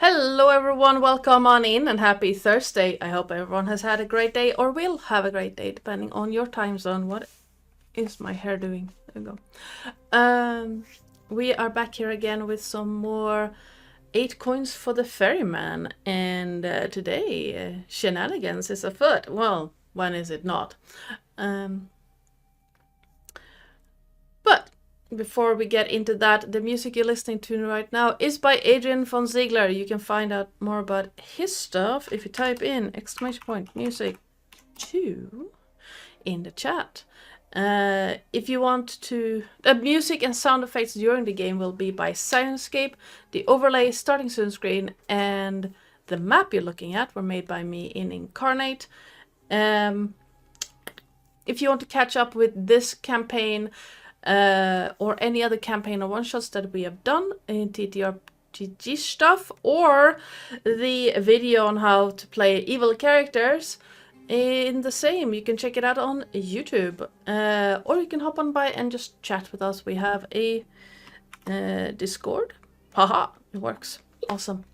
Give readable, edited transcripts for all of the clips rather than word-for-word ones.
Hello everyone, welcome on in and happy Thursday. I hope everyone has had a great day or will have a great day depending on your time zone. What is my hair doing? There we go. We are back here again with some more 8 coins for the Ferryman, and today shenanigans is afoot. Well, when is it not? But before we get into that, the music you're listening to right now is by Adrian von Ziegler. You can find out more about his stuff if you type in !music 2 in the chat. If you want to... The music and sound effects during the game will be by Sirenscape. The overlay, starting soon screen, and the map you're looking at were made by me in Incarnate. If you want to catch up with this campaign, or any other campaign or one-shots that we have done in TTRPG stuff, or the video on how to play evil characters in the same, you can check it out on YouTube, or you can hop on by and just chat with us. We have a Discord. Haha, it works. Awesome.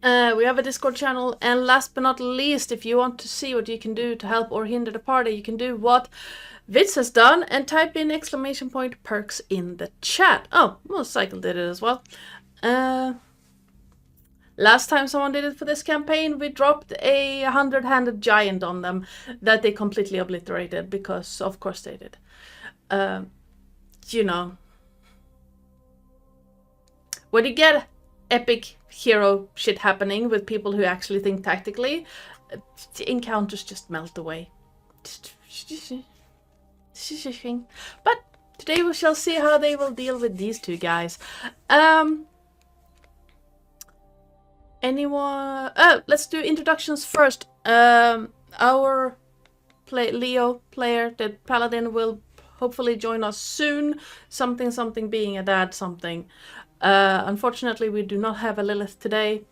We have a Discord channel, and last but not least, if you want to see what you can do to help or hinder the party, you can do what Vitz has done and type in !perks in the chat. Oh, well, Psycole did it as well. Last time someone did it for this campaign, we dropped a 100-handed giant on them that they completely obliterated, because of course they did. You know. When you get epic hero shit happening with people who actually think tactically, the encounters just melt away. But today we shall see how they will deal with these two guys. Anyone? Let's do introductions first. Our Leo player, the paladin, will hopefully join us soon. Something being a dad something. Unfortunately, we do not have a Lillith today.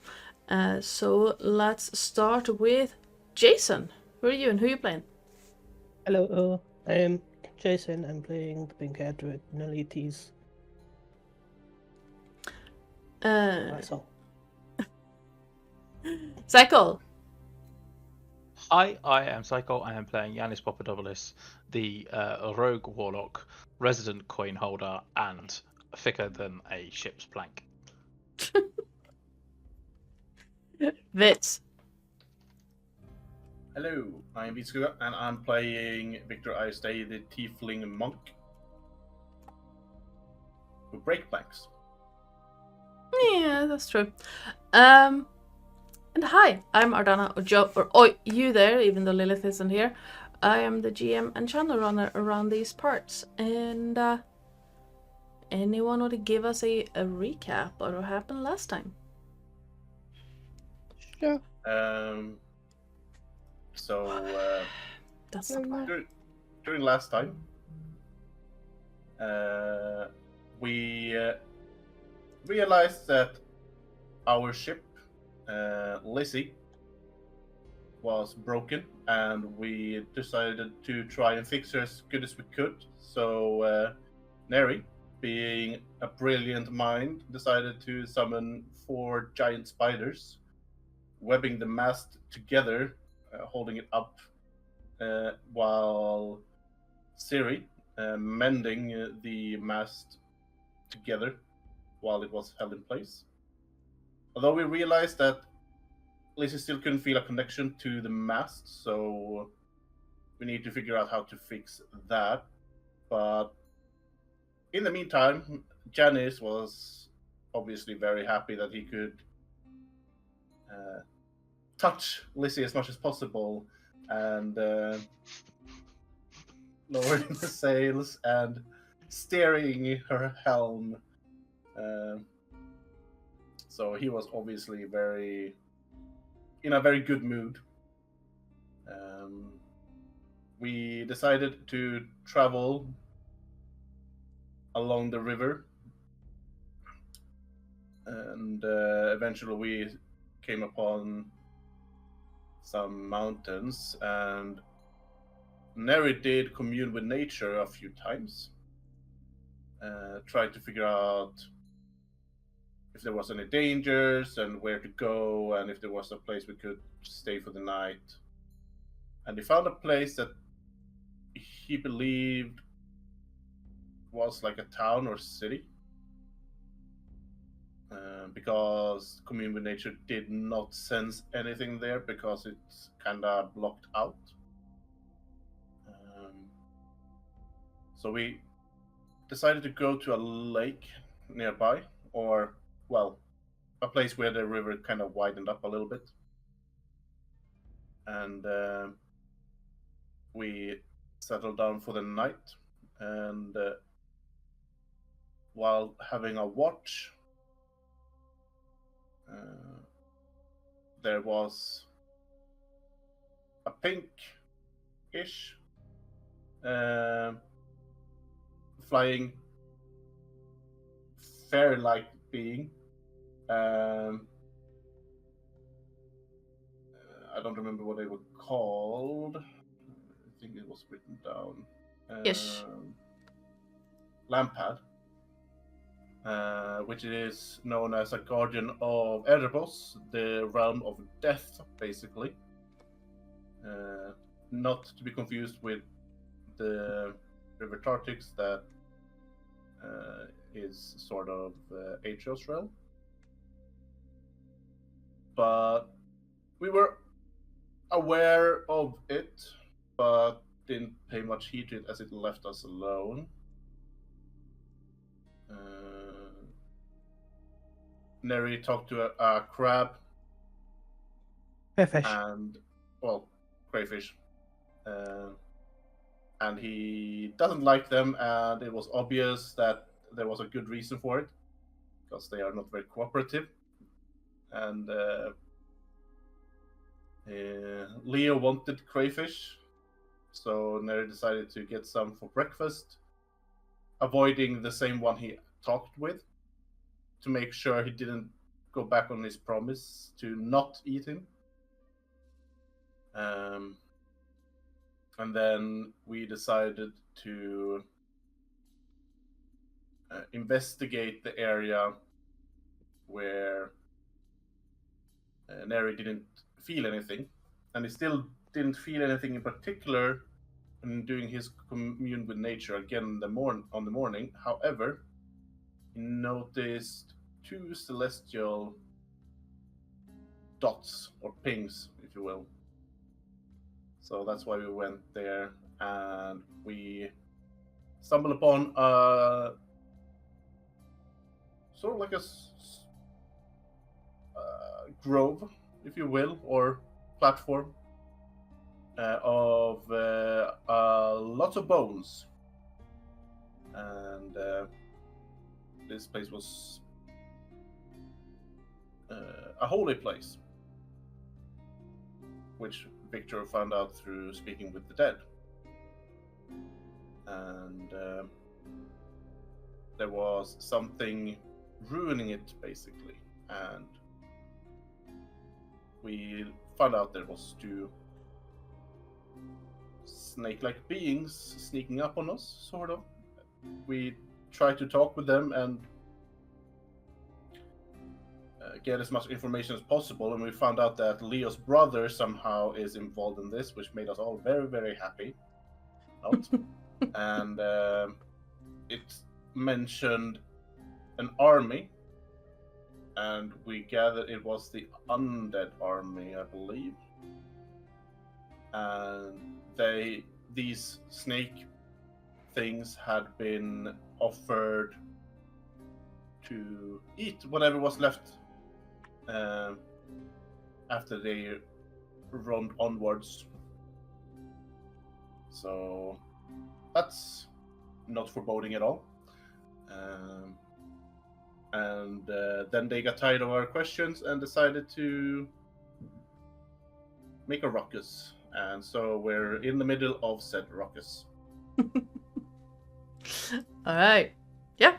So let's start with Jason. Who are you and who are you playing? Hello, I am Jason. I'm playing the pink hair druid Lillith. Myself. Psycole. Hi, I am Psycole. I am playing Yanis Papadopoulos, the rogue warlock, resident coin holder, and thicker than a ship's plank. Vitz. Hello, I am Vitskugga, and I'm playing Victor Istay, the Tiefling Monk, who break planks. Yeah, that's true. And hi, I'm Ardana, or you there, even though Lillith isn't here. I am the GM and channel runner around these parts. And anyone want to give us a recap of what happened last time? Sure. That's not During last time, we realized that our ship, Lizzie, was broken, and we decided to try and fix her as good as we could. So Neri, being a brilliant mind, decided to summon 4 giant spiders, webbing the mast together, holding it up, while Siri mending the mast together while it was held in place. Although we realized that Lizzie still couldn't feel a connection to the mast, so we need to figure out how to fix that. But in the meantime, Janice was obviously very happy that he could touch Lizzie as much as possible, and lowering the sails and steering her helm. So he was obviously in a very good mood. We decided to travel along the river, and eventually we came upon some mountains, and Neri did commune with nature a few times. Tried to figure out if there was any dangers and where to go, and if there was a place we could stay for the night. And he found a place that he believed was like a town or city, because Commune with Nature did not sense anything there because it's kind of blocked out. So we decided to go to a lake nearby, or, well, a place where the river kind of widened up a little bit. And we settled down for the night. And while having a watch, there was a pink-ish flying fairy-like being. I don't remember what they were called. I think it was written down. Ish. Lampad, which is known as a guardian of Erebos, the realm of death, basically. Not to be confused with the River Tartix that is sort of Atrios' realm. But we were aware of it, but didn't pay much heed to it as it left us alone. Neri talked to a crab. Fish. And, well, crayfish. And he doesn't like them, and it was obvious that there was a good reason for it, because they are not very cooperative. And Leo wanted crayfish, so Neri decided to get some for breakfast, avoiding the same one he talked with, to make sure he didn't go back on his promise to not eat him. And then we decided to investigate the area where Neri didn't feel anything, and he still didn't feel anything in particular when doing his commune with nature again on the morning. However, he noticed 2 celestial dots, or pings, if you will. So that's why we went there, and we stumbled upon sort of like a grove, if you will, or platform of lots of bones. And this place was a holy place, which Victor found out through speaking with the dead. And there was something ruining it, basically. And we found out there was 2 snake-like beings sneaking up on us, sort of. We tried to talk with them and get as much information as possible, and we found out that Leo's brother somehow is involved in this, which made us all very, very happy. And it mentioned an army, and we gathered it was the undead army, I believe. And these snake things had been offered to eat whatever was left after they roamed onwards. So that's not foreboding at all. And then they got tired of our questions and decided to make a ruckus. And so we're in the middle of said ruckus. Alright. Yeah.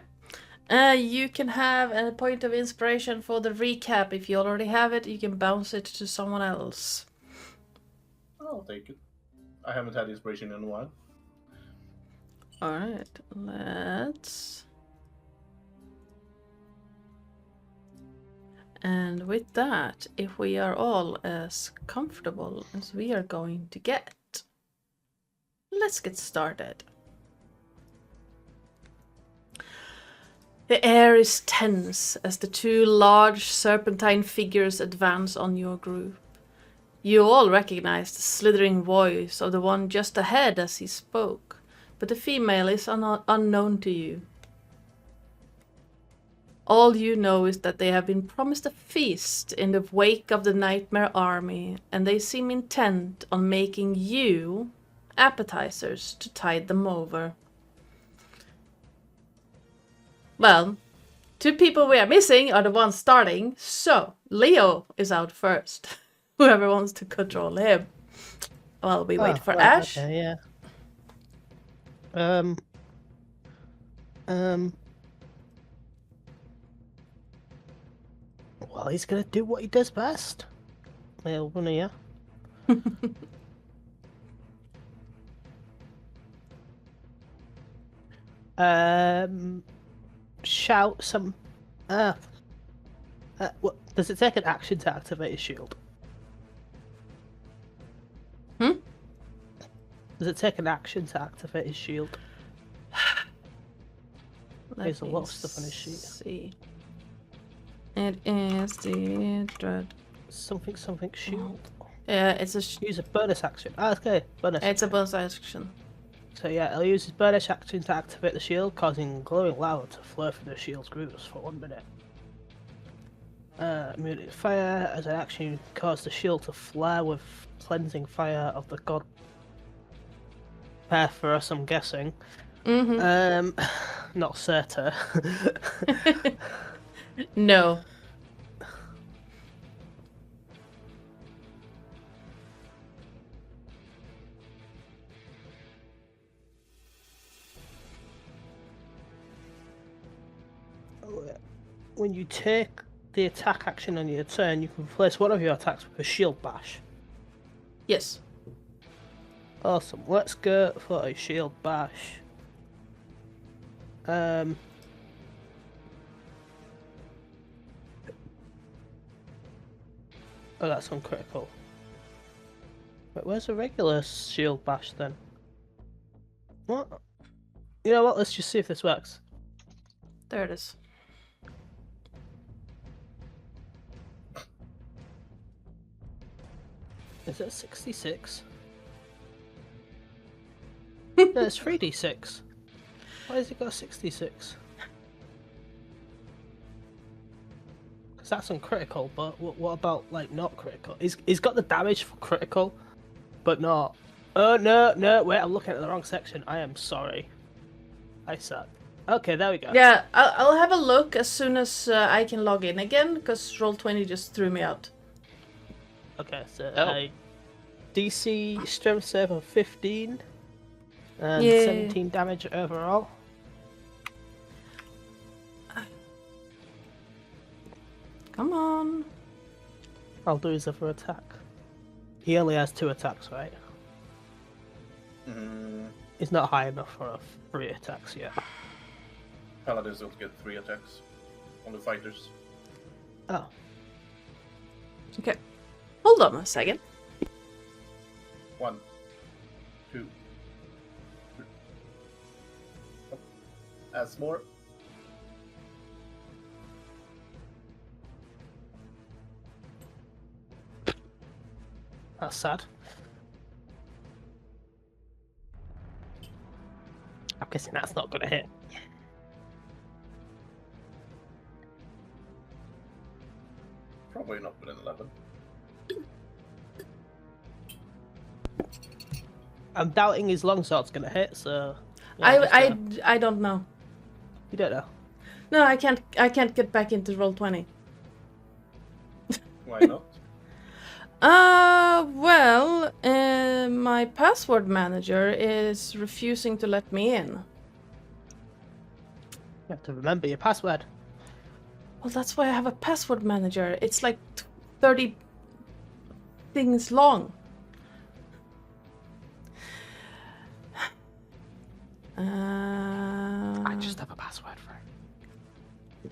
You can have a point of inspiration for the recap. If you already have it, you can bounce it to someone else. I'll take it. I haven't had inspiration in a while. Alright, let's... And with that, if we are all as comfortable as we are going to get, let's get started. The air is tense as the two large serpentine figures advance on your group. You all recognize the slithering voice of the one just ahead as he spoke, but the female is unknown to you. All you know is that they have been promised a feast in the wake of the Nightmare Army, and they seem intent on making you appetizers to tide them over. Well, two people we are missing are the ones starting, so Leo is out first. Whoever wants to control him. While we wait for right, Ash. Okay, yeah. Well, he's gonna do what he does best. Male runner, yeah. Shout some. What does it take an action to activate his shield? Does it take an action to activate his shield? There's a lot of stuff on his sheet. See. It is the dread. Something shield. Yeah, it's a. Use a bonus action. Ah, okay, bonus. It's a bonus action. So yeah, I'll use his bonus action to activate the shield, causing glowing lava to flow through the shield's grooves for 1 minute. Immunity to fire. As an action, cause the shield to flare with cleansing fire of the god Perforus, I'm guessing. Not Serta. No. When you take the attack action on your turn, you can replace one of your attacks with a shield bash. Yes. Awesome. Let's go for a shield bash. Oh, that's uncritical. Wait, where's a regular shield bash then? What? You know what? Let's just see if this works. There it is. Is it 66? No, it's 3d6. Why has it got 66? Because that's uncritical, but what about, like, not critical? He's got the damage for critical, but not... Oh, no, wait, I'm looking at the wrong section. I am sorry. I suck. Okay, there we go. Yeah, I'll have a look as soon as I can log in again, because Roll20 just threw me out. Okay, so DC strength save of 15 and 17 damage overall. Come on. I'll do his other attack. He only has 2 attacks, right? He's not high enough for 3 attacks yet. Paladins don't get 3 attacks on the fighters. Oh. Okay. Hold on a second. 1, 2, 3. Oh, adds more. That's sad. I'm guessing that's not gonna hit. Probably not within 11. I'm doubting his longsword's gonna hit, so... Yeah, I don't know. You don't know? No, I can't get back into Roll20. Why not? Well, my password manager is refusing to let me in. You have to remember your password. Well, that's why I have a password manager. It's like 30 things long. I just have a password for it.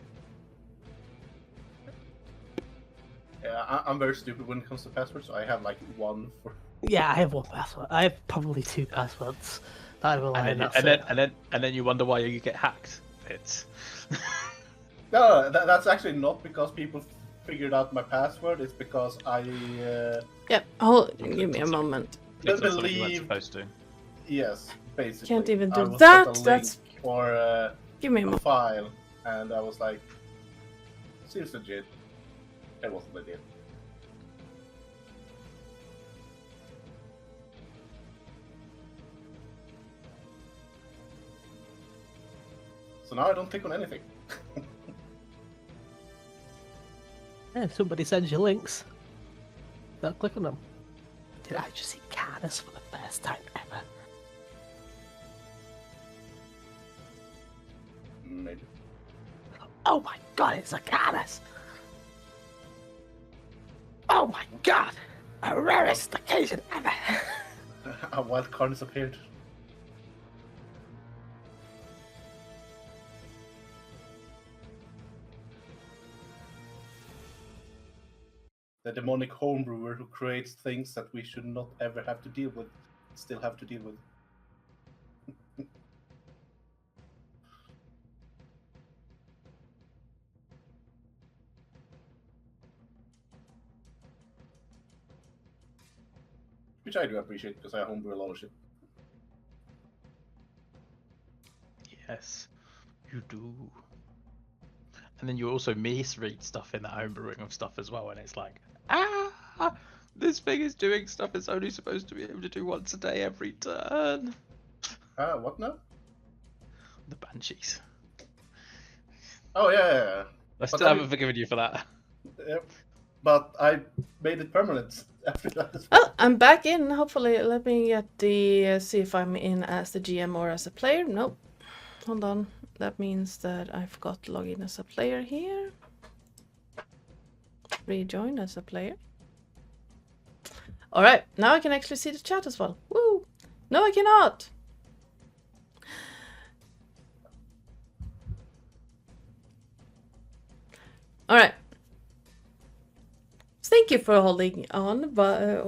I'm very stupid when it comes to passwords. So I have like one for. Yeah, I have one password. I have probably 2 passwords. That I rely on. And then you wonder why you get hacked. It's No, that's actually not because people figured out my password. It's because I. Yep. Oh, give me a moment. it's not something you weren't believe- supposed to. Yes, basically. Can't even I do was that. sent a That's. link or Give me a a moment. file, and I was like, "Seems legit." It wasn't legit. So now I don't click on anything. Yeah, if somebody sends you links, don't click on them. Did I just see Canis for the first time ever? Maybe. Oh my god, it's a Canis! Oh my god! A rarest occasion ever! A wild card has appeared. The demonic homebrewer who creates things that we should not ever have to deal with, still have to deal with. Which I do appreciate because I homebrew a lot of shit. Yes, you do. And then you also misread stuff in that homebrewing of stuff as well, and it's like, this thing is doing stuff it's only supposed to be able to do once a day every turn. What now? The Banshees. Oh yeah. I still haven't forgiven you for that. Yep. But I made it permanent after that as well. Well, I'm back in. Hopefully, let me get the see if I'm in as the GM or as a player. Nope. Hold on. That means that I forgot to log in as a player here. Rejoin as a player. All right. Now I can actually see the chat as well. Woo! No, I cannot. All right. Thank you for holding on, but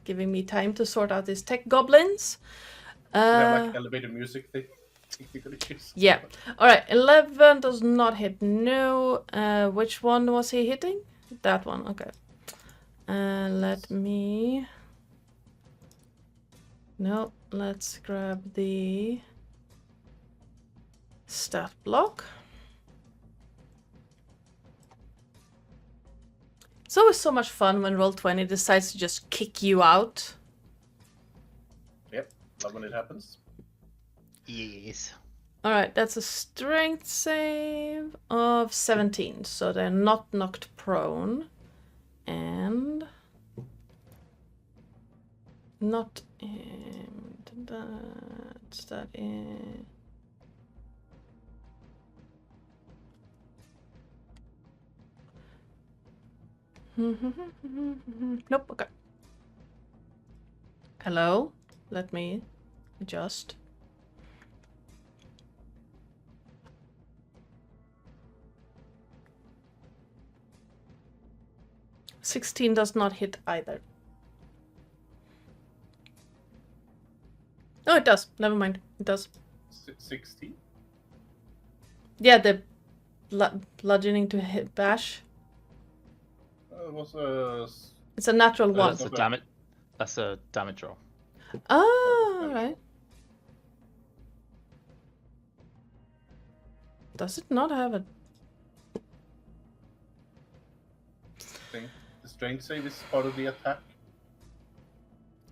giving me time to sort out these tech goblins. We have like elevator music thing. Yeah. All right. 11 does not hit. No. Which one was he hitting? That one. Okay. Let me. No. Let's grab the stat block. It's always so much fun when Roll20 decides to just kick you out. Yep. Love when it happens. Yes. Alright, that's a strength save of 17, so they're not knocked prone. And not that is nope, okay. Hello? Let me adjust. $16 does not hit either. Oh, it does. Never mind. It does. 16? Yeah, the bludgeoning to hit bash. It was a. It's a natural one. That's a damage. That's a damage roll. Oh, alright. Does it not have a... Thing. The strength save is part of the attack.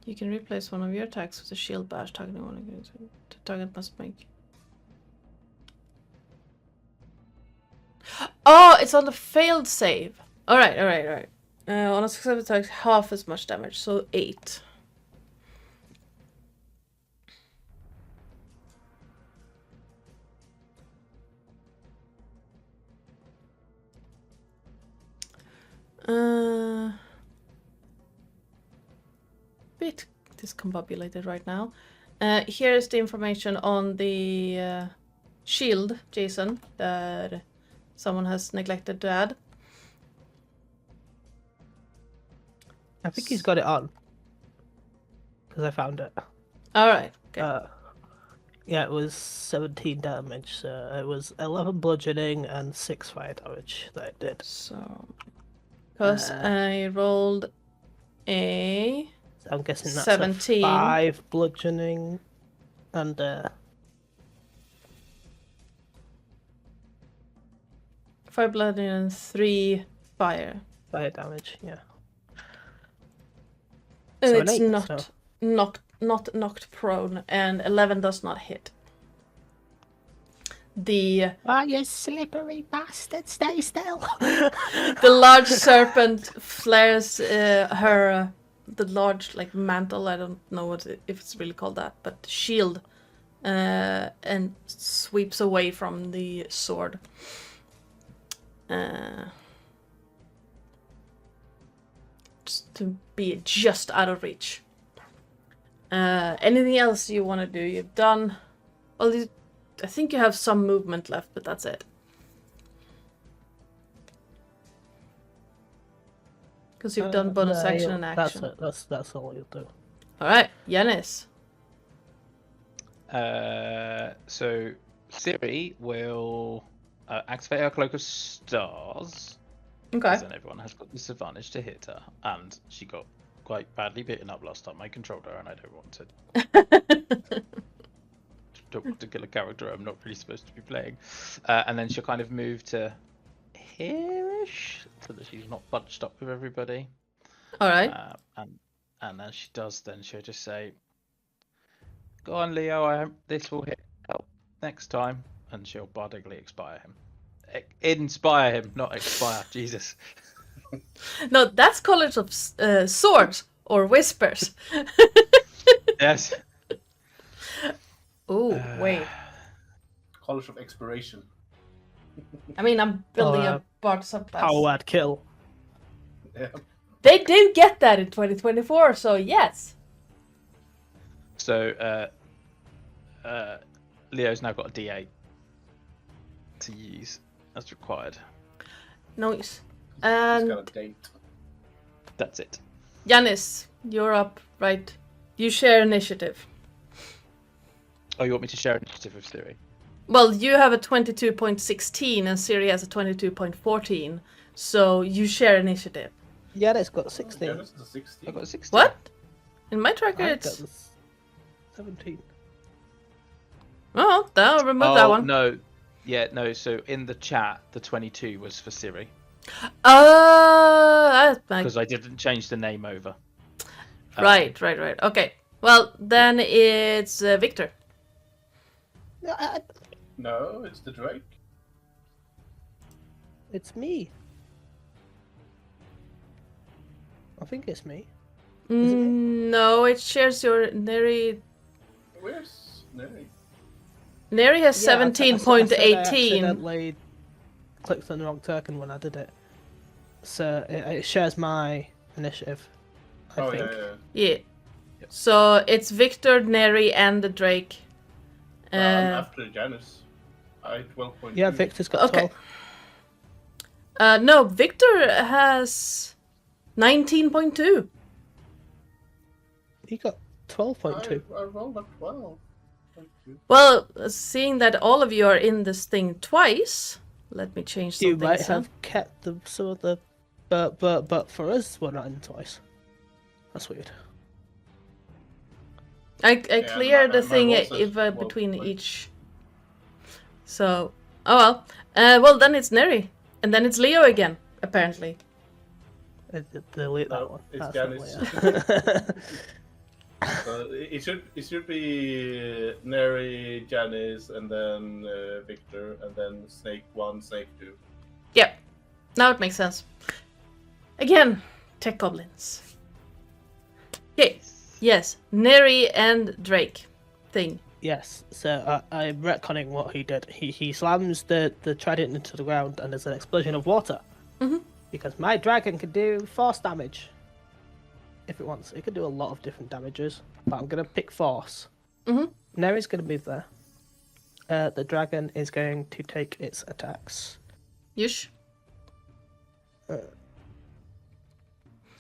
You can replace one of your attacks with a shield bash targeting one against it. The target must make... Oh, it's on the failed save. Alright. On a successful attack, half as much damage, so 8. Bit discombobulated right now. Here's the information on the shield, Jason, that someone has neglected to add. I think he's got it on. Because I found it. All right. Okay. Yeah, it was 17 damage. So it was 11 bludgeoning and 6 fire damage that it did. So, because I rolled a So I'm guessing that's 17. 5 bludgeoning and 5 bludgeoning and 3 fire. fire damage. Yeah. And So an it's 8, not so- not knocked prone, and 11 does not hit. The You slippery bastard! Stay still. the large serpent flares her the large like mantle. I don't know if it's really called that, but shield, and sweeps away from the sword. Just to be just out of reach. Anything else you want to do? You've done. Well, I think you have some movement left, but that's it. Because you've done bonus action and action. That's it. That's all you'll do. All right, Yanis. So Siri will activate her cloak of stars. Okay. Because then everyone has got disadvantage to hit her, and she got quite badly beaten up last time I controlled her, and I don't want to kill a character I'm not really supposed to be playing. And then she'll kind of move to here-ish, so that she's not bunched up with everybody. All right. And as she does, then she'll just say, "Go on, Leo. I hope this will help next time." And she'll bardically inspire him. Inspire him, not expire. Jesus. No, that's College of Swords or Whispers. Yes. Oh, wait. College of Expiration. I mean, I'm building a Bard's up. Power word kill. Yeah. They do get that in 2024, so yes. So, Leo's now got a D8 to use as required. Nice. He's got And a date. That's it. Yanis, you're up, right? You share initiative. Oh, you want me to share initiative with Siri? Well, you have a 22.16 and Siri has a 22.14, so you share initiative. Yeah, it's got 16. Yeah, this is a 16. I got a 16. What? In my tracker, I it's... got 17. Oh, I'll remove that one. No. Yeah, no, so in the chat, the 22 was for Siri. Because I didn't change the name over. Right. Okay. Well, then it's Victor. No, it's the Drake. It's me. I think it's me. No, it shares your Neri. Where's Neri? Neri has Yeah, I 17.18. accidentally clicked on the wrong token when I did it. So it shares my initiative, I think. Yeah. So it's Victor, Neri, and the Drake. I'm after Janice. I 12.2. Yeah, Victor's got 12. Okay. No, Victor has 19.2. He got 12.2. I rolled a 12. Well, seeing that all of you are in this thing twice, let me change something. You might have kept some of the... But for us, we're not in twice. That's weird. I cleared the thing was between like- each. So, oh well. Well, then it's Neri. And then it's Leo again, apparently. Delete that No, one. it's That's not Leo. So it should be Neri, Janice, and then Victor, and then Snake 1, Snake 2. Yep. Now it makes sense. Again, tech goblins. Okay. Yes, Neri and Drake thing. Yes, so I'm retconning what he did. He slams the trident into the ground and there's an explosion of water. Mhm. Because my dragon can do force damage. If it wants. It can do a lot of different damages. But I'm going to pick force. Mhm. Neri's going to move there. The dragon is going to take its attacks. Yush. So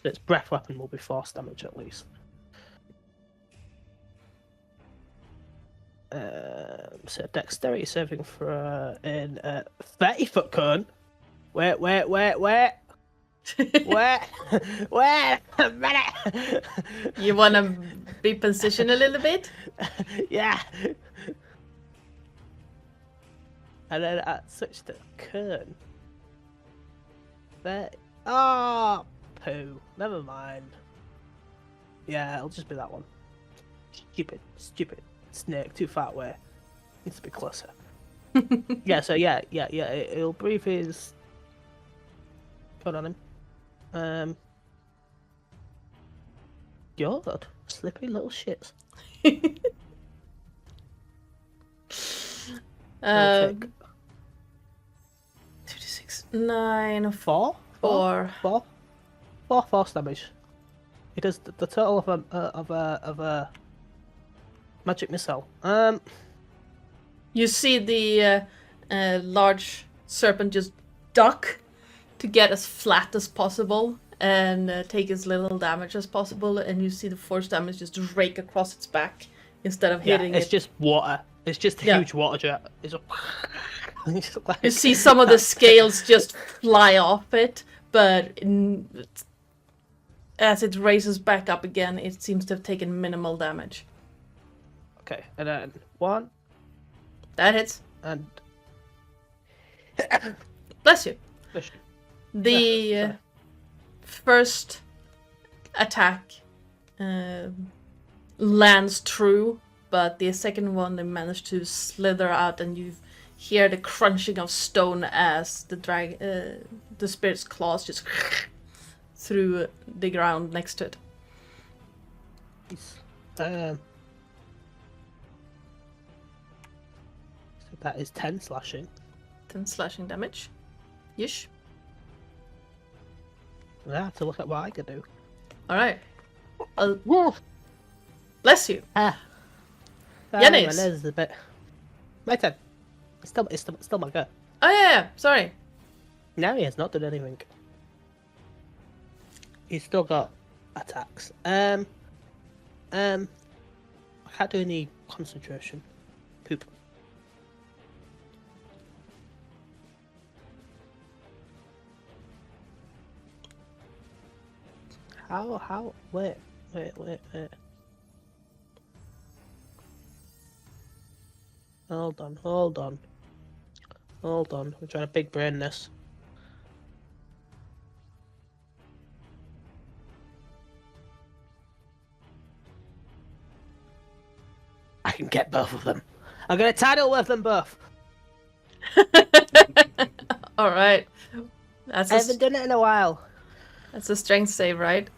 its breath weapon will be force damage at least. So dexterity saving for in 30-foot cone. Wait. Where? A minute. You want to be positioned a little bit? Yeah. And then I switch to Kern. There. Oh, poo. Never mind. Yeah, it'll just be that one. Stupid snake. Too far away. Needs to be closer. Yeah. So yeah. It'll breathe his code on him. God, slippery little shits. Uh, 2d6, 9, 4. Four force damage. It does the total of a magic missile. You see the large serpent just duck to get as flat as possible and take as little damage as possible, and you see the force damage just rake across its back instead of hitting it's it. just water. It's just a huge water jet. It's like... You see some of the scales just fly off it, but as it raises back up again, it seems to have taken minimal damage. Okay, and then 1. That hits. And Bless you. Bless you. The first attack lands true, but the second one they managed to slither out, and you hear the crunching of stone as the spirit's claws just through the ground next to it. So that is 10 slashing. 10 slashing damage. Yish. I have to look at what I can do. Alright. Bless you. My Yanis. nose is a bit. My turn. It's still my go. Oh yeah, sorry. No, he has not done anything. He's still got attacks. I can't do any concentration. Poop. How? Wait. Hold on. We're trying to big brain this. I can get both of them. I'm gonna title with them both. Alright. I haven't done it in a while. That's a strength save, right?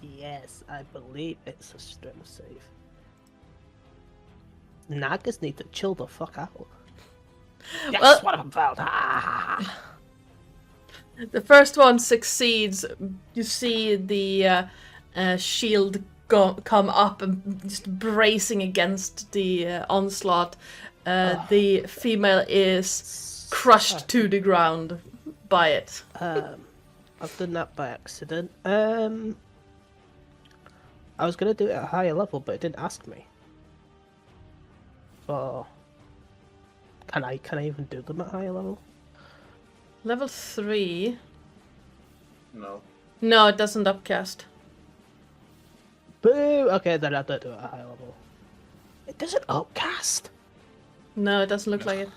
Yes, I believe it's a strength save. Nagas need to chill the fuck out. That's Well, what I'm about. the first one succeeds. You see the shield come up and just bracing against the onslaught. The female is crushed to the ground by it. I've done that by accident. I was gonna do it at a higher level, but it didn't ask me. So, can I even do them at higher level? Level 3. No. No, it doesn't upcast. Boo! Okay, then I don't do it at higher level. It doesn't upcast. No, it doesn't look like it.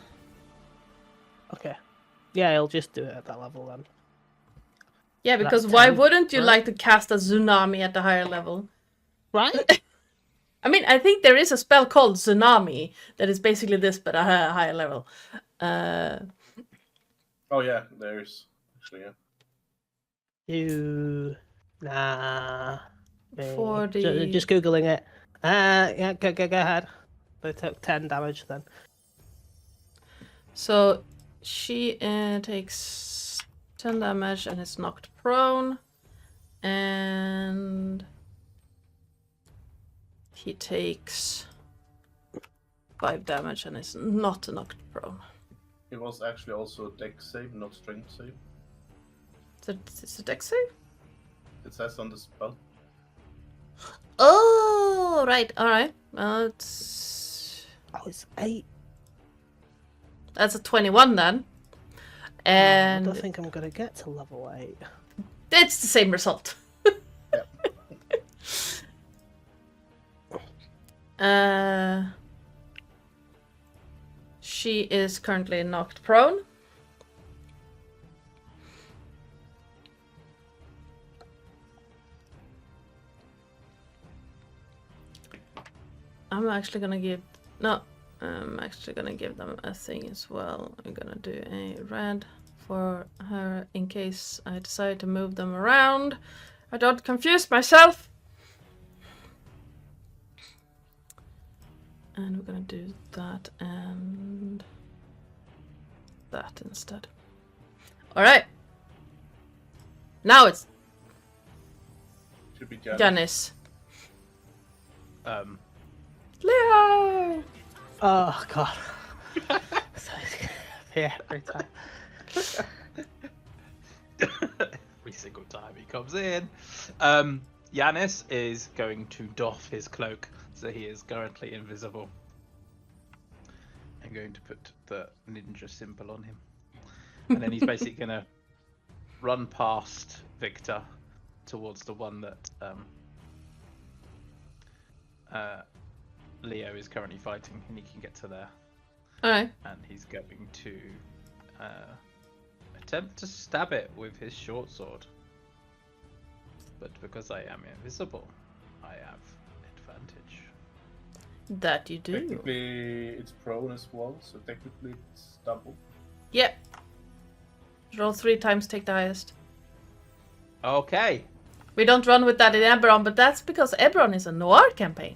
Okay. Yeah, I'll just do it at that level then. Yeah, because That's why 10, wouldn't you right? like to cast a tsunami at the higher level? Right? I mean, I think there is a spell called Tsunami that is basically this, but at a higher level. Oh yeah, there's actually Nah. For the- Just googling it. Yeah, go ahead. They took 10 damage then. So she takes 10 damage and is knocked prone. And he takes 5 damage and is not knocked prone. It was actually also a dex save, not strength save. It's a dex save? It says on the spell. Oh, right. All right. It's Oh, it's 8. that's a 21 then, I and don't think I'm gonna get to level 8. it's the same result. Yep. She is currently knocked prone. I'm actually gonna give them a thing as well. I'm gonna do a red for her in case I decide to move them around. I don't confuse myself. And we're gonna do that and that instead. Alright. Now it's Should be Janice. Janice. Um, Leo! Oh god. Yeah, every time. every single time he comes in. Yanis is going to doff his cloak, so he is currently invisible. I'm going to put the ninja symbol on him. And then he's basically going to run past Victor towards the one that Leo is currently fighting, and he can get to there. Alright. And he's going to attempt to stab it with his short sword. But because I am invisible, I have advantage. That you do. Technically, it's prone as well, so technically it's double. Yep. Roll 3 times, take the highest. Okay. We don't run with that in Eberron, but that's because Eberron is a noir campaign.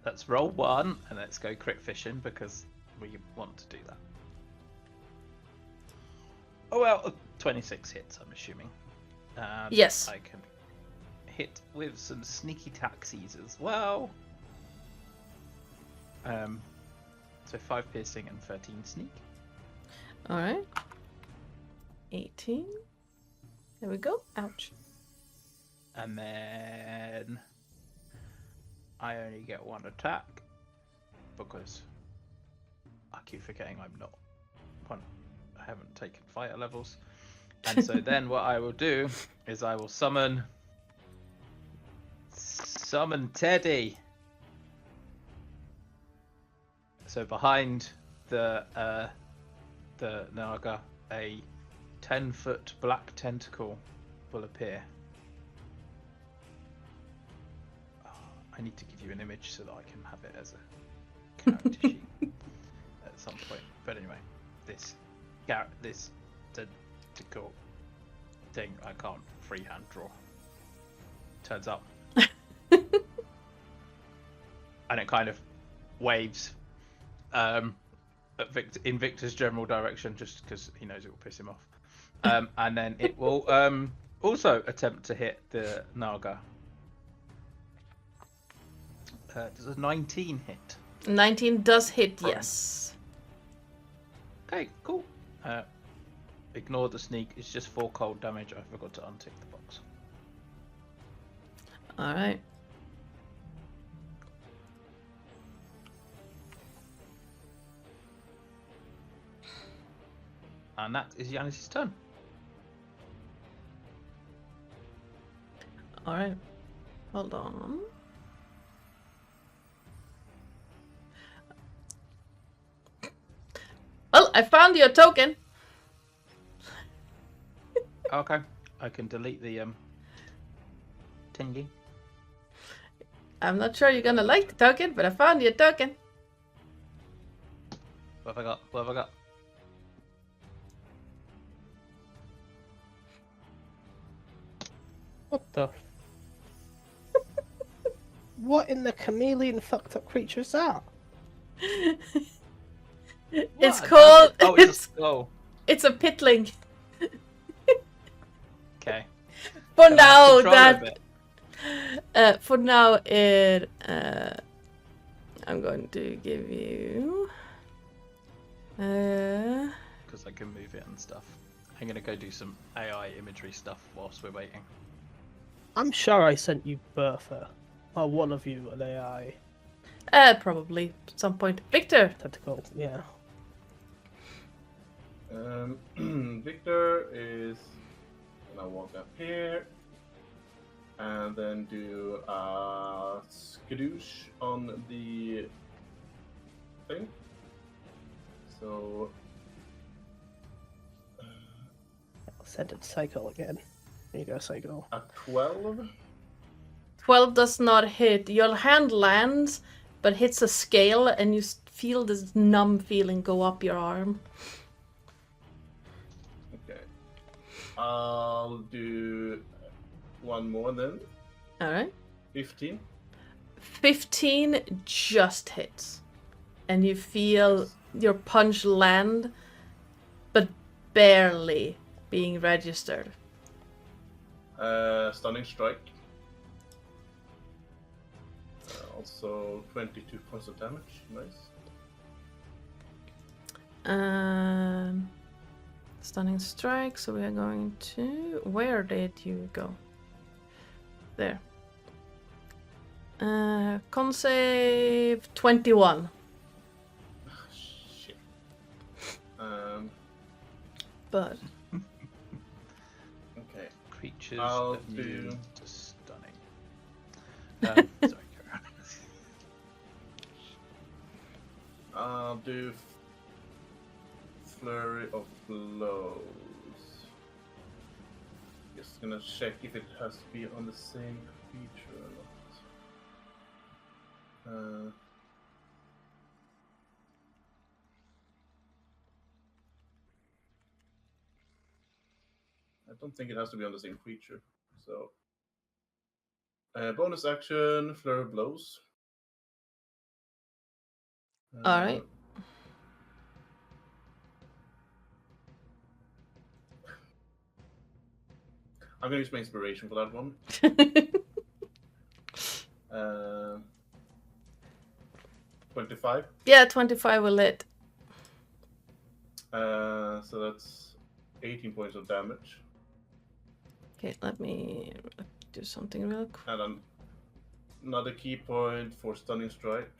Let's roll 1 and let's go crit fishing because we want to do that. Oh well, 26 hits, I'm assuming. And Yes. I can hit with some sneaky taxis as well. So 5 piercing and 13 sneak. Alright. 18. There we go. Ouch. And then I only get 1 attack because I keep forgetting I haven't taken fighter levels. And so then what I will do is I will summon Teddy. So behind the Naga, a 10-foot black tentacle will appear. I need to give you an image so that I can have it as a character sheet at some point. But anyway, this tentacle thing I can't freehand draw. Turns up. And it kind of waves in Victor's general direction just because he knows it will piss him off. And then it will also attempt to hit the Naga. Does a 19 hit? 19 does hit, Prone. yes. Okay, cool. Ignore the sneak, it's just 4 cold damage. I forgot to untick the box. Alright. And that is Yanis' turn. Alright. Hold on. Well, I found your token. Okay, I can delete the thingy. I'm not sure you're gonna like the token, but I found your token. What have I got? What have I got? What the? What in the chameleon fucked up creature is that? It's What? called. Oh, it's a skull. It's a pitling. Okay. For Can I have now, control of it? for now, it. I'm going to give you. Because I can move it and stuff. I'm gonna go do some AI imagery stuff whilst we're waiting. I'm sure I sent you Bertha, or one of you an AI Probably at some point. Victor! tentacle. Yeah. Victor is gonna walk up here and then do a skadoosh on the thing. So I'll send it to Psycole again. There you go, Psycole. a 12. 12 does not hit. Your hand lands, but hits a scale, and you feel this numb feeling go up your arm. Okay. I'll do one more then. Alright. 15. 15 just hits. And you feel your punch land, but barely being registered. Stunning strike. Also 22 points of damage. Nice. Stunning strike, so we are going to... Where did you go? There. Con save 21. Shit. But Okay. Creatures I'll immune do- to stunning. Sorry, carry on. I'll do flurry of blows. Just gonna check if it has to be on the same creature or not. I don't think it has to be on the same creature. So, bonus action, flurry of blows. Alright. I'm gonna use my inspiration for that one. 25. yeah, 25 will hit. So that's 18 points of damage. Okay, let me do something real quick. And then another key point for stunning strike.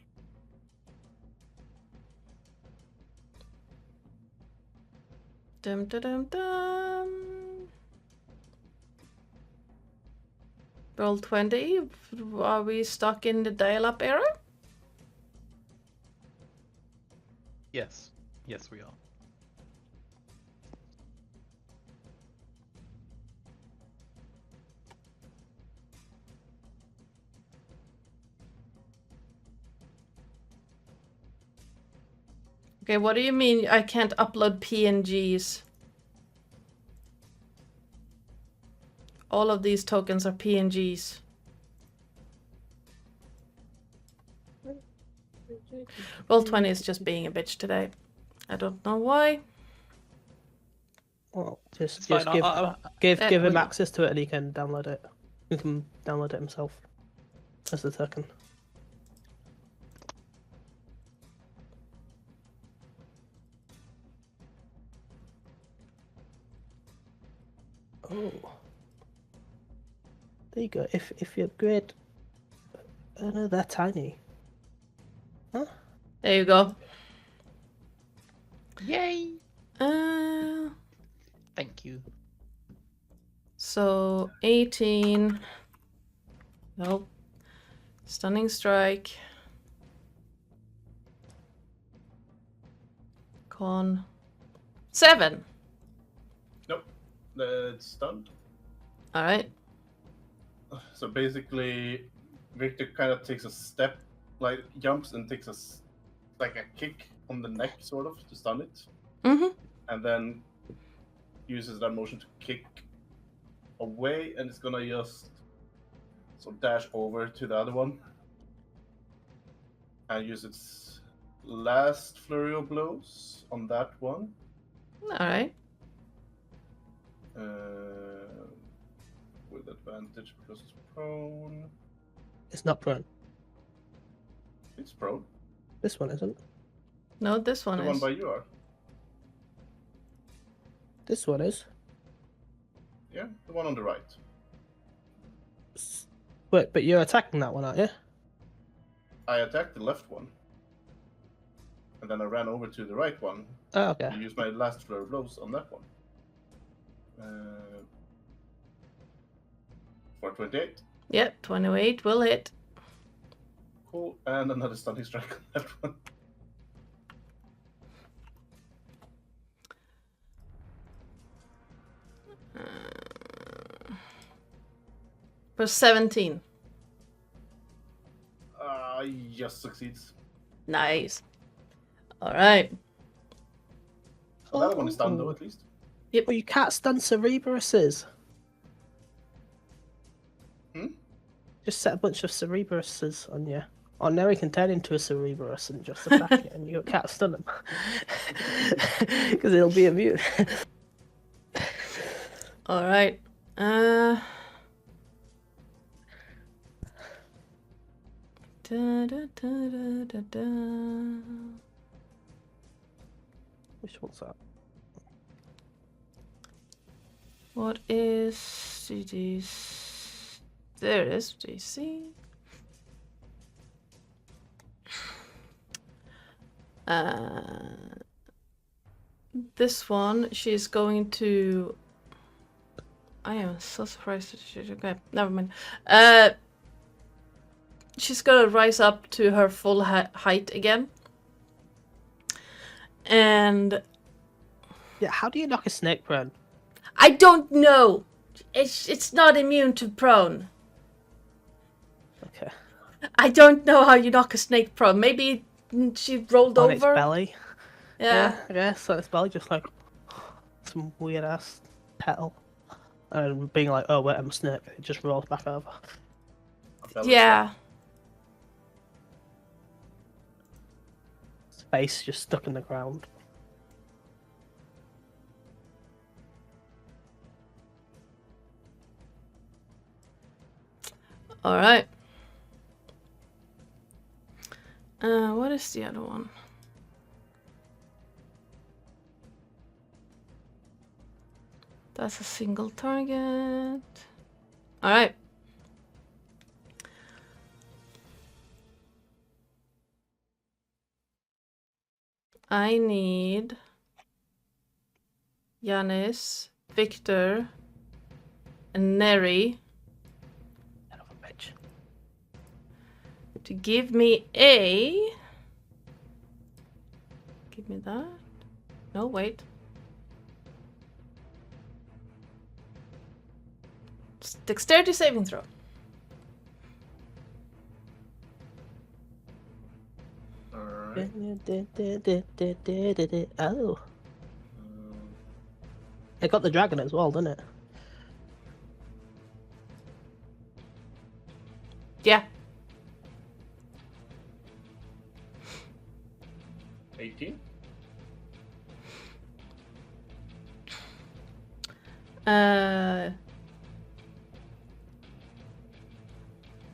Dum dum dum dum. Roll 20. Are we stuck in the dial-up era? Yes. Yes, we are. Okay, what do you mean I can't upload PNGs? All of these tokens are PNGs. Roll 20 is just being a bitch today. I don't know why. Well, just It's fine. give him we- access to it, and he can download it. He can download it himself as the token. Oh, there you go. If you upgrade, oh no, they're tiny. Huh? There you go. Yay! Uh, Thank you. so 18. Nope. Stunning strike. Con 7. Nope. It's stunned. All right. So basically, Victor kind of takes a step, like jumps and takes like a kick on the neck, sort of, to stun it. Mm-hmm. And then uses that motion to kick away, and it's gonna just dash over to the other one and use its last flurry of blows on that one. All right. With advantage because it's prone. It's not prone. It's prone. This one isn't. No, this one The is. one by you are. This one is. Yeah, the one on the right. Wait, but you're attacking that one, aren't you? I attacked the left one. And then I ran over to the right one Oh, okay. to use my last flurry of blows on that one. For 28. Yep, 28 will hit. Cool. And another stunning strike on that one. For 17. Just succeeds. Nice. Alright. So that one is done though, at least. Well, you can't stun Cerebruses. Just set a bunch of Cerebruses on you. Oh, now he can turn into a Cerebrus and just attack it, and you can't stun him. Because it'll be immune. Alright. Which one's that? What is CD's? There it is, DC. This one, she's going to. I am so surprised that she. Okay, never mind. She's gonna rise up to her full height again. And. Yeah, how do you knock a snake prone? I don't know. It's not immune to prone. Okay. I don't know how you knock a snake prone. Maybe she rolled On over. its belly. Yeah. I guess. So its belly just like some weird ass petal. And being like, oh wait, I'm a snake. It just rolls back over. Yeah. Its face just stuck in the ground. All right. What is the other one? That's a single target. All right. I need Yanis, Victor, and Neri Son of a bitch. to give me a. Give me that. No, wait. Dexterity saving throw. Alright. Oh. It got the dragon as well, didn't it? Yeah. 18.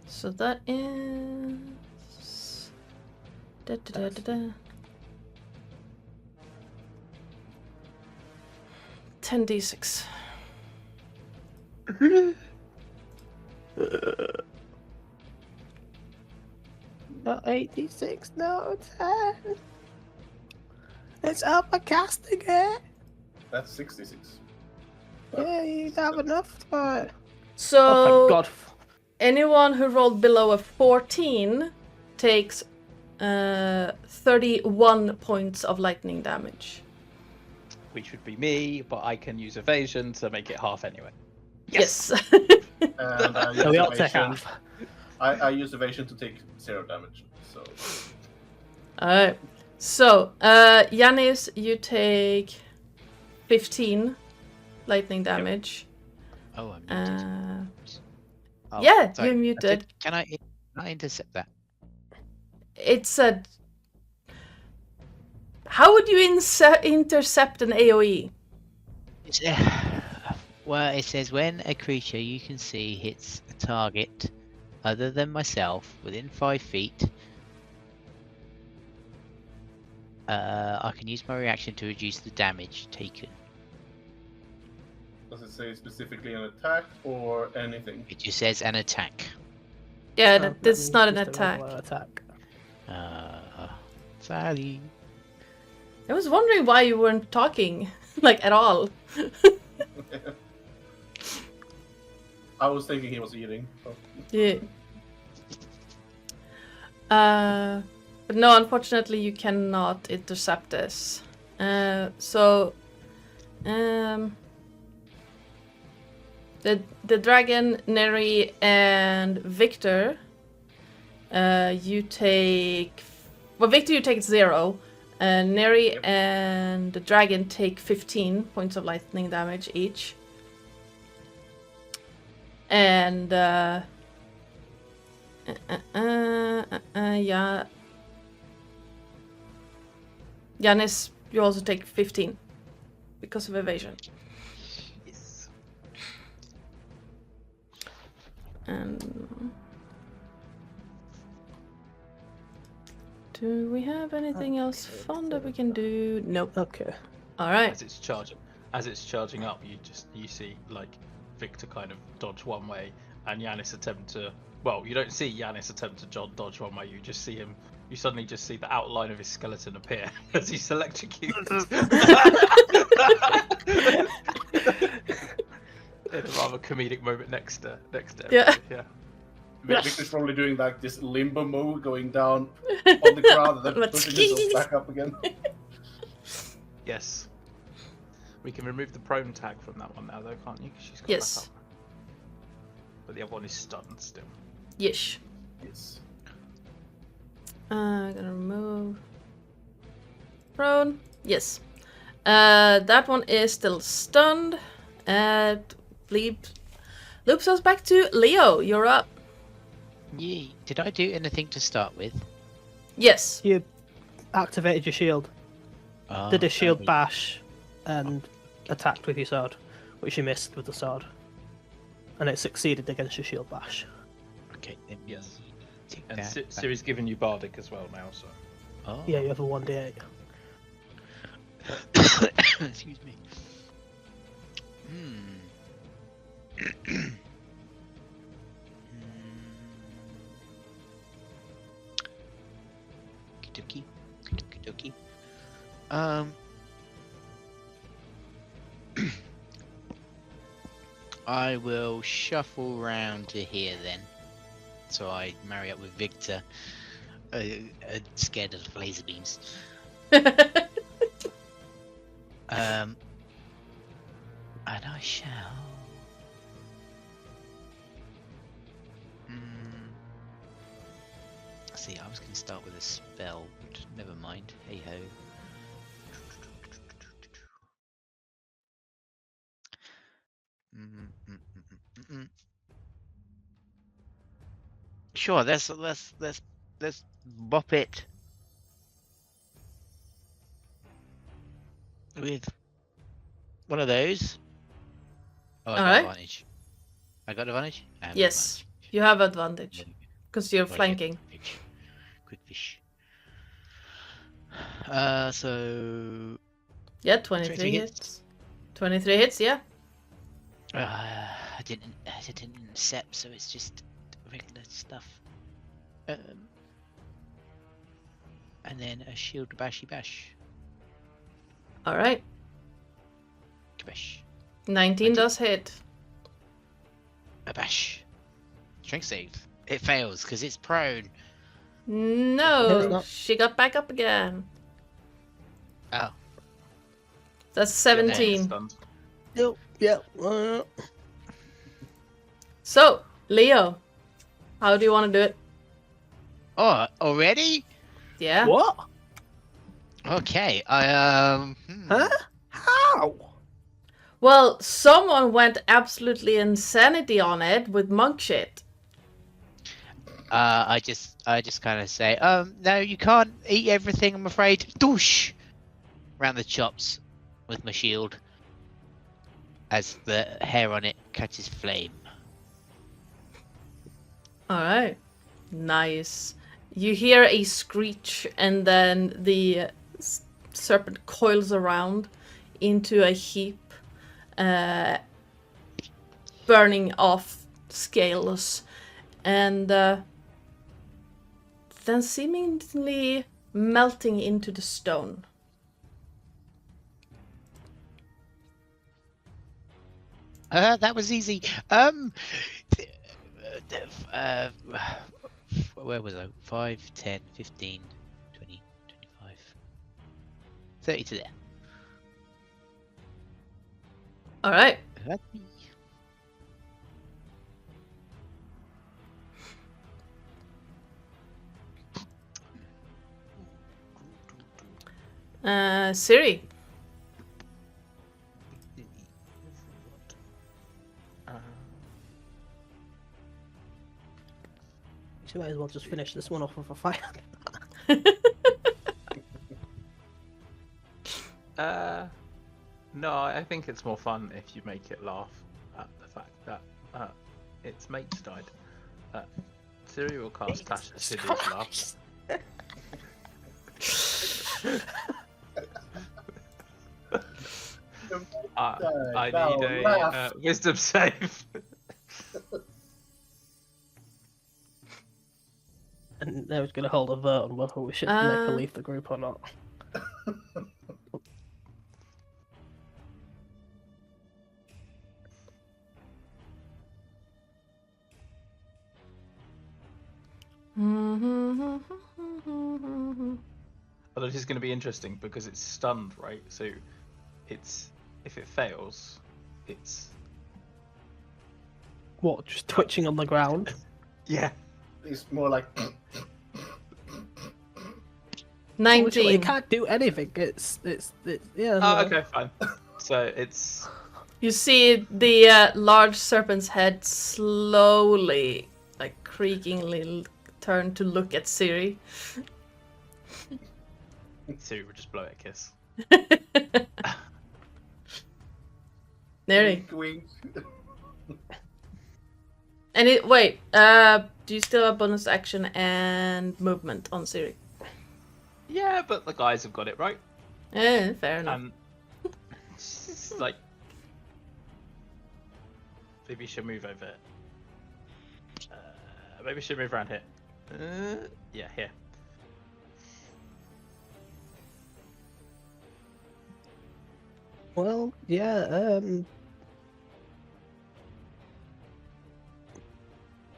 So that is 10d6. 86, no 10. It's upper casting it. That's 66. Yeah, you have enough for it. So Oh my god. anyone who rolled below a 14 takes 31 points of lightning damage. Which would be me, but I can use evasion to make it half anyway. Yes. And I use So we all take evasion. half. I use evasion to take 0 damage. So Alright. So, Yanis, you take 15 lightning damage. Oh, I'm muted. Oh, yeah, sorry. you're muted. Can I intercept that? It's a. How would you intercept an AoE? It's, well, it says when a creature you can see hits a target other than myself within 5 feet, I can use my reaction to reduce the damage taken. it say specifically an attack or anything? It just says an attack. Yeah, So this that is not an means just a attack. regular attack. Sally. I was wondering why you weren't talking, like, at all. I was thinking he was eating. So. Yeah. But no, unfortunately, you cannot intercept this. The dragon, Neri, and Victor, you take. Well, Victor, you take 0. Neri Yep. and the dragon take 15 points of lightning damage each. And yeah. Yanis, you also take 15 because of evasion. Yes. And do we have anything else fun that we can do? Nope. Okay. All right. As it's charging up, you see like Victor kind of dodge one way, and Yanis attempt to. Well, you don't see Yanis attempt to dodge one way. You just see him. You suddenly just see the outline of his skeleton appear as he's electrocuted. In a rather comedic moment next to Yeah. yeah. Victor's probably doing like this limbo move, going down on the ground and then pushing himself back up again. Yes. We can remove the prone tag from that one now, though, can't you? 'Cause she's got Yes. back up. But the other one is stunned still. Yes. Yes. I'm gonna remove prone. Yes. That one is still stunned. Loops us back to Leo. You're up. Yay. Did I do anything to start with? Yes. You activated your shield, Oh, did a shield okay. bash, and attacked with your sword, which you missed with the sword. And it succeeded against your shield bash. Okay, then Yes. take And that back. Ciri's given you Bardic as well now, so. Oh. Yeah, you have a 1d8. Excuse me. Okie dokie. I will shuffle round to here then. So I marry up with Victor, scared of the laser beams. And I shall. See, I was going to start with a spell, but never mind. Hey ho. Sure, let's bop it with one of those. Oh, I got Alright. advantage. I got advantage? I have Yes. advantage. You have advantage because you're Right, flanking. Quick fish. So Yeah, 23 23 hits. 23 hits, yeah. I didn't accept, so it's just regular stuff. And then a shield bashy bash. Alright. Kabash. 19 does hit. A bash. Strength save. It fails because it's prone. No, it's No, not. she got back up again. Oh. That's Yeah, 17. stunned. Yep. Yeah. So, Leo, how do you want to do it? Oh, already? Yeah. What? Okay. Huh? How? Well, someone went absolutely insanity on it with monk shit. I just kind of say, no, you can't eat everything, I'm afraid. Doosh! Round the chops with my shield as the hair on it catches flame. Alright. Nice. You hear a screech, and then the serpent coils around into a heap. burning off scales, and then seemingly melting into the stone. That was easy. Where was I? 5, 10, 15, 20, 25, 30 to there. All right. That's me. Siri. You might as well just finish this one off with a fire. No, I think it's more fun if you make it laugh at the fact that its mates died. Siri will cast Clash of Cities laugh. I need a wisdom save. And now he's going to hold a vote on whether we should make her leave the group or not. Although this is going to be interesting because it's stunned, right? So it's if it fails, it's What, just twitching on the ground? yeah. It's more like 19. Literally, it can't do anything. It's yeah. Oh, okay, fine. So it's You see the large serpent's head slowly, like creakingly, turn to look at Siri. Siri would just blow it a kiss. Nearly. wink. And wait, do you still have bonus action and movement on Siri? Yeah, but the guys have got it right. Fair enough. It's like maybe you should move over. Maybe you should move around here. Yeah, here. Well, yeah.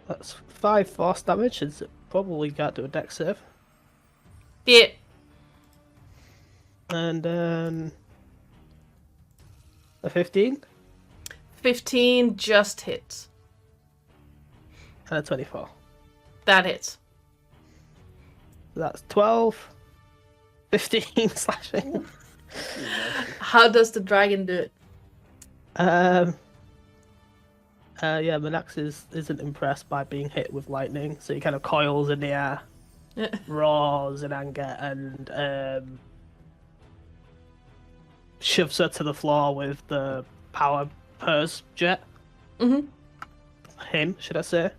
That's 5 force damage. It's probably got to do a dex save. Yeah. And a 15 15 just hits. and a 24. That hits. That's 12, 15 slashing. How does the dragon do it? Yeah, Manax isn't impressed by being hit with lightning, so he kind of coils in the air, roars in anger, and shoves her to the floor with the power purse jet. Mm-hmm. Him, should I say?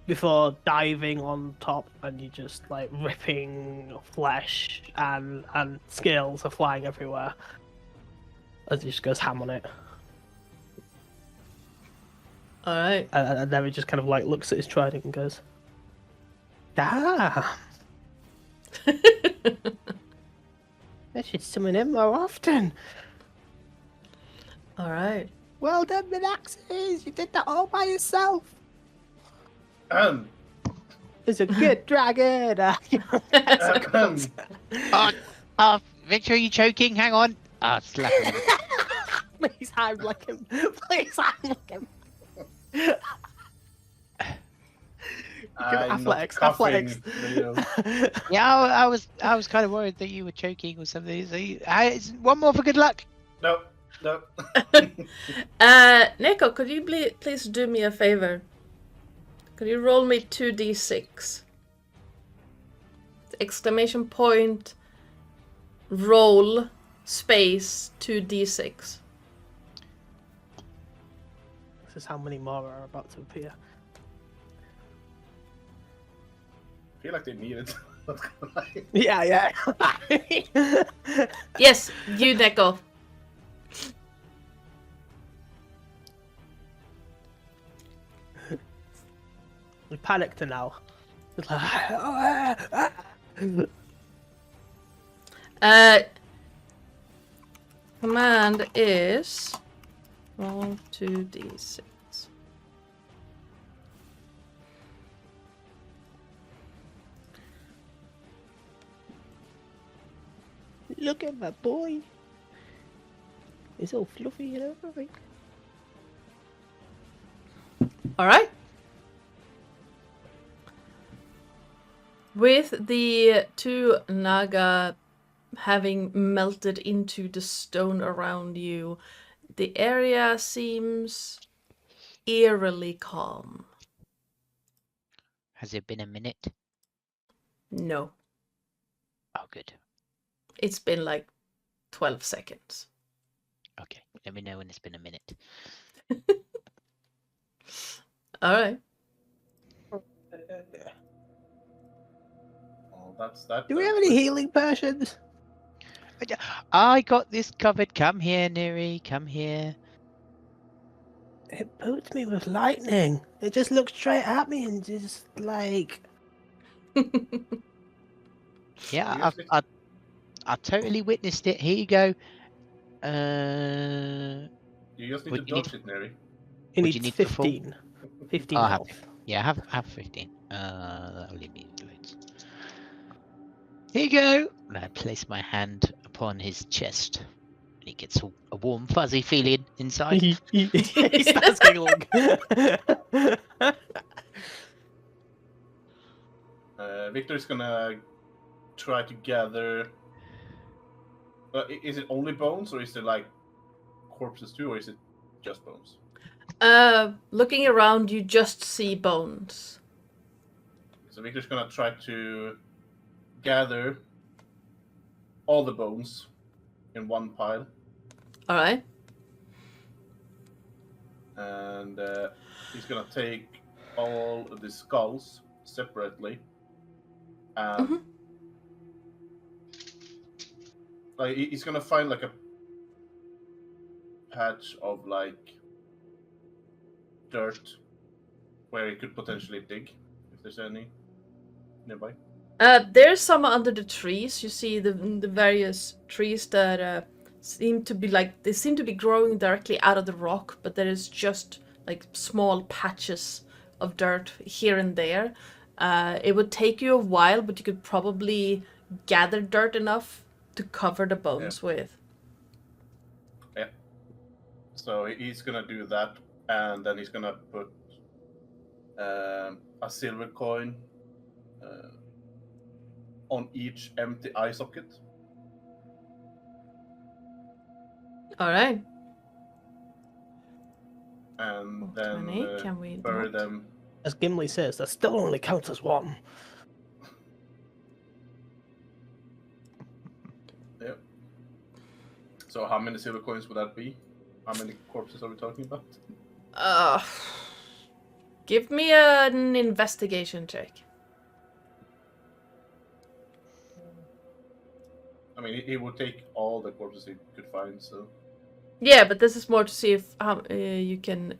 Before diving on top, and you just like ripping flesh and scales are flying everywhere as he just goes ham on it. All right. And then he just kind of like looks at his trident and goes, "Damn! I should summon him more often." All right. Well done, Minaxes! You did that all by yourself. It's a good dragon. Victor, are you choking? Hang on. Slap him. Please Heimlich him. Please Heimlich him. Athletics. Yeah, I was kind of worried that you were choking or something. So one more for good luck. No. Nico, could you please do me a favor? Could you roll me 2d6? Exclamation point, roll, space, 2d6. This is how many more are about to appear. I feel like they need it. Yeah. Yes, you, Nico. We panicked now. It's like, Command is roll 2d6. Look at my boy. He's all fluffy and everything. All right. With the two Naga having melted into the stone around you, the area seems eerily calm. Has it been a minute? No, Oh, good. it's been like 12 seconds. Okay, let me know when it's been a minute. All right. Oh, that's that. Do we have any healing potions? I got this covered. Come here, Neri. Come here. It boots me with lightning. It just looks straight at me and just like... Yeah, Seriously? I totally witnessed it. Here you go. You just need What to you need- dodge it, Neri. It Would you needs need the full- 15. 15 I'll health. Yeah, I have 15. That'll leave me loads. Here you go. And I place my hand upon his chest. And he gets a warm, fuzzy feeling inside. He starts giggling. Victor's gonna try to gather. Is it only bones, or is it like corpses too, or is it just bones? Looking around, you just see bones. So Victor's gonna try to gather all the bones in one pile, All right. and he's gonna take all of the skulls separately, and Mhm. like he's gonna find like a patch of like dirt where he could potentially dig if there's any nearby. There's some under the trees. You see the various trees that seem to be growing directly out of the rock, but there is just like small patches of dirt here and there. It would take you a while, but you could probably gather dirt enough to cover the bones with. So he's gonna do that, and then he's gonna put a silver coin on each empty eye socket. All right. And What then many can we bury not? them. As Gimli says, that still only counts as one. Yep. So how many silver coins would that be? How many corpses are we talking about? Give me an investigation check. I mean, he would take all the corpses he could find, so... Yeah, but this is more to see if you can.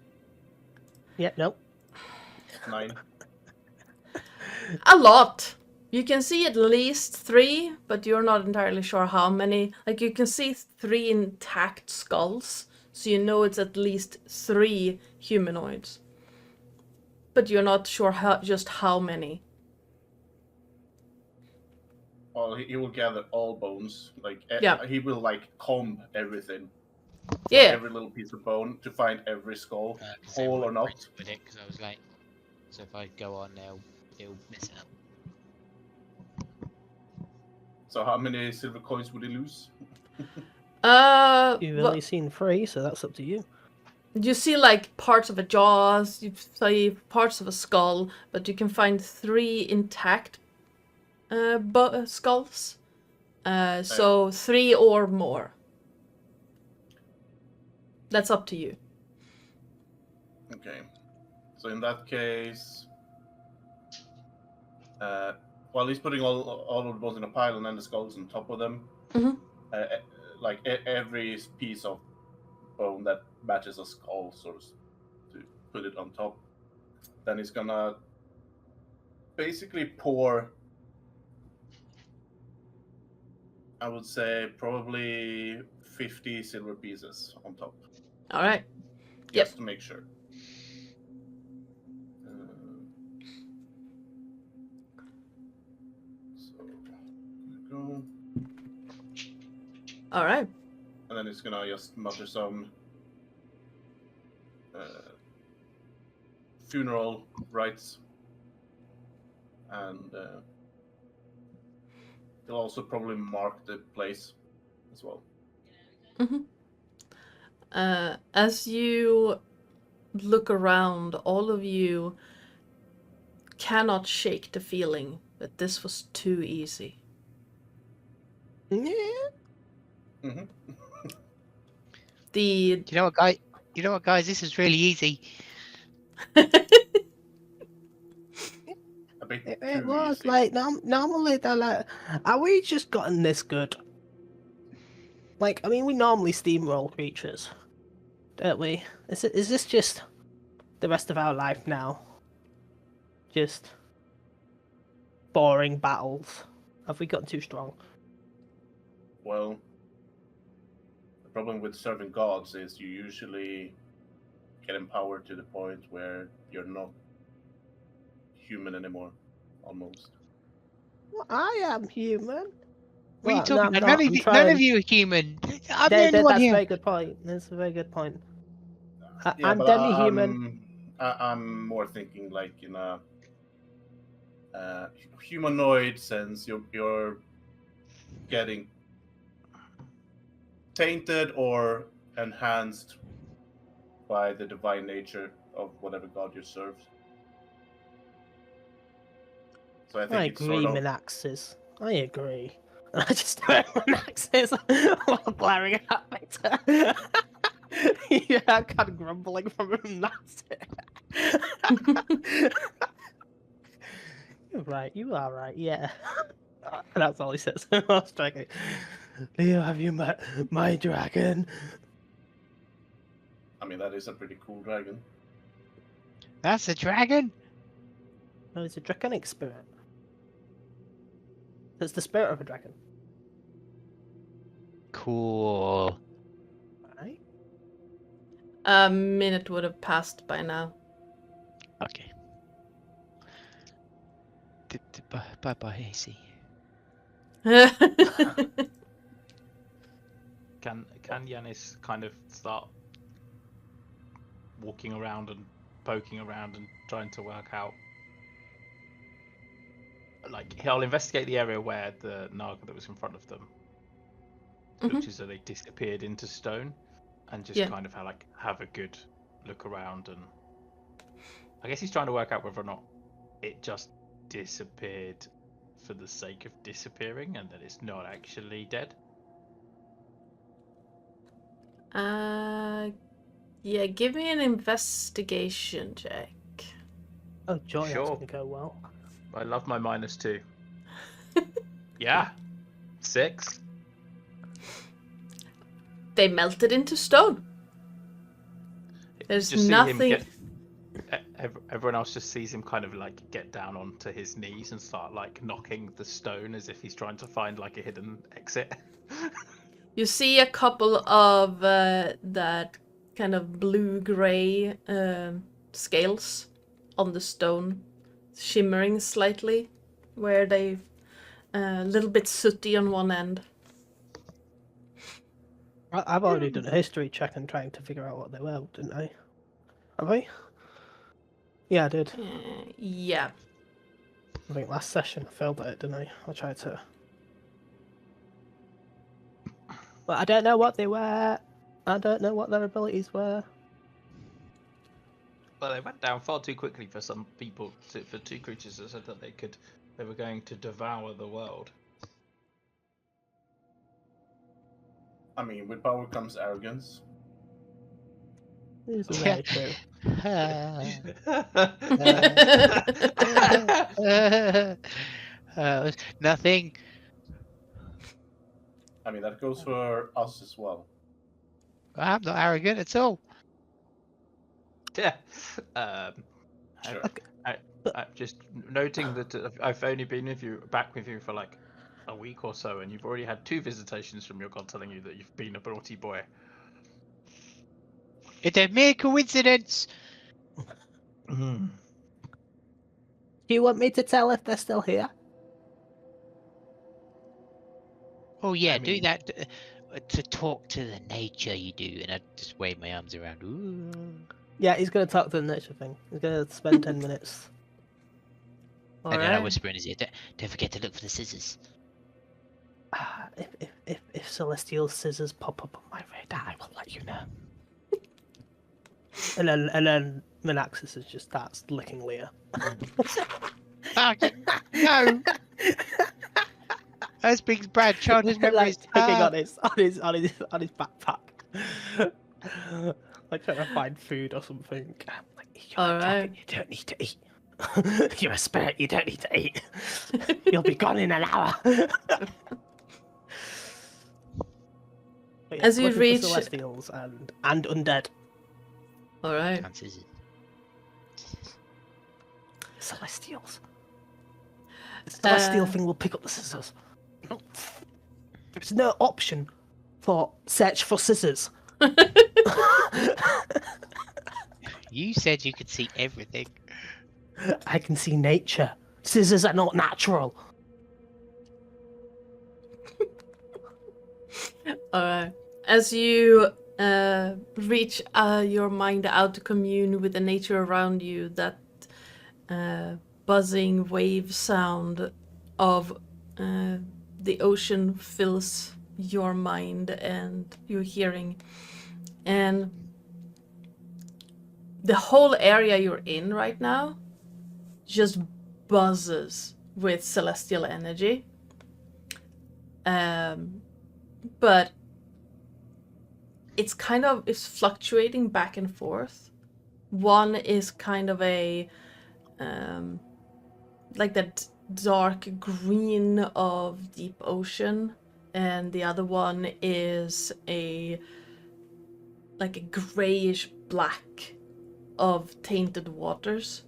Yeah, nope. 9. A lot. You can see at least 3, but you're not entirely sure how many. Like, you can see 3 intact skulls, so you know it's at least 3 humanoids. But you're not sure just how many. Well, he will gather all bones. Like, Yeah. he will, like, comb everything. Yeah. Every little piece of bone to find every skull, 'Cause I whole or won't not. print with it, 'cause I was like, so if I go on now, it'll mess it up. So how many silver coins would he lose? You've well, only seen 3, so that's up to you. you see like parts of a jaw, you see parts of a skull, but you can find 3 intact skulls. So 3 or more. That's up to you. Okay. So in that case... well, he's putting all of the bones in a pile and then the skulls on top of them. Mhm. Like every piece of bone that matches a skull, sort of, to put it on top. Then he's gonna basically pour, I would say, probably 50 silver pieces on top. All right. Just Yep. to make sure. So, go. All right. And then it's gonna just mutter some funeral rites. And they'll also probably mark the place as well. As you look around, all of you cannot shake the feeling that this was too easy. Yeah. Mm-hmm. The You know what, guys? This is really easy. A bit It too was easy. like normally they're like, are we just gotten this good? Like, I mean, we normally steamroll creatures, don't we? Is this just the rest of our life now? Just boring battles? Have we gotten too strong? Well, the problem with serving gods is you usually get empowered to the point where you're not human anymore, almost. Well, I am human. What are you Well, no, talking I'm about? not. I'm None trying. of you are human. I'm the only one That's a here. very good point. That's a very good point. Yeah, I'm but demi-human. I'm more thinking like in a humanoid sense. You're getting tainted or enhanced by the divine nature of whatever god you serve. So I think I it's agree, sort of Minaxes. I agree. I just heard Minaxes while blaring at Victor. Yeah, I'm kind of grumbling from him. That's it. You're right. You are right. Yeah. That's all he says. I was striking. Leo, have you met my dragon? I mean, that is a pretty cool dragon. That's a dragon. No, it's a draconic spirit. It's the spirit of a dragon. Cool. Right? a minute would have passed by now. Okay. Bye bye, AC. Can Yanis kind of start walking around and poking around and trying to work out? Like, he'll investigate the area where the Naga that was in front of them, which is that they disappeared into stone, and just kind of have a good look around. And I guess he's trying to work out whether or not it just disappeared for the sake of disappearing and that it's not actually dead. Yeah, give me an investigation check. Oh, joy, Sure. that's gonna go well. I love my -2. Yeah. 6. They melted into stone. There's Just see nothing. him everyone else just sees him kind of like get down onto his knees and start like knocking the stone as if he's trying to find like a hidden exit. You see a couple of that kind of blue-gray scales on the stone, shimmering slightly, where they've a little bit sooty on one end. I've already done a history check and trying to figure out what they were, didn't I? Have I? Yeah, I did. Yeah. I think last session I failed at it, didn't I? I tried to. But I don't know what they were. I don't know what their abilities were. Well, they went down far too quickly for some people, for two creatures that said that they were going to devour the world. I mean, with power comes arrogance. This is very true. Nothing. I mean, that goes for us as well. I'm not arrogant at all. Yeah. Sure. I'm just noting that I've only been back with you for like a week or so, and you've already had 2 visitations from your god telling you that you've been a naughty boy. It's a mere coincidence. Do you want me to tell if they're still here? Oh yeah, I do mean- that to talk to the nature. You do, and I just wave my arms around. Ooh. Yeah, he's going to talk to the nature thing. He's going to spend 10 minutes. And then I Alright. whisper in his ear, don't forget to look for the scissors. If celestial scissors pop up on my radar, I will let you know. and then Menaxis is just starts licking Leah. No. That's Big Brad childhood memories. Picking on his backpack. Like trying to find food or something. Like, you're a dragon, you don't need to eat. You're a spirit, you don't need to eat. You'll be gone in an hour. But yeah, As you looking for reach- celestials and undead. Alright. And scissors. Celestials. The celestial Uh, thing will pick up the scissors. There's no option for search for scissors. You said you could see everything. I can see nature. Scissors are not natural. Alright. As you reach your mind out to commune with the nature around you, that buzzing wave sound of the ocean fills your mind and your hearing. And the whole area you're in right now just buzzes with celestial energy. But it's fluctuating back and forth. One is kind of a like that dark green of deep ocean, and the other one is like a grayish black of tainted waters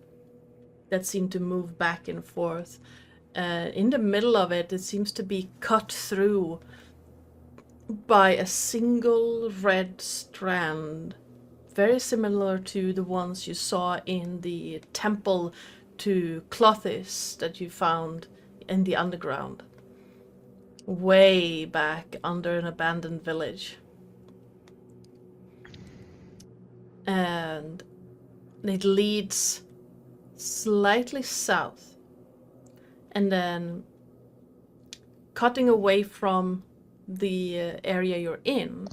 that seem to move back and forth. In the middle of it, it seems to be cut through by a single red strand, very similar to the ones you saw in the temple to Clothis that you found in the underground, way back under an abandoned village. And it leads slightly south, and then cutting away from the area you're in,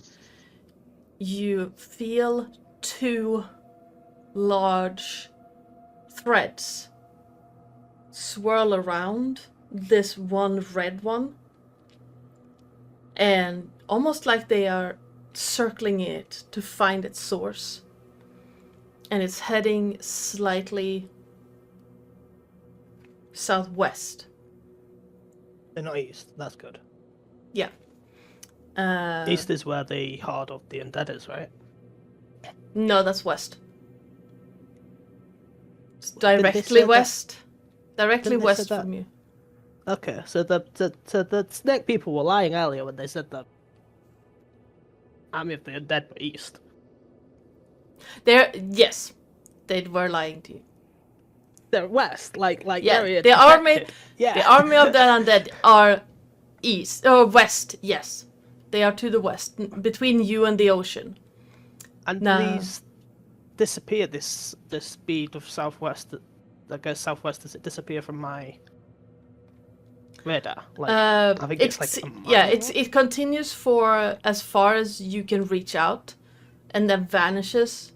you feel 2 large threads swirl around this one red one, and almost like they are circling it to find its source. And it's heading slightly southwest. They're not east. That's good. Yeah. East is where the horde of the undead is, right? No, that's west. It's Didn't they say directly that- west. Directly Didn't they west say that- from you. Okay, so the snake people were lying earlier when they said that army of the undead were east. Yes, they were lying to you. They're west, like Yeah, area the army, protected. Yeah, the army of the undead are east or west. Yes, they are to the west, between you and the ocean. and No. these disappear. This speed of southwest that goes southwest. Does it disappear from my radar? Like, I think it's like a yeah, mile. it continues for as far as you can reach out, and then vanishes,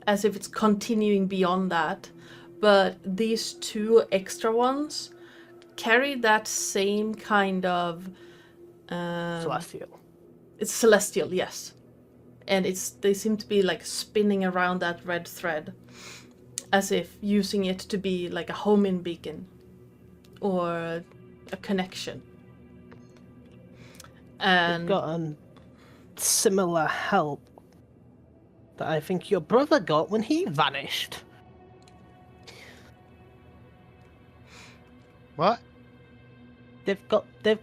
as if it's continuing beyond that. But these 2 extra ones carry that same kind of celestial. it's celestial, yes. And they seem to be like spinning around that red thread, as if using it to be like a homing beacon or a connection. And We've gotten similar help that I think your brother got when he vanished. What? They've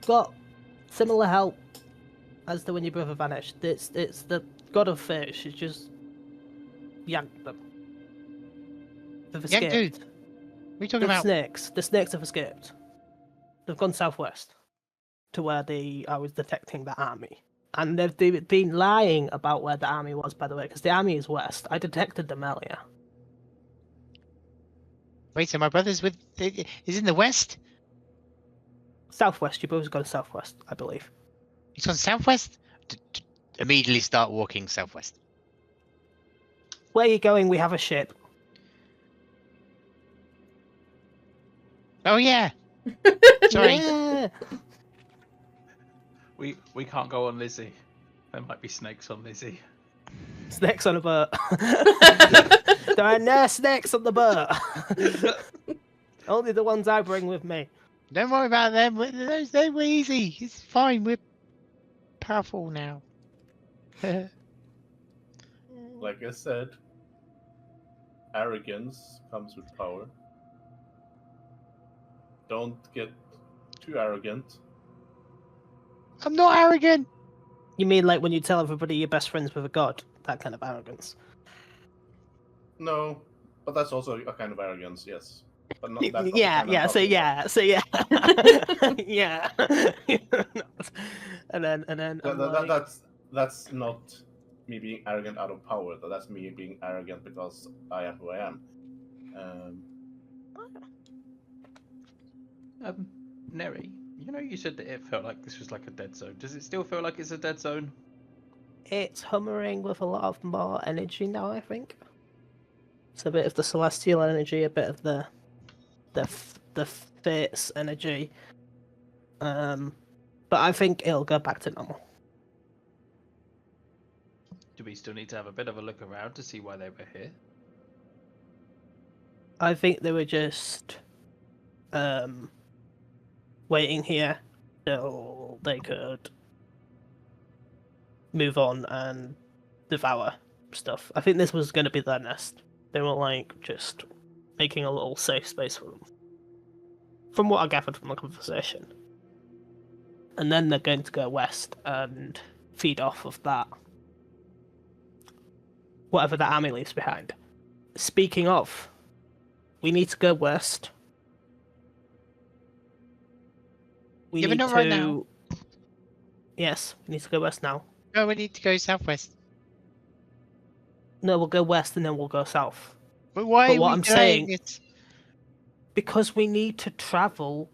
got similar help as the when your brother vanished. It's the god of fish. It's just yanked them. They've Yanked escaped. who? What are you talking The about? snakes. The snakes have escaped. They've gone southwest to where I was detecting the army. And they've been lying about where the army was, by the way, because the army is west. I detected them earlier. Wait, so my brother's is in the west? Southwest. Your brother's gone southwest, I believe. He's gone southwest? Immediately start walking southwest. Where are you going? We have a ship. Oh yeah. Sorry. Yeah. We can't go on Lizzie. There might be snakes on Lizzie. Snakes on a boat. There are no snakes on the boat. Only the ones I bring with me. Don't worry about them. They were easy. It's fine. We're powerful now. Like I said, arrogance comes with power. Don't get too arrogant. I'm not arrogant. You mean like when you tell everybody you're best friends with a god? That kind of arrogance. No, but that's also a kind of arrogance, yes. But not, that's not the Yeah, kind I'm yeah, so talking yeah, about. so yeah. Yeah. and then I'm like, That's not me being arrogant out of power. That's me being arrogant because I am who I am. Neri, you said that it felt like this was like a dead zone. Does it still feel like it's a dead zone? it's hummering with a lot of more energy now, I think. It's a bit of the celestial energy, a bit of the fates energy. But I think it'll go back to normal. Do we still need to have a bit of a look around to see why they were here? I think they were just waiting here till they could move on and devour stuff. I think this was going to be their nest. They were like just making a little safe space for them. From what I gathered from the conversation. And then they're going to go west and feed off of that. Whatever the army leaves behind. Speaking of, we need to go west. We Yeah, but need not right now. Yes, we need to go west now. No, we need to go southwest. No, we'll go west and then we'll go south. But why But are what we I'm delaying saying- it? Because we need to travel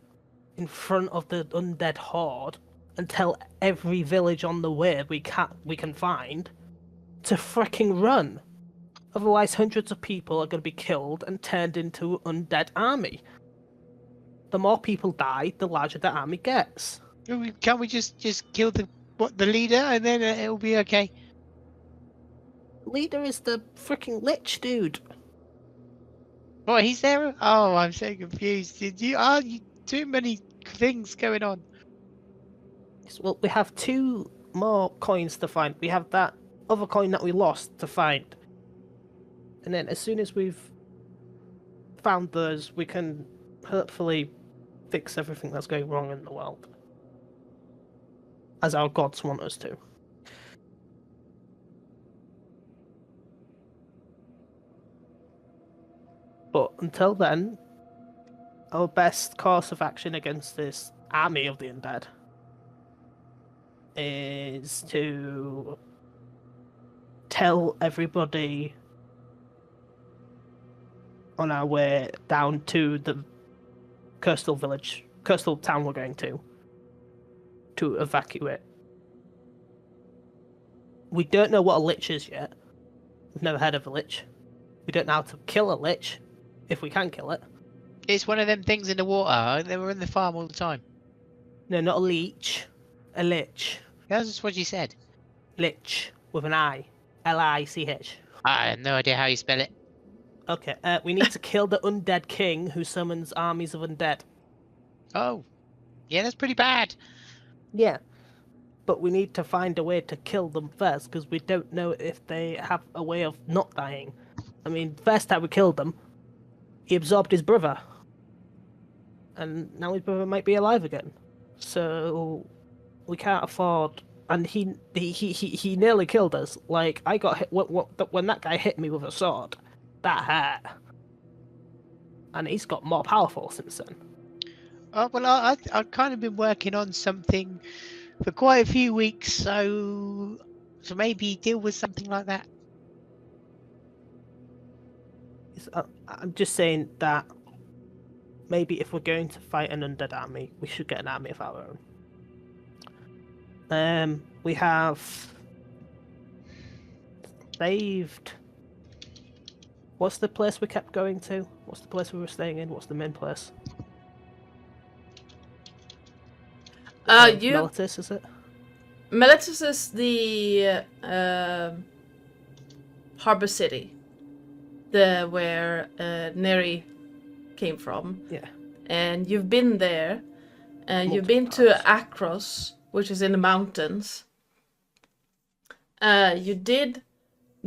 in front of the undead horde and tell every village on the way we can find to fricking run. Otherwise, hundreds of people are going to be killed and turned into an undead army. The more people die, the larger the army gets. Can't we just kill the leader and then it'll be okay? Leader is the fricking lich dude. What, he's there? Oh, I'm so confused. You too many things going on. Well, we have 2 more coins to find. We have that other coin that we lost to find. And then as soon as we've found those, we can hopefully fix everything that's going wrong in the world. As our gods want us to. But until then, our best course of action against this army of the undead is to tell everybody on our way down to the coastal town we're going to evacuate. We don't know what a lich is yet. We've never heard of a lich. We don't know how to kill a lich, if we can kill it. It's one of them things in the water. They were in the farm all the time. No, not a leech. A lich. That's just what you said. Lich. With an I. Lich. I have no idea how you spell it. Okay, we need to kill the undead king who summons armies of undead. Oh. Yeah, that's pretty bad. Yeah. But we need to find a way to kill them first, because we don't know if they have a way of not dying. I mean, first time we killed them, he absorbed his brother. and now his brother might be alive again. So we can't afford. And he nearly killed us. Like I got hit when that guy hit me with a sword. That hurt. And he's got more powerful since then. Oh, well, I've kind of been working on something for quite a few weeks, so maybe deal with something like that. I'm just saying that maybe if we're going to fight an undead army, we should get an army of our own. We have saved. What's the place we kept going to? What's the place we were staying in? What's the main place? Melitus, is it? Melitus is the harbor city, where Neri came from. Yeah. And you've been there, and you've been to Akros, which is in the mountains. You did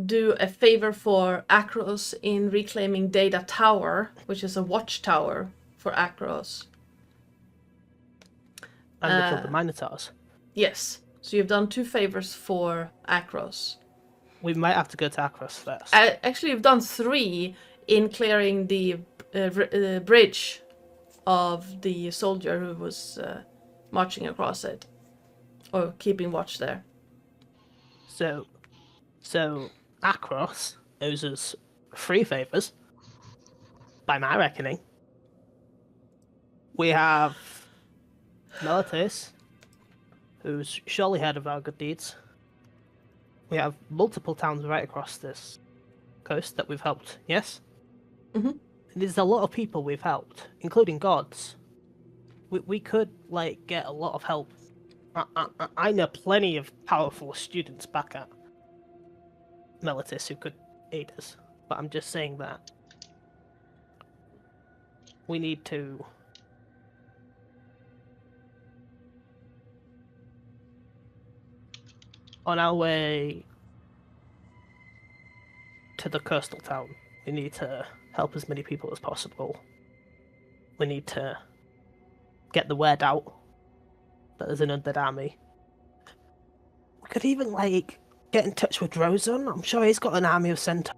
do a favor for Akros in reclaiming Data Tower, which is a watchtower for Akros. And we killed the Minotaurs. Yes. So you've done 2 favors for Akros. We might have to go to Akros first. Actually, you've done 3 in clearing the bridge of the soldier who was marching across it. Or keeping watch there. So Akros owes us 3 favors, by my reckoning. We have Melitus, who's surely heard of our good deeds. We have multiple towns right across this coast that we've helped, yes? Mm-hmm. There's a lot of people we've helped, including gods. We could, get a lot of help. I know plenty of powerful students back at Melitus who could aid us, but I'm just saying that we need to... On our way to the coastal town, we need to help as many people as possible. We need to get the word out that there's an undead army. We could even, get in touch with Rozon. I'm sure he's got an army of centaurs.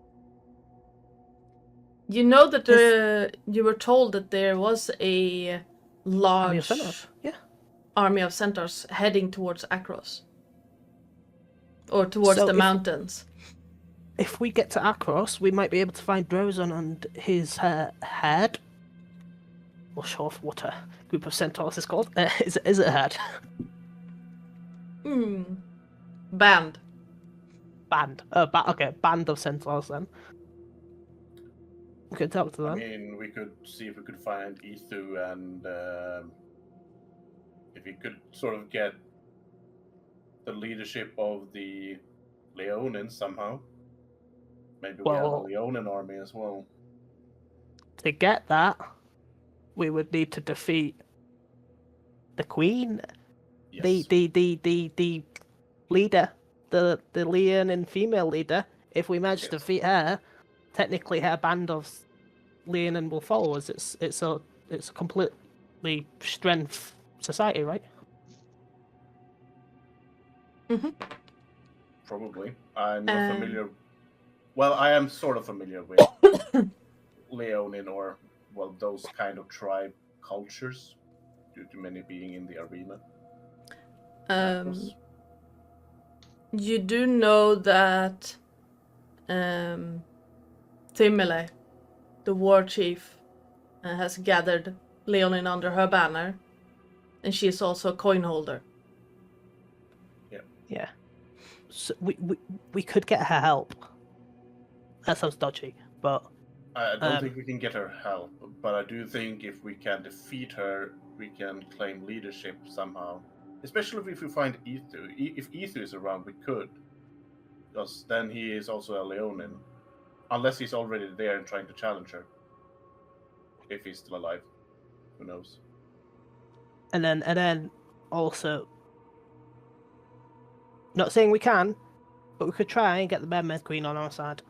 You know that you were told that there was a large Army of centaurs, yeah. army of centaurs heading towards Akros. Or towards So the if- mountains. If we get to Akros, we might be able to find Rozon and his herd. Not sure what a group of centaurs is called. Is it a herd? Band. Band. Okay, band of centaurs then. We could talk to them. I mean, we could see if we could find Ethu and if we could sort of get the leadership of the Leonins somehow. Maybe we have a Leonin army as well. To get that, we would need to defeat the queen, Yes. the leader, the Leonin female leader. If we manage to defeat her, technically her band of Leonin will follow us. It's a completely strength society, right? Mm-hmm. Probably. I'm not familiar. Well, I am sort of familiar with Leonin or, well, those kind of tribe cultures, due to many being in the arena. You do know that Timele, the war chief, has gathered Leonin under her banner, and she is also a coin holder. Yeah. So we could get her help. That sounds dodgy, but I don't think we can get her help, but I do think if we can defeat her, we can claim leadership somehow. Especially if we find Ethu. If Ethu is around, we could. Because then he is also a Leonin. Unless he's already there and trying to challenge her. If he's still alive. Who knows? and then also, not saying we can, but we could try and get the Mermaid Queen on our side.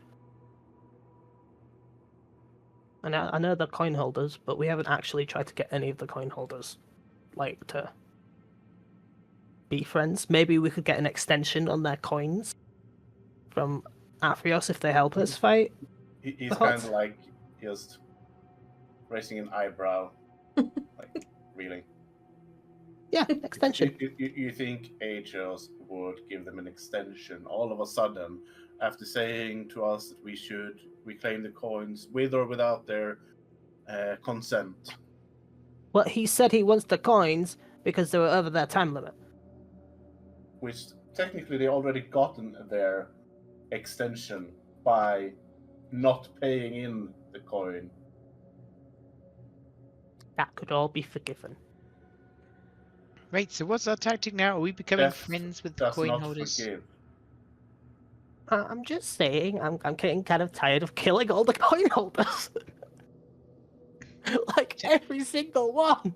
And I know they're coin holders, but we haven't actually tried to get any of the coin holders, like, to be friends. Maybe we could get an extension on their coins from Aphrios if they help us fight. He's The kind Huts. of like just raising an eyebrow, like really. Yeah, extension. You think Aegis would give them an extension all of a sudden after saying to us that we should reclaim the coins with or without their consent? Well, he said he wants the coins because they were over their time limit. Which technically they already gotten their extension by not paying in the coin. That could all be forgiven. Right, so what's our tactic now? Are we becoming Death friends with the does coin not holders? forgive. I'm just saying, I'm getting kind of tired of killing all the coin holders. Like, every single one.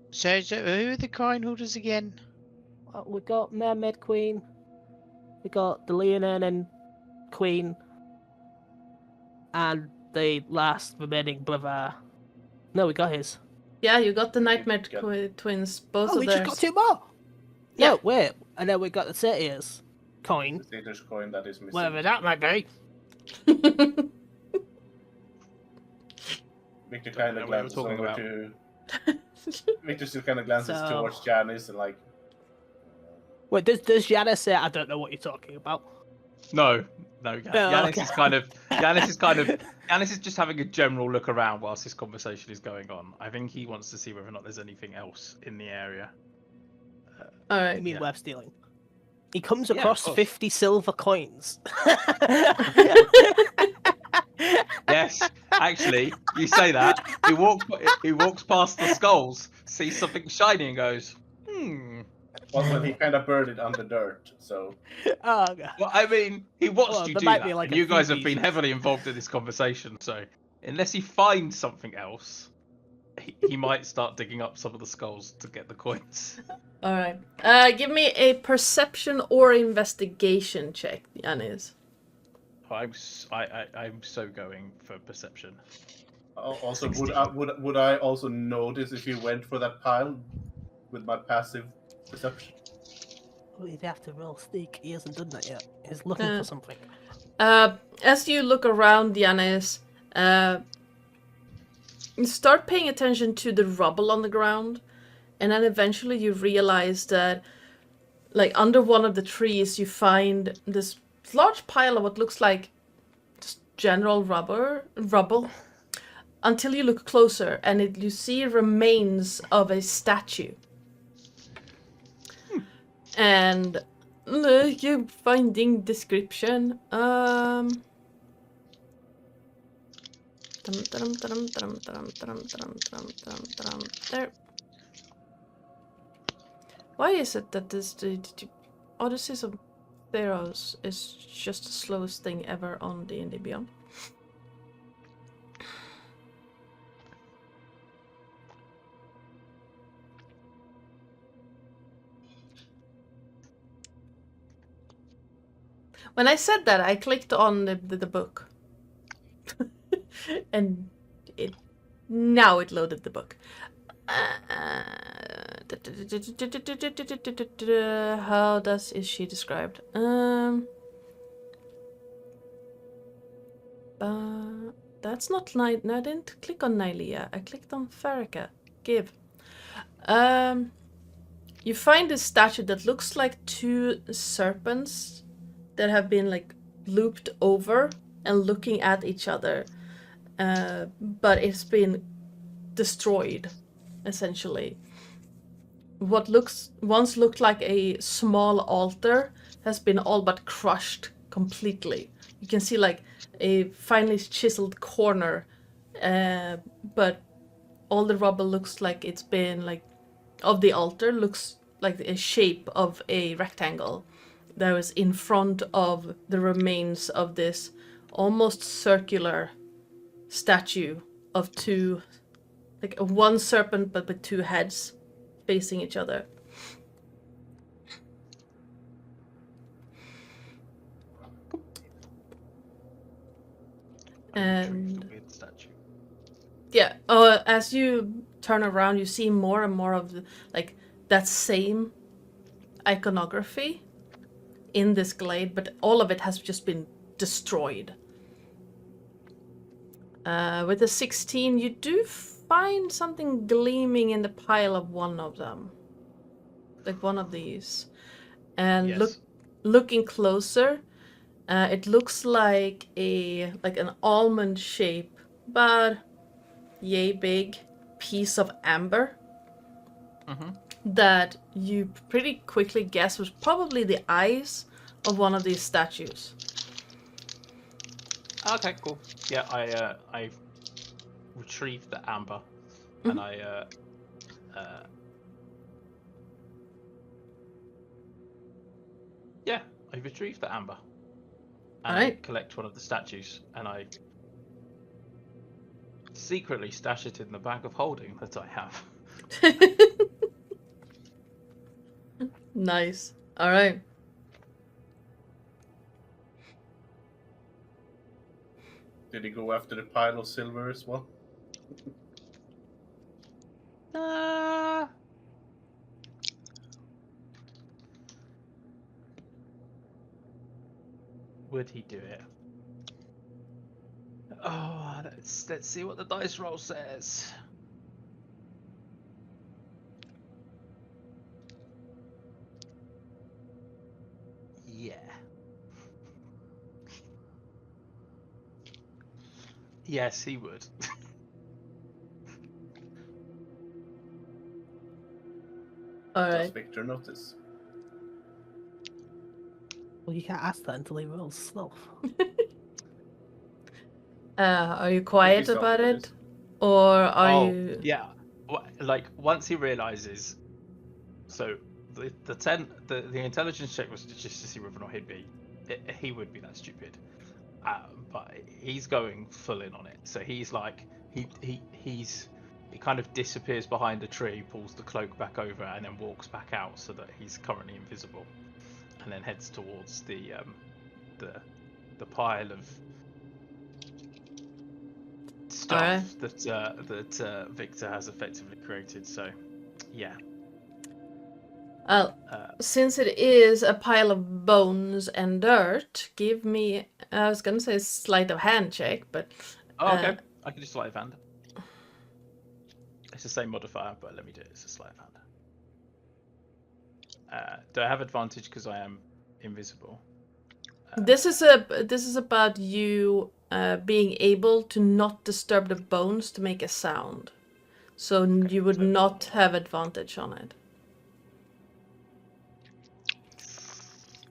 So who are the coin holders again? Well, we got Mermaid Queen. We got the Leonine Queen. And the last remaining brother. No, we got his. Yeah, you got the Nightmare Got- Twins, both Oh, of we theirs. just got 2 more. Yeah. No, wait. And then we got the Satyrs coin. The Satyrs coin that is missing. Whatever that might be. Victor kind know of what we're glances talking over about. to. Victor still kind of glances So- towards Janice and like. Wait, does Janice say, I don't know what you're talking about? No, Yanis okay. is Yanis is just having a general look around whilst this conversation is going on. I think he wants to see whether or not there's anything else in the area. I Alright. mean, Yeah. worth stealing. He comes Yeah, of across course. 50 silver coins. Yes, actually, you say that. He walks past the skulls, sees something shiny, and goes, Well, he kind of buried it under dirt, so. Oh, God. Well, I mean, he watched Well, you there do might that, be, like, and a you guys few have been pieces. heavily involved in this conversation. So, unless he finds something else, he might start digging up some of the skulls to get the coins. Alright. Give me a perception or investigation check, Yanis. I'm so going for perception. Also, 16. would I also notice if you went for that pile with my passive perception? Well, he'd have to roll sneak. He hasn't done that yet. He's looking for something. As you look around, Yanis, you start paying attention to the rubble on the ground, and then eventually you realize that, like, under one of the trees, you find this large pile of what looks like just general rubble, until you look closer, and you see remains of a statue. And you're finding description. There. Why is it that this the Odysseys of Theros is just the slowest thing ever on D&D Beyond? When I said that, I clicked on the book. And now it loaded the book. How is she described? That's not no, I didn't click on Nylea. I clicked on Farika. Give. You find a statue that looks like 2 serpents that have been like looped over and looking at each other. But it's been destroyed, essentially. What once looked like a small altar has been all but crushed completely. You can see like a finely chiseled corner, but all the rubble looks like it's been like, of the altar looks like a shape of a rectangle that was in front of the remains of this almost circular statue of 2, like one serpent but with 2 heads facing each other. And Weird statue. Yeah. As you turn around, you see more and more of the, like that same iconography in this glade, but all of it has just been destroyed. With a 16, you do find something gleaming in the pile of one of them, like one of these, and Yes. looking closer, it looks like an almond shape, but yay big piece of amber that you pretty quickly guess was probably the eyes of one of these statues. Okay, cool. Yeah, I retrieved the amber, and I retrieved the amber, and I Alright. collect one of the statues, and I secretly stash it in the bag of holding that I have. Nice. Alright. Did he go after the pile of silver as well? Would he do it? Oh, let's see what the dice roll says. Yeah. Yes, he would. Does Alright. Victor notice? Well, you can't ask that until he rolls stealth. Are you quiet Could be about something, it? Or are you... Yeah. Like once he realizes, so the intelligence check was just to see whether or not he would be that stupid, but he's going full in on it. So he's like he kind of disappears behind a tree, pulls the cloak back over, and then walks back out so that he's currently invisible, and then heads towards the pile of stuff Alright. that Victor has effectively created. So, yeah. Well, since it is a pile of bones and dirt, give me... I was gonna say sleight of hand check, but... Oh, okay. I can do sleight of hand. It's the same modifier, but let me do it. It's a sleight of hand. Do I have advantage because I am invisible? This is about you being able to not disturb the bones to make a sound. So you would not have advantage on it.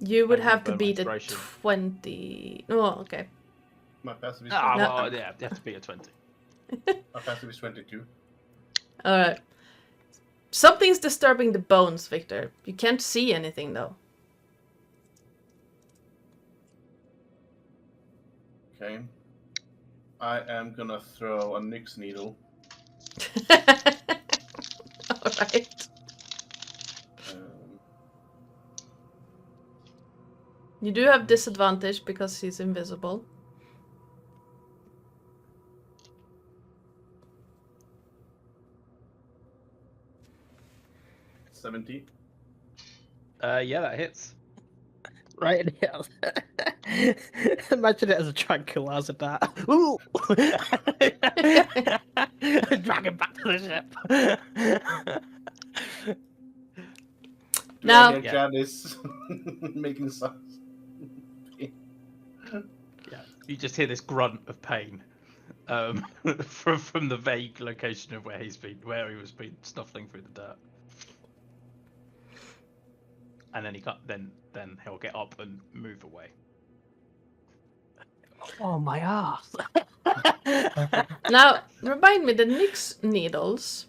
You would I have to burn my beat a inspiration. 20. Oh, okay. My passive is Ah, 20. well, yeah, you have to be a 20. My passive is 22. Alright. Something's disturbing the bones, Victor. You can't see anything, though. Okay. I am gonna throw a Nyx needle. Alright. You do have disadvantage because he's invisible. $17. Yeah, that hits. Right in the Imagine it as a tranquilizer dart. Ooh! Drag him back to the ship. Now- Yeah, Janice making sounds. Yeah, you just hear this grunt of pain from the vague location of where he was been snuffling through the dirt. And then then he'll get up and move away. Oh my ass. Now, remind me, the Nyx needles.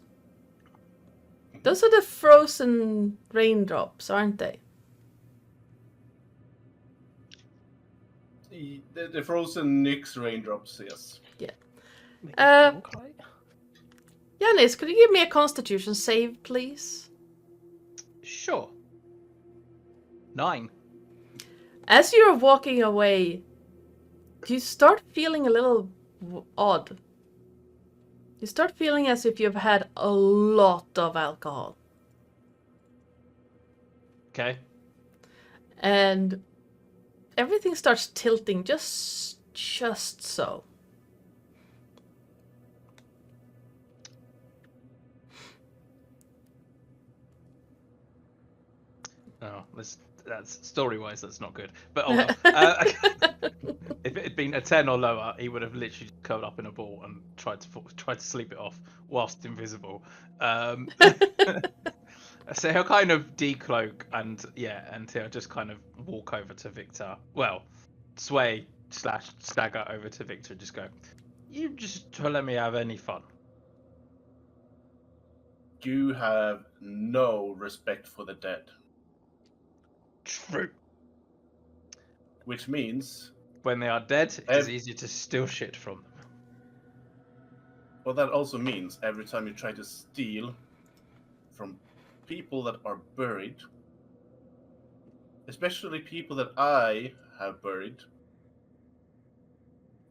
Those are the frozen raindrops, aren't they? The frozen Nyx raindrops, yes. Yanis, could you give me a constitution save, please? Sure. 9. As you're walking away, you start feeling a little odd. You start feeling as if you've had a lot of alcohol. Okay. And everything starts tilting just so. Oh, that's story-wise, that's not good. But oh well. If it had been a 10 or lower, he would have literally curled up in a ball and tried to sleep it off whilst invisible. So he'll kind of decloak and he'll just kind of walk over to Victor. Well, sway / stagger over to Victor and just go, "You just let me have any fun." You have no respect for the dead. True. Which means, When they are dead, it is easier to steal shit from them. well, that also means every time you try to steal from people that are buried, especially people that I have buried,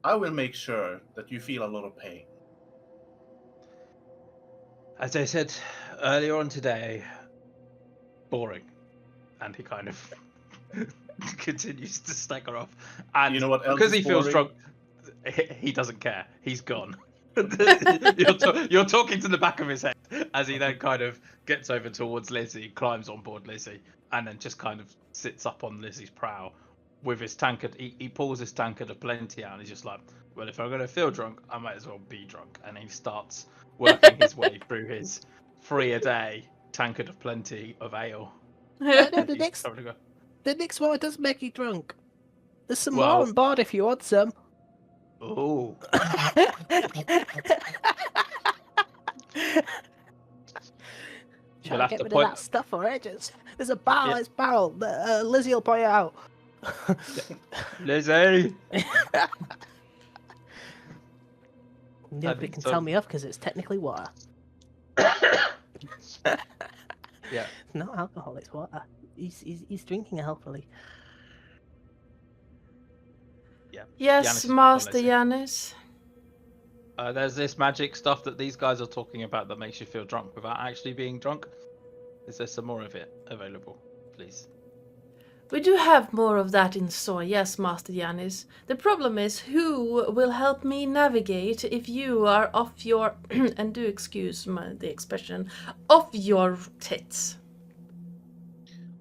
I will make sure that you feel a lot of pain. As I said earlier on today, boring. And he kind of continues to stagger off. And You know what else because is he feels boring? drunk, he doesn't care. He's gone. You're talking to the back of his head as he then kind of gets over towards Lizzie, climbs on board Lizzie, and then just kind of sits up on Lizzie's prow with his tankard. He pulls his tankard of plenty out and he's just like, well, if I'm going to feel drunk, I might as well be drunk. And he starts working his way through his 3 a day tankard of plenty of ale. No, the He's next trying to go, the next one does make you drunk. There's some Well- more on board if you want some. "Ooh, Trying have to get to rid point- of that stuff for ages. There's a barrel. Yeah. It's barrel. Lizzie will point it out. Lizzie." Nobody can so- tell me off because it's technically water. Yeah. It's not alcohol. It's water. He's drinking healthily. Yes, Yanis' Master policy. Yanis. There's this magic stuff that these guys are talking about that makes you feel drunk without actually being drunk. Is there some more of it available, please? We do have more of that in store, yes, Master Yanis. The problem is, who will help me navigate if you are off your, and do excuse the expression, off your tits?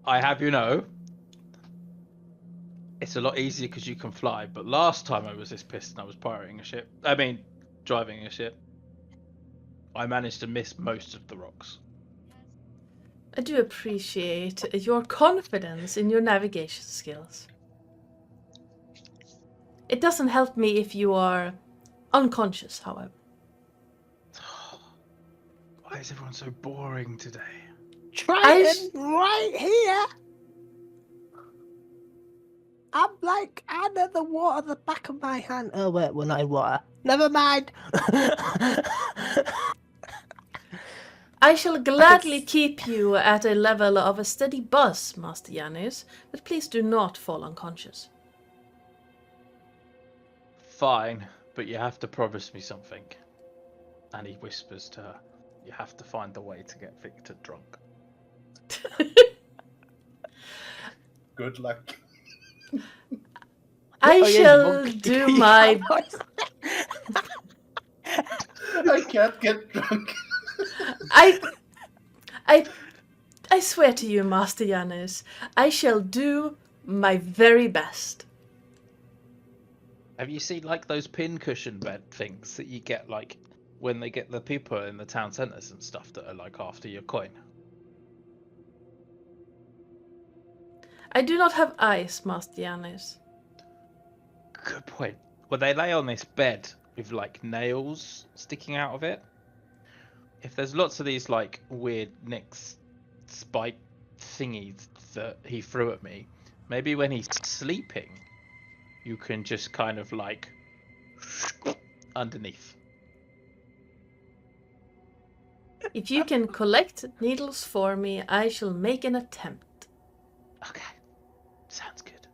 I have you know, it's a lot easier because you can fly. But last time I was this pissed and I was driving a ship, I managed to miss most of the rocks. I do appreciate your confidence in your navigation skills. It doesn't help me if you are unconscious, however. Why is everyone so boring today? Triton, right here. I'm like under the water, the back of my hand. Oh wait, we're not in water. Never mind. I shall gladly keep you at a level of a steady buzz, Master Yanis, but please do not fall unconscious. Fine, but you have to promise me something. And he whispers to her, you have to find a way to get Victor drunk. Good luck. I Oh, yeah, shall monkey. do my... I can't get drunk. I swear to you, Master Yanis, I shall do my very best. Have you seen like those pincushion bed things that you get like when they get the people in the town centres and stuff that are like after your coin? I do not have eyes, Master Yanis. Good point. Well, they lay on this bed with like nails sticking out of it. If there's lots of these like weird nicks, spike thingies that he threw at me, maybe when he's sleeping, you can just kind of like underneath. If you can collect needles for me, I shall make an attempt. Okay, sounds good.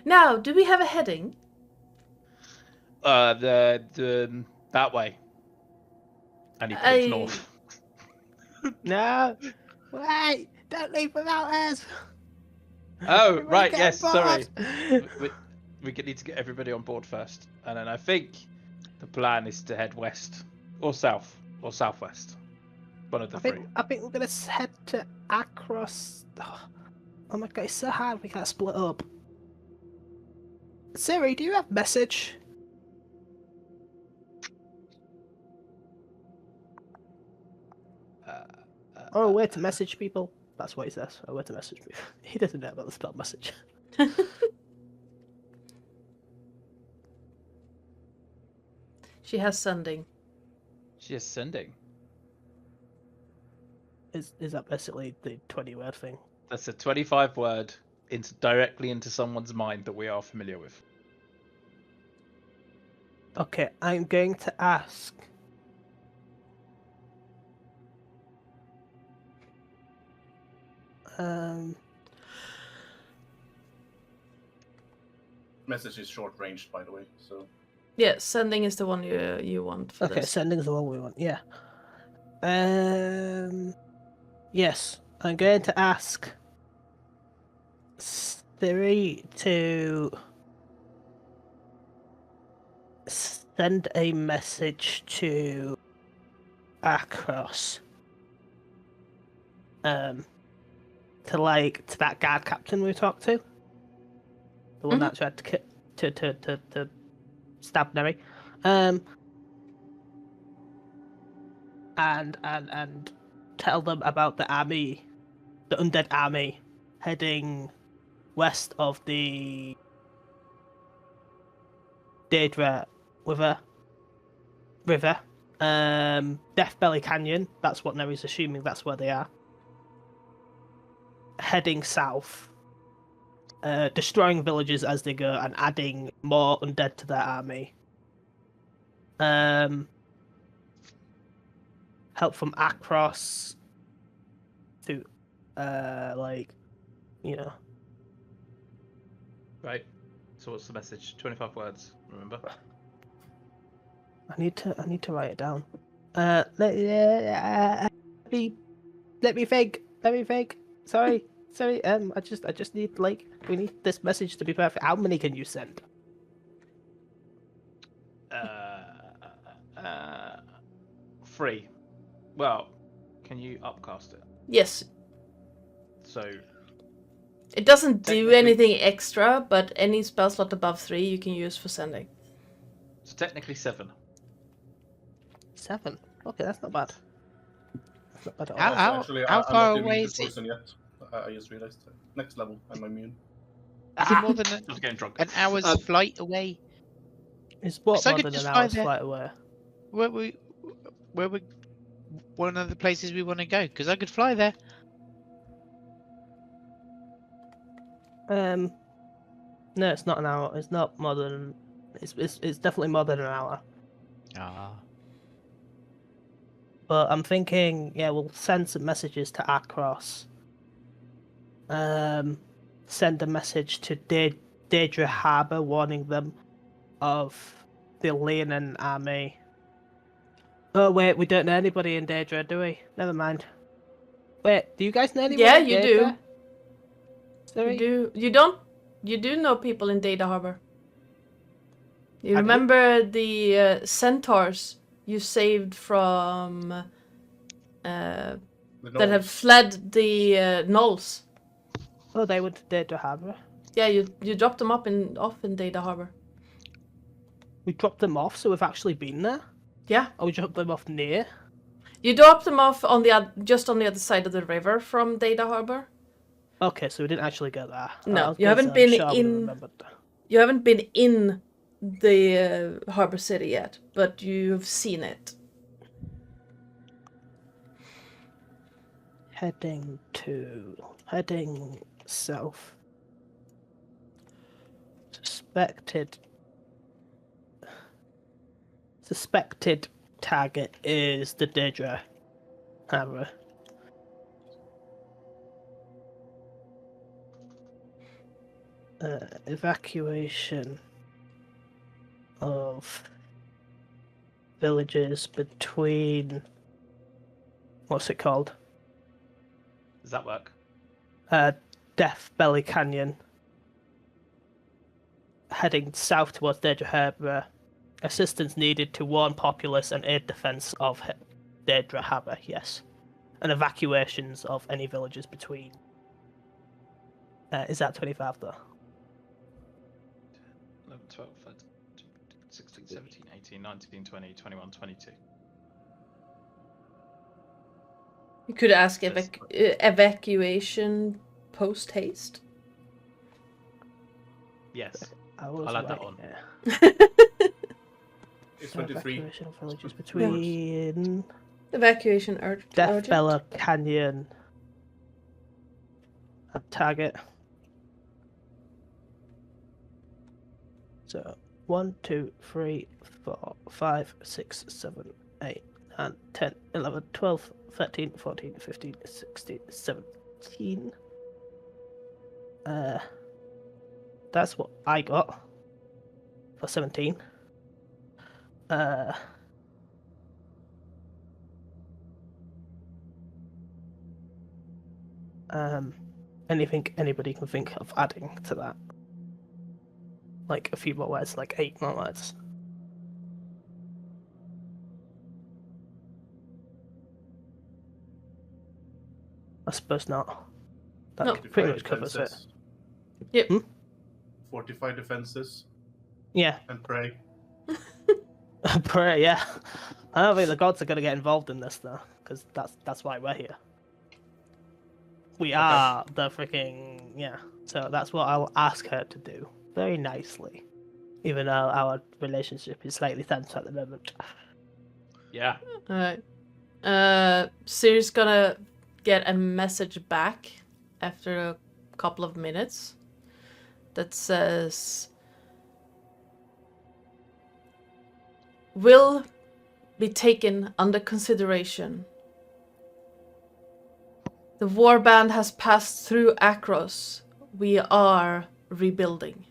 Now, do we have a heading? The That way. And he points north. No! Wait! Don't leave without us! Oh, We right, get yes, on sorry. board. We need to get everybody on board first. And then I think the plan is to head west. Or south. Or southwest. One of the three. I think we're gonna head to Across. Oh my god, it's so hard we can't split up. Siri, do you have message? Oh, where to message people? That's what he says. Oh, where to message people. He doesn't know about the spell message. She has sending. She is sending. Is that basically the 20-word thing? That's a 25 word directly into someone's mind that we are familiar with. Okay, I'm going to ask. Message is short ranged, by the way. So Yeah, sending is the one you want for Okay, this. sending is the one we want. Yeah. Yes, I'm going to ask Siri to send a message to Across. To that guard captain we talked to. The one that tried to stab Neri. And tell them about the army, the undead army, heading west of the Daedra River. Deathbelly Canyon. That's what Neri's assuming. That's where they are. Heading south, destroying villages as they go, and adding more undead to their army. Help from Across to, Right. So what's the message? 25 words, remember? I need to write it down. Let me think. Sorry. I just need we need this message to be perfect. How many can you send? 3. Well, can you upcast it? Yes. So It doesn't do Technically- anything extra, but any spell slot above 3 you can use for sending. So technically 7. 7. Okay, that's not bad. That's not bad at all. How- also, actually, how I'm far not giving away you is the it? poison yet. I just realized. Next level, I'm immune. Is it more than Just getting drunk. an hour's Um, flight away? It's what So I more could than just an fly hour's there. flight away. Where we one of the places we want to go? Because I could fly there. No, it's not an hour. It's not more than. It's definitely more than an hour. Ah. But I'm thinking, yeah, we'll send some messages to Across. Send a message to Daedra Harbour, warning them of the Leonin army. Oh wait, we don't know anybody in Daedra, do we? Never mind. Wait, do you guys know anyone? Yeah, in you Daedra? do. Sorry? You do. You don't. You do know people in Data Harbor. You I do? remember the centaurs you saved from The that have Gnomes. fled the gnolls? Oh, they went to Daedra Harbour. Yeah, you dropped them off in Data Harbor. We dropped them off, so we've actually been there. Yeah, Or we dropped them off near. you dropped them off on the just on the other side of the river from Data Harbor. Okay, so we didn't actually go there. No, I was you gonna haven't say, I'm been sure I would've in- remembered. You haven't been in the harbor city yet, but you've seen it. Heading south. Suspected target is the Daedra Harbour. Evacuation of villages between... What's it called? Does that work? Death Belly Canyon. Heading south towards Daedra Harbour. Assistance needed to warn populace and aid defence of Daedra Harbour, yes. And evacuations of any villages between. Is that 25 though? 11, 12, 13, 16, 17, 18, 19, 20, 21, 22. You could ask Yes. evacuation post haste. Yes. I'll add that on. It's 23. Evacuation of villages between Evacuation urgent. Death Belly Canyon and target. So 1, 2, 3, 4, 5, 6, 7, 8, 9, 10, 11, 12, 13, 14, 15, 16, 17. That's what I got for 17. Anything anybody can think of adding to that? Like a few more words, like 8 more words. I suppose not. That No. pretty much covers it. Yep. Hmm? Fortify defenses Yeah, and pray. pray. Yeah, I don't think the gods are going to get involved in this though, because that's why we're here. We are the freaking So that's what I'll ask her to do, very nicely, even though our relationship is slightly tense at the moment. Yeah. Alright. Siri's gonna get a message back after a couple of minutes that says will be taken under consideration. The warband has passed through Akros. We are rebuilding.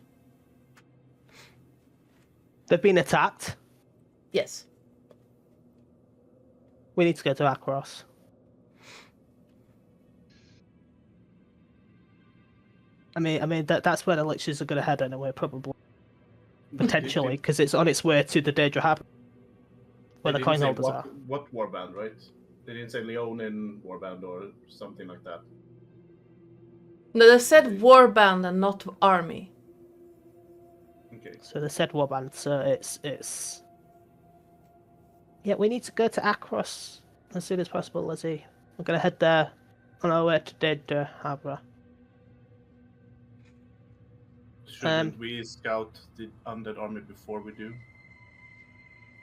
They've been attacked. Yes. We need to go to Akros. I mean that's where the liches are going to head anyway, probably. Potentially, because it's on its way to the Daedra Harbour, where They the didn't coin say holders are. what warband, right? They didn't say Leonin warband or something like that. No, they said warband and not army. Okay. So they said warband, so it's. Yeah, we need to go to Akros as soon as possible, Lizzie. We're going to head there on our way to Daedra Harbour. Shouldn't we scout the undead army before we do?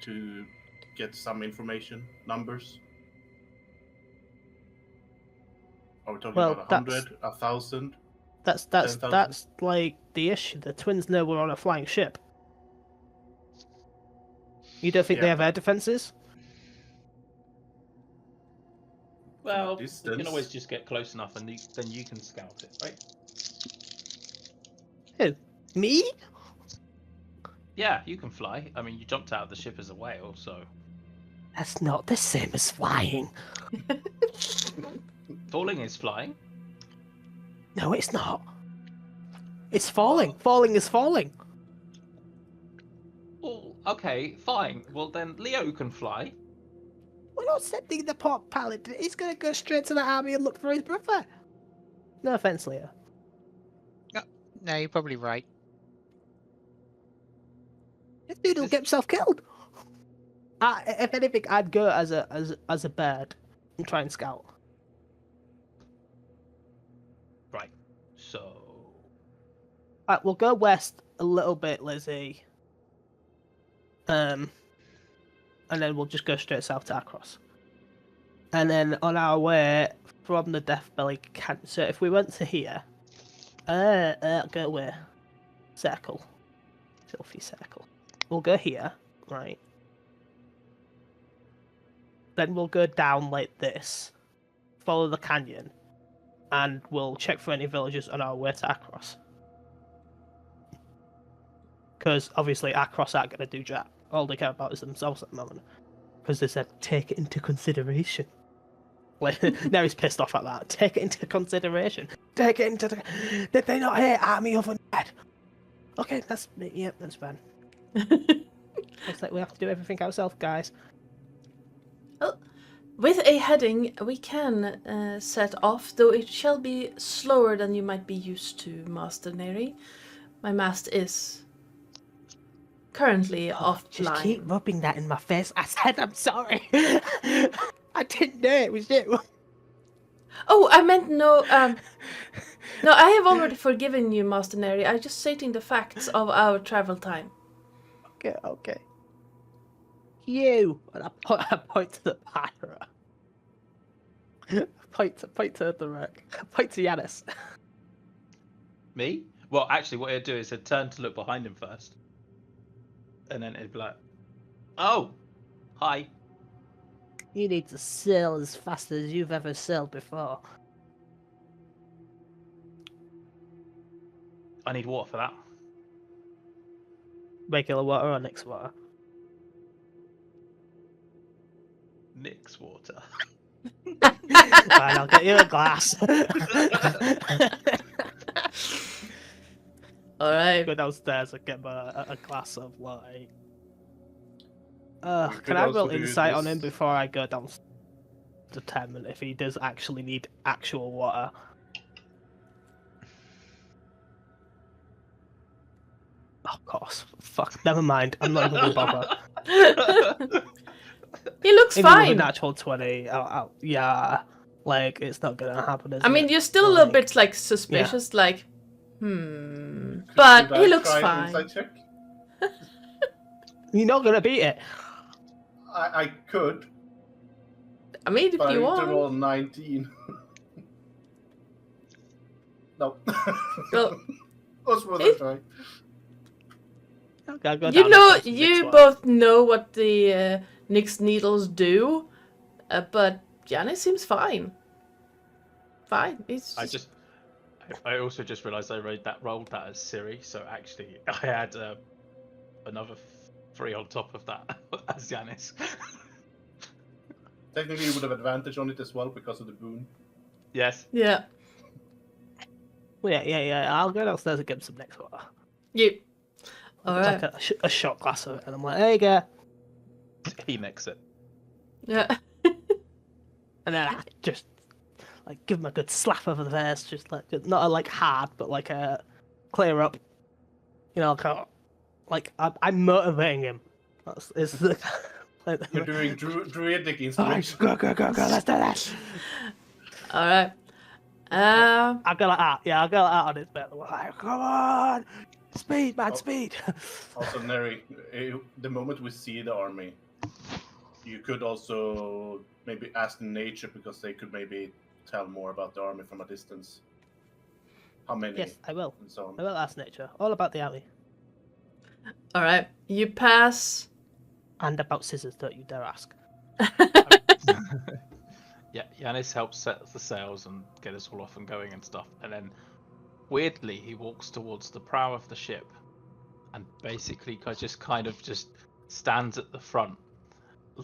To get some information, numbers? Are we talking Well, about 100, 1,000? That's 10,000? like the issue. The twins know we're on a flying ship. You don't think they Yeah, have air defenses? Well, you distance. can always just get close enough, and then you can scout it, right? Who? Me? Yeah, you can fly. I mean, you jumped out of the ship as a whale, so That's not the same as flying. falling is flying. No, it's not. It's falling. Falling is falling. Well, okay, fine. Well, then Leo can fly. We're not sending the poor paladin. He's going to go straight to the army and look for his brother. No offense, Leo. No, you're probably right. This dude will get himself killed. If anything, I'd go as a bird and try and scout. Right. So, Right, we'll go west a little bit, Lizzie. And then we'll just go straight south to Akros. And then on our way from the Death Belly Canyon. So if we went to here, go where? Circle. Filthy circle. We'll go here, right? Then we'll go down like this, follow the canyon, and we'll check for any villages on our way to Akros. Because obviously Akros aren't going to do jack. all they care about is themselves at the moment. Because they said, take it into consideration. Like, now he's pissed off at that. Take it into consideration. Take it into... Did they not hate Army of Undead? Okay, that's... Yep, that's fine. Looks like we have to do everything ourselves, guys. Well, with a heading, we can set off, though it shall be slower than you might be used to, Master Neri. My mast is currently offline. Just keep rubbing that in my face. I said I'm sorry. I didn't know it was you. Oh, I meant no. No, I have already forgiven you, Master Neri. I'm just stating the facts of our travel time. Okay. You. And I point to the pirate. Point to the wreck. Point to Yanis. Me? Well, actually, what he'd do is he'd turn to look behind him first. And then it'd be like, oh, hi. You need to sail as fast as you've ever sailed before. I need water for that. Regular water or Nyx water? Nyx water. Fine, I'll get you a glass. Alright. Go downstairs and get a glass of like... We could can I also roll do insight on him this- before I go down to determine if he does actually need actual water? Of course. Fuck. Never mind. I'm not even gonna bother. He looks Even with a fine. natural 20, yeah, like it's not gonna happen. Is I mean, it? you're still a little Like, bit like suspicious, like, Could but I he looks try an fine. insight check? You're not gonna beat it. I could, I mean, if but I you need to want. roll 19. No. Well, What's worth a if- try? Okay, I'll go You down know, and get some you Nyx water. both know what the Nyx needles do, but Giannis seems fine. Fine. It's I also just realised I rolled that as Siri, so actually I had another 3 on top of that as Yanis. Technically, you would have advantage on it as well because of the boon. Yes. yeah. Yeah. I'll go downstairs and get some Nyx water. You. All right. Like a shot glass of it, and I'm like, there you go. He nicks it. Yeah. And then I just like give him a good slap over the face, just like not like hard, but like a clear up. You know, like I'm motivating him. That's is the. Like, You're doing druidic Alright, inspiration. go, let's do this. All right. I go like that, yeah, I go like that on his bed. I'm like, come on! Speed, man, Oh. speed! Also, Neri, the moment we see the army, you could also maybe ask nature because they could maybe tell more about the army from a distance. How many? Yes, I will. And so on. I will ask nature. All about the army. All right. You pass. And about scissors, don't you dare ask. Yeah, Yanis helps set the sails and get us all off and going and stuff. And then, weirdly, he walks towards the prow of the ship and basically just kind of stands at the front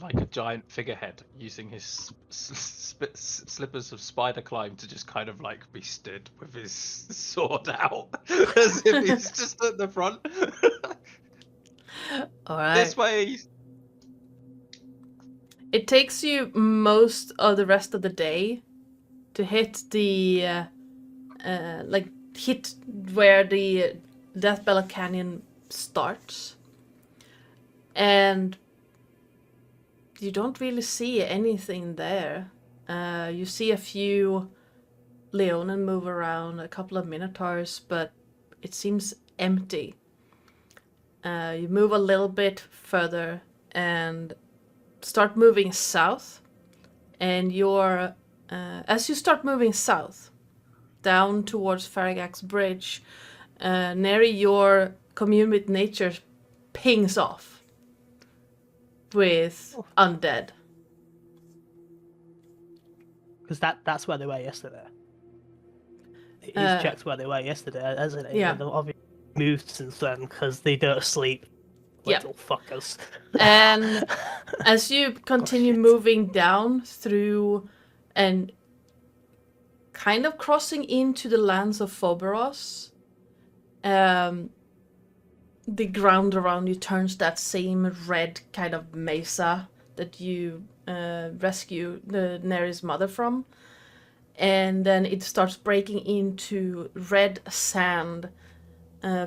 like a giant figurehead, using his slippers of spider climb to just kind of like be stood with his sword out, as if he's just at the front. All right. This way. It takes you most of the rest of the day to hit the hit where the Deathbellow Canyon starts, and you don't really see anything there. You see a few Leonin move around, a couple of Minotaurs, but it seems empty. You move a little bit further and start moving south, and you're as you start moving south down towards Farragak's bridge, Neri, your commune with nature pings off with undead. Because that's where they were yesterday. He's Uh, checked where they were yesterday, hasn't he? yeah. And they've obviously moved since then because they don't sleep Yeah. Little fuckers. And as you continue moving down through and kind of crossing into the lands of Phoberos, the ground around you turns that same red kind of mesa that you rescue the Neri's mother from. And then it starts breaking into red sand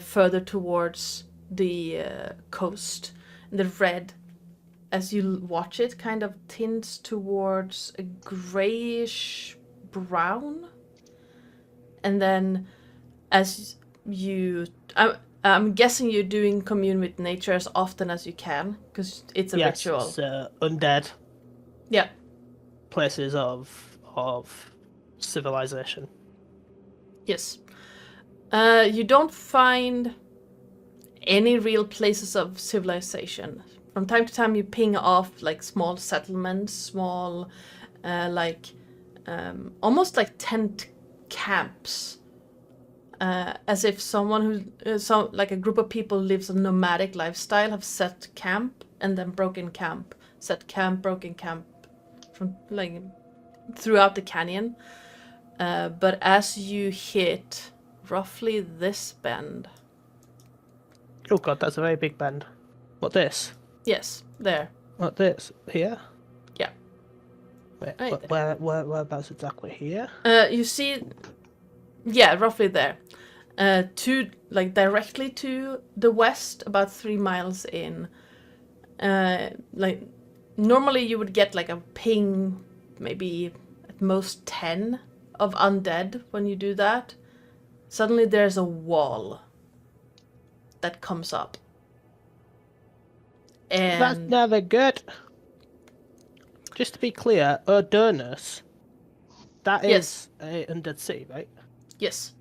further towards the coast. And the red, as you watch it, kind of tints towards a grayish brown. And then as you... I'm guessing you're doing commune with nature as often as you can, because it's a ritual. It's undead Yeah. places of civilization. Yes. You don't find any real places of civilization. From time to time you ping off like small settlements, small almost like tent camps. As if someone who, like a group of people lives a nomadic lifestyle, have set camp and then broken camp, set camp, broken camp, from like throughout the canyon. But as you hit roughly this bend, Oh god, that's a very big bend. What this? yes, there, What this? Here? yeah, Wait, Right. whereabouts exactly here? you see, yeah, roughly there, to like directly to the west, about 3 miles in. Like normally you would get like a ping, maybe at most 10 of undead when you do that. Suddenly there's a wall that comes up. That's And never good. Just to be clear, Urdurnus, that is Yes. a undead city, right? yes,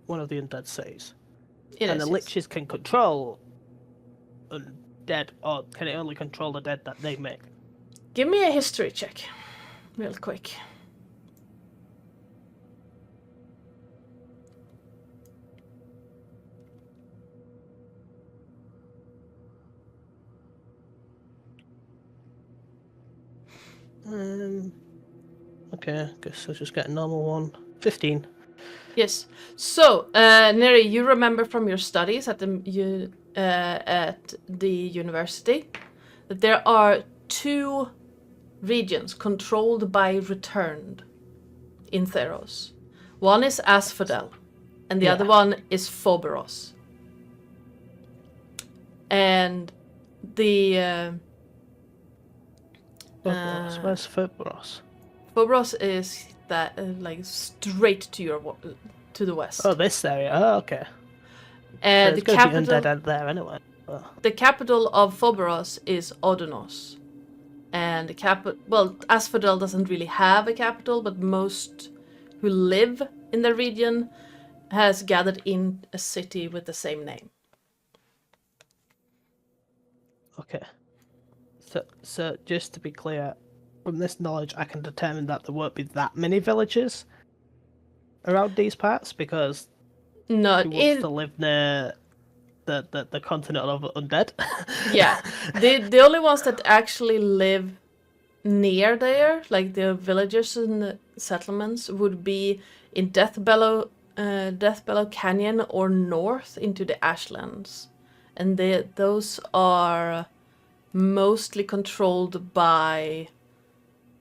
One of the undead cities. it And is, the yes. liches can control undead, or can it only control the dead that they make? Give me a history check, real quick. Okay, guess I'll just get a normal one. 15. Yes. So, Neri, you remember from your studies at the university that there are 2 regions controlled by returned in Theros. One is Asphodel, and the Yeah. other one is Phoberos. And the Where's Ferpros? Phoberos is that like straight to to the west. Oh, this area. Oh, okay. And There's the going to be capital. undead out there anyway. Oh. The capital of Phoberos is Odonos. And the Asphodel doesn't really have a capital, but most who live in the region has gathered in a city with the same name. Okay. So just to be clear, from this knowledge, I can determine that there won't be that many villages around these parts because No, who wants to live near the continent of undead? yeah. The only ones that actually live near there, like the villages and the settlements, would be in Deathbellow Canyon or north into the Ashlands. And those are mostly controlled by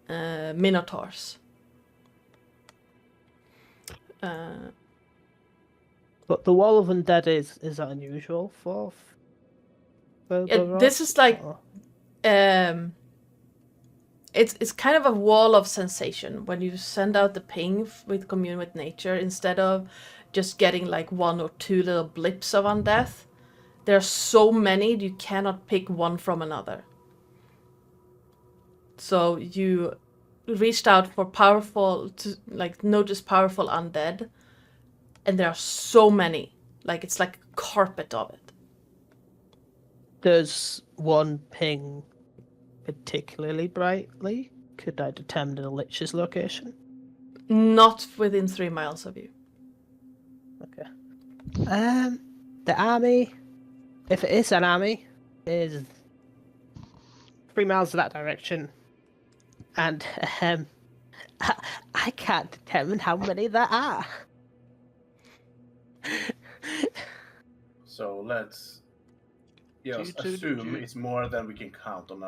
minotaurs. But the wall of undead is that unusual for This is like or- it's kind of a wall of sensation when you send out the ping with commune with nature, instead of just getting like 1 or 2 little blips of undeath. There are so many you cannot pick one from another. So you reached out for notice powerful undead, and there are so many. Like it's like a carpet of it. Does one ping particularly brightly? Could I determine the lich's location? Not within 3 miles of you. Okay. The army. If it is an army, is 3 miles in that direction, and I can't determine how many there are. So let's just Do- do- assume do- it's more than we can count on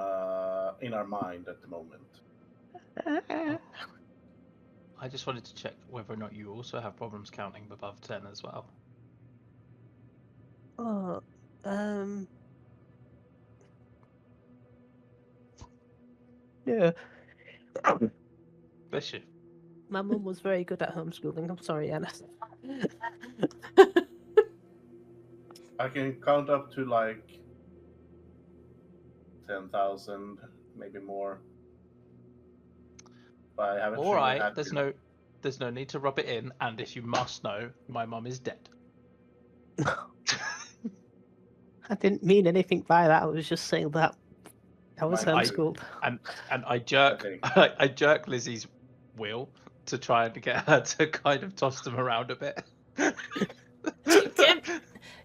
in our mind at the moment. I just wanted to check whether or not you also have problems counting above 10 as well. Oh, yeah. Bless you. My mum was very good at homeschooling. I'm sorry, Anna. I can count up to like 10,000, maybe more. But I haven't. All really right, had there's to- no need to rub it in. And if you must know, my mum is dead. I didn't mean anything by that. I was just saying that I was I- homeschooled. And I jerk Okay. I jerk Lizzie's wheel to try and get her to kind of toss them around a bit.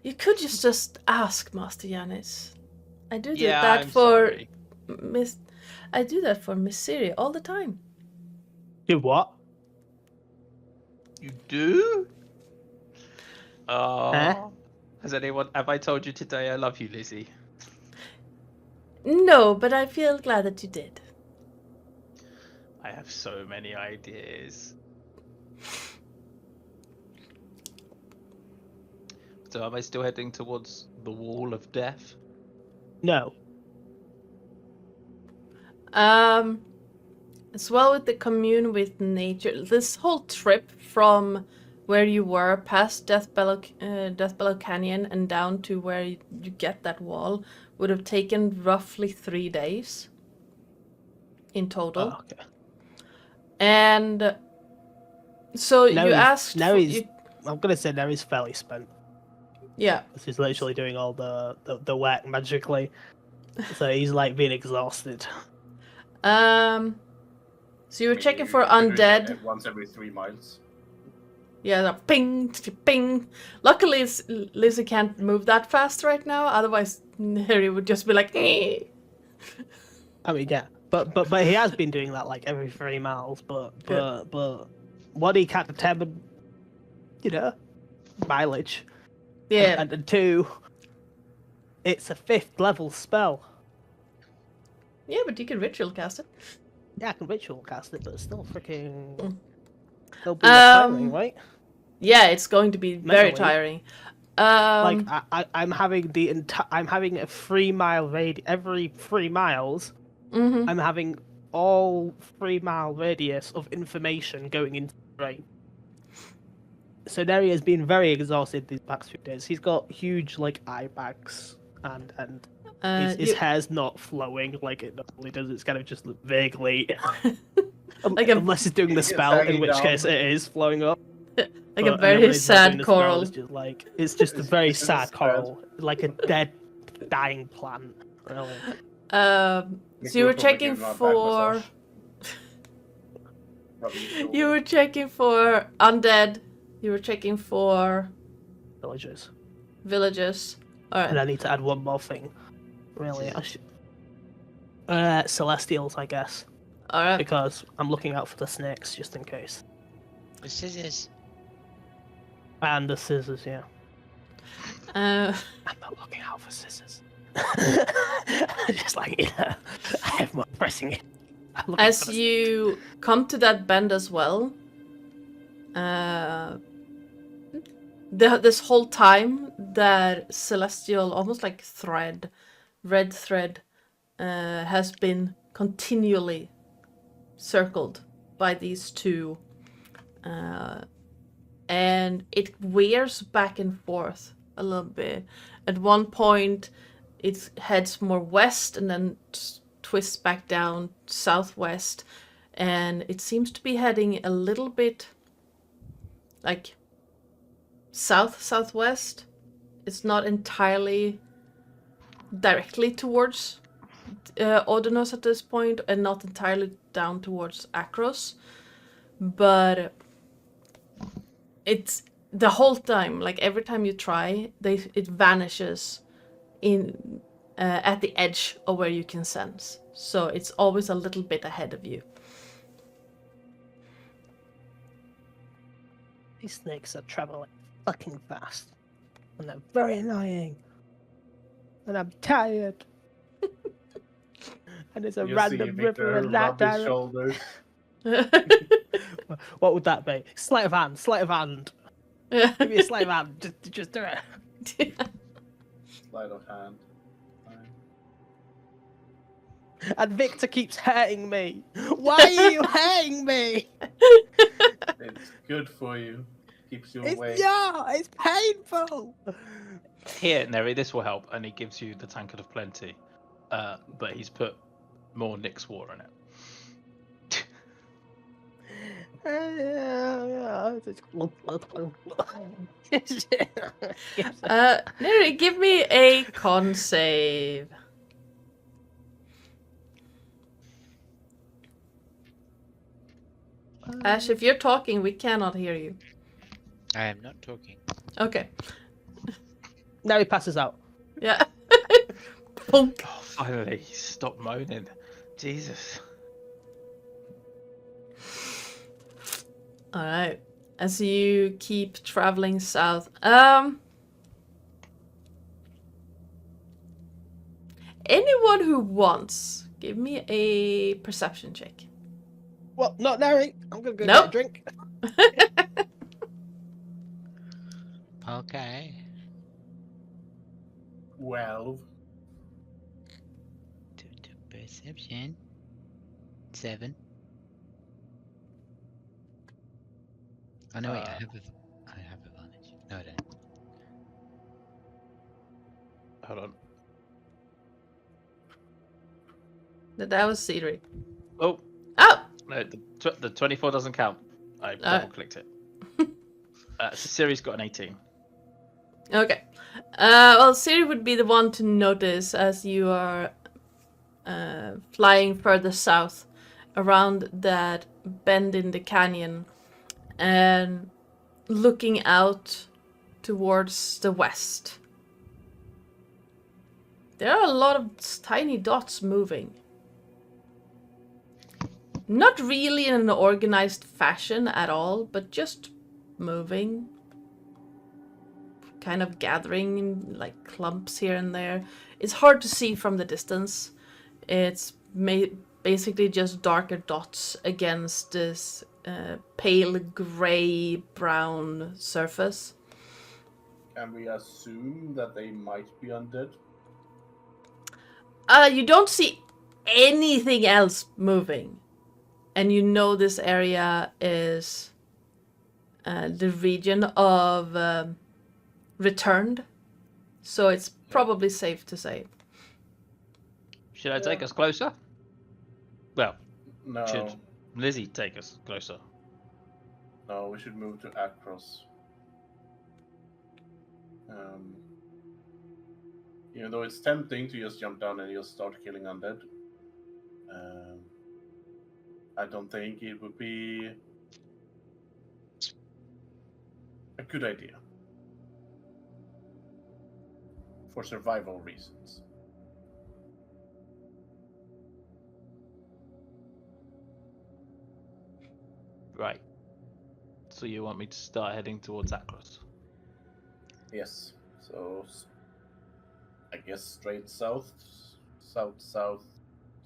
You could just ask Master Yanis. I do Yeah, that I'm for sorry. Miss. I do that for Miss Siri all the time. Do what? You do? Oh. Huh? Have I told you today I love you, Lizzie? No, but I feel glad that you did. I have so many ideas. So am I still heading towards the wall of death? No. As well with the commune with nature. This whole trip from where you were past Death Bellow Canyon and down to where you get that wall would have taken roughly 3 days in total. Oh, okay. And so Now you he's- asked. now for- he's- you- I'm gonna say now he's fairly spent. yeah. This is literally doing all the work magically. So he's like being exhausted. So you were Maybe checking for we can do it undead. once every 3 miles. Yeah, the ping, ping. Luckily, Lizzie can't move that fast right now. Otherwise, Harry would just be like, eh. I mean, yeah, but he has been doing that like every 3 miles. But what he can't determine, mileage. Yeah. And 2, it's a 5th level spell. Yeah, but you can ritual cast it. Yeah, I can ritual cast it, but it's still freaking. Mm. Still be tiring, right? Yeah, it's going to be very Mentally. tiring. Like I'm having I'm having a 3 mile radius every 3 miles. Mhm. I'm having all 3 mile radius of information going into the brain. So Neri has been very exhausted these past few days. He's got huge like eye bags and his hair's not flowing like it normally does. It's kind of just vaguely Like a- unless he's doing the It's spell, in hanging which down. case it is flowing up. like a But very whenever he's not doing sad the spell, coral. It's just a very It's sad sad. coral, like a dead, dying plant. Really. So you were checking for. You were checking for undead. You were checking for Villagers. villages. Alright. And I need to add one more thing. Really, I should. Celestials, I guess, Alright. because I'm looking out for the snakes just in case. The scissors. And the scissors, yeah. Uh, I'm not looking out for scissors. Just like, I have more pressing it. I'm looking for as the you come to that bend as well, this whole time that celestial, almost like red thread, has been continually circled by these two, and it wears back and forth a little bit. At one point, it heads more west and then twists back down southwest, and it seems to be heading a little bit like southwest. It's not entirely directly towards Odenos at this point, and not entirely down towards Akros, but it's the whole time, like every time you try, it vanishes in at the edge of where you can sense. So it's always a little bit ahead of you. These snakes are traveling fucking fast. And they're very annoying. And I'm tired. And there's a You see random Victor river in that rub his direction. shoulders. What would that be? Sleight of hand, sleight of hand. Give me a sleight of hand. Just do it. Sleight of hand. Fine. And Victor keeps hurting me. Why are you hurting me? It's good for you. Keeps you It's, away. yeah, it's painful. Here, Neri, this will help, and he gives you the tankard of plenty. But he's put more Nyx water in it. Neri, give me a con save. Ash, if you're talking, we cannot hear you. I am not talking. Okay. Now he passes out. Yeah. Boom. Oh, finally, stop moaning. Jesus. All right. As you keep traveling south, anyone who wants, give me a perception check. Well, not Neri. I'm gonna go Nope. get a drink. Okay. 12. To perception. 7. Oh no, wait, I have advantage. No, I don't. Hold on. That was Cedric. Oh, Oh! no, the 24 doesn't count. I double clicked it. So Siri's got an 18. Okay. Well, Siri would be the one to notice as you are flying further south around that bend in the canyon and looking out towards the west. There are a lot of tiny dots moving. Not really in an organized fashion at all, but just moving. Kind of gathering in like clumps here and there. It's hard to see from the distance. It's basically just darker dots against this pale gray brown surface. Can we assume that they might be undead? You don't see anything else moving. And you know this area is the region of returned. So it's probably safe to say. Should I take us closer? Well, No. should Lizzie take us closer? No, we should move to Acros. Even though it's tempting to just jump down and just start killing undead, I don't think it would be a good idea for survival reasons. Right. So you want me to start heading towards Akros? Yes, so I guess straight south,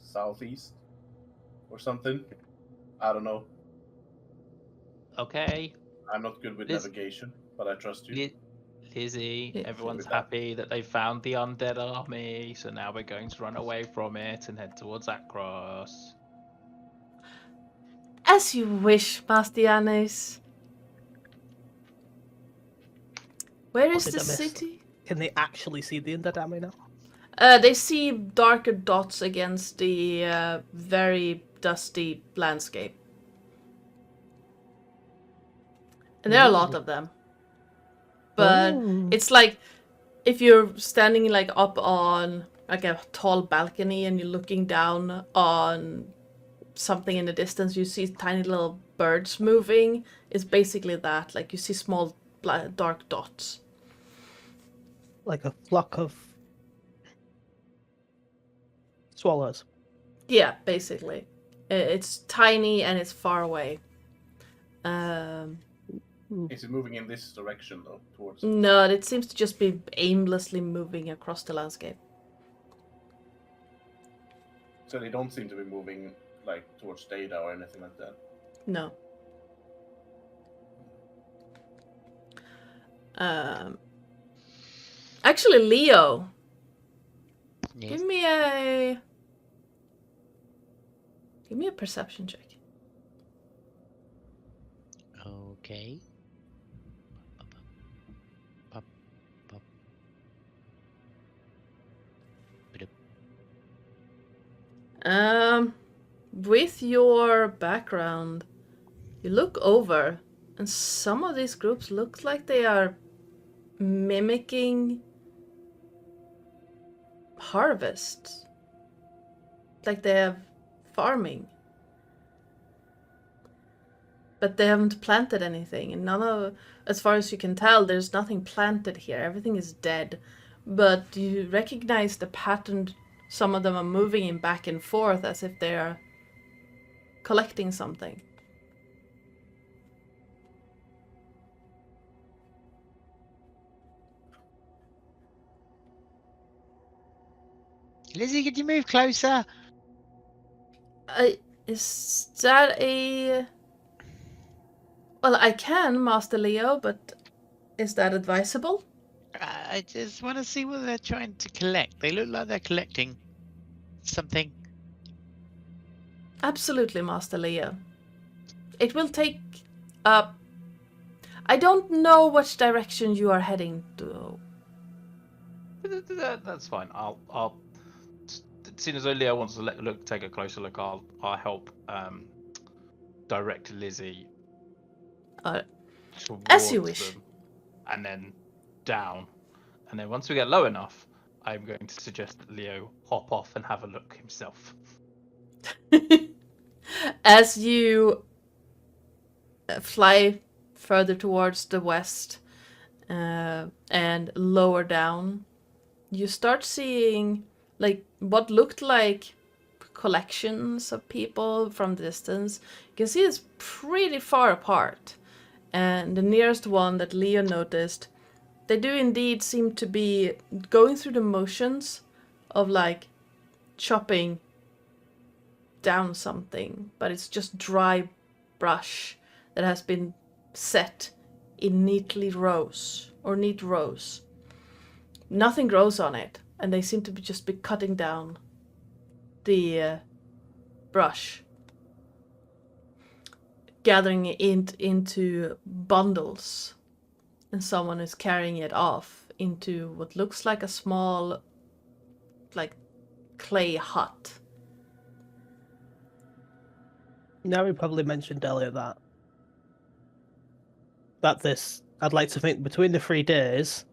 southeast, or something. I don't know. Okay. I'm not good with Liz- navigation, but I trust you. Lizzie, Yeah. everyone's With that. happy that they found the undead army, so now we're going to run away from it and head towards Akros. As you wish, Bastianes. Where is What the did I miss? city? Can they actually see the undead army now? They see darker dots against the very dusty landscape. And there are a lot of them. But it's like if you're standing like up on like a tall balcony and you're looking down on something in the distance, you see tiny little birds moving. It's basically that. Like you see small dark dots. Like a flock of Swallows. Yeah, basically. It's tiny and it's far away. Is it moving in this direction though, towards? No, it seems to just be aimlessly moving across the landscape. So they don't seem to be moving like towards data or anything like that. No. Actually, Leo, Yes. give me a perception check. Okay. With your background, you look over, and some of these groups look like they are mimicking harvest. Like they have farming. But they haven't planted anything, and as far as you can tell, there's nothing planted here. Everything is dead. But you recognize the pattern. Some of them are moving in back and forth as if they are collecting something. Lizzie, could you move closer? Is that a... Well, I can, Master Leo, but is that advisable? I just want to see what they're trying to collect. They look like they're collecting something. Absolutely, Master Leo. It will take... I don't know which direction you are heading to. That's fine. I'll. As soon as Leo wants to take a closer look, I'll help direct Lizzie As you towards wish. them, and then down, and then once we get low enough, I'm going to suggest that Leo hop off and have a look himself. As you fly further towards the west and lower down, you start seeing like what looked like collections of people from the distance. You can see it's pretty far apart. And the nearest one that Leo noticed, they do indeed seem to be going through the motions of like chopping down something, but it's just dry brush that has been set in neat rows. Nothing grows on it, and they seem to be just be cutting down the brush, gathering it into bundles, and someone is carrying it off into what looks like a small, like, clay hut. Now we probably mentioned earlier that this, I'd like to think between the 3 days,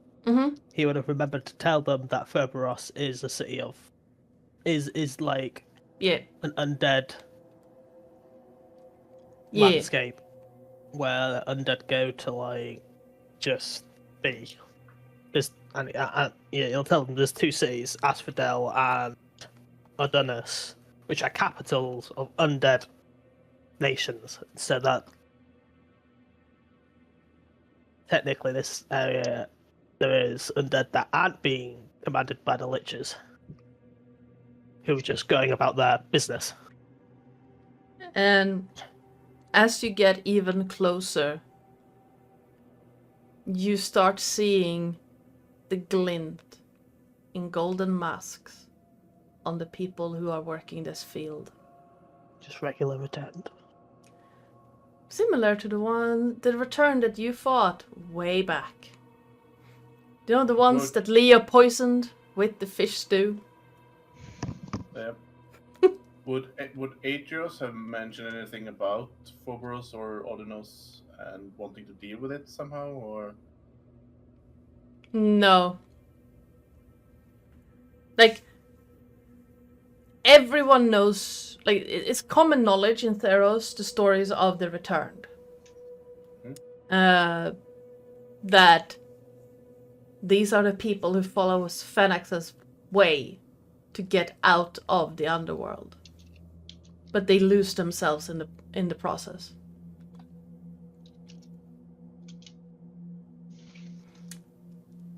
he would have remembered to tell them that Ferberos is a city of, is like Yeah. an undead Yeah. landscape where undead go to like just be. There's and yeah, he'll tell them there's 2 cities, Asphodel and Odunus, which are capitals of undead nations, so that technically this area there is undead that aren't being commanded by the liches, who are just going about their business. And as you get even closer, you start seeing the glint in golden masks on the people who are working this field. Just regular returned. Similar to the return that you fought way back. You know, the ones that Leo poisoned with the fish stew? Would Atrios have mentioned anything about Phobos or Odenos and wanting to deal with it somehow, or? No. Like, everyone knows, like, it's common knowledge in Theros, the stories of the returned. That these are the people who follow Phalanx's way to get out of the underworld. But they lose themselves in the process.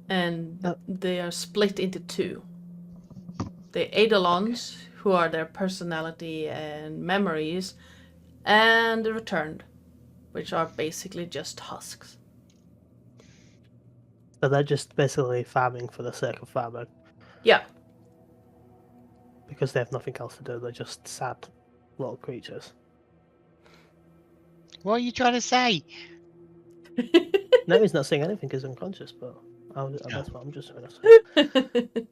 And they are split into two. The Eidolons, who are their personality and memories, and the Returned, which are basically just husks. So they're just basically farming for the sake of farming. Yeah. Because they have nothing else to do, they're just sad little creatures. What are you trying to say? No, he's not saying anything, he's unconscious, but that's what I'm just trying to say.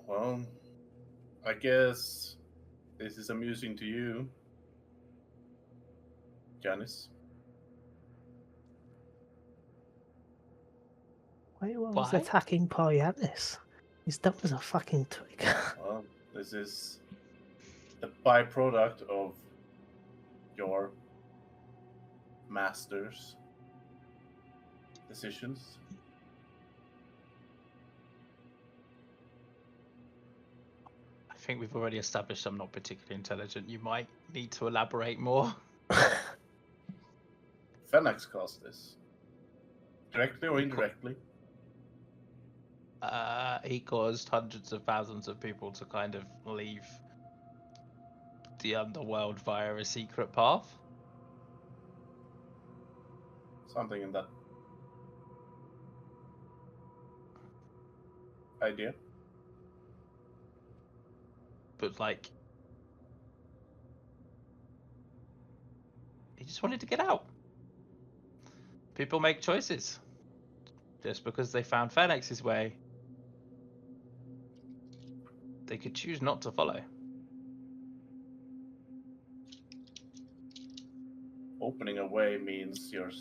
Well, I guess this is amusing to you, Janice. Why was Why? attacking poor Yanis? He's dumb as a fucking twig. Well, this is the byproduct of your master's decisions. I think we've already established I'm not particularly intelligent. You might need to elaborate more. Fenax caused this. Directly or indirectly? He caused hundreds of thousands of people to kind of leave the underworld via a secret path. Something in that idea. But like, he just wanted to get out. People make choices. Just because they found Fenax's way, they could choose not to follow. Opening a way means you're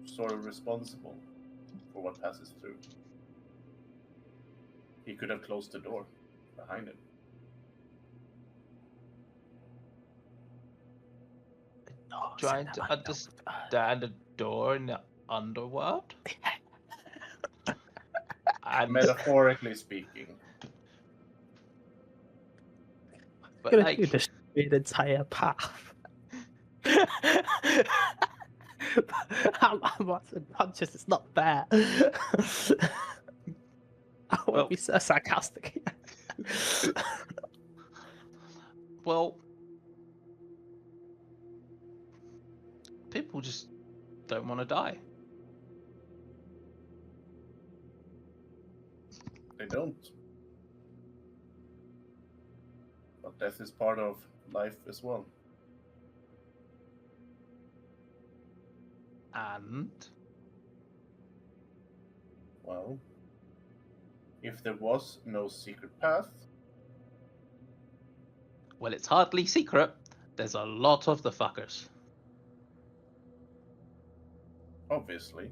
sort of responsible for what passes through. He could have closed the door behind him. Trying to understand a door in the underworld? And, Metaphorically speaking. but Gonna like, do this an entire path. I'm unconscious, it's not fair. I won't Well- be so sarcastic. well, people just don't want to die. They don't. But death is part of life as well. And Well, if there was no secret path, well, it's hardly secret. There's a lot of the fuckers. obviously,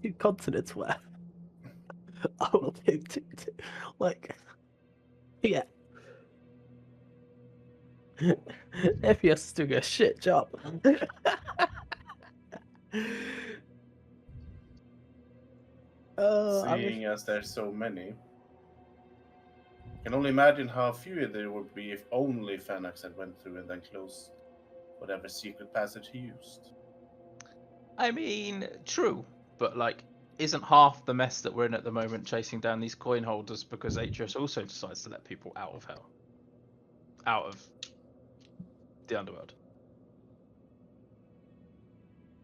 2 continents worth. I will do like, yeah. Epios is doing a shit job. seeing as there's so many, I can only imagine how few there would be if only Fenax had went through and then closed whatever secret passage he used. I mean, true, but like, isn't half the mess that we're in at the moment chasing down these coin holders because Atreus also decides to let people out of hell, out of the underworld?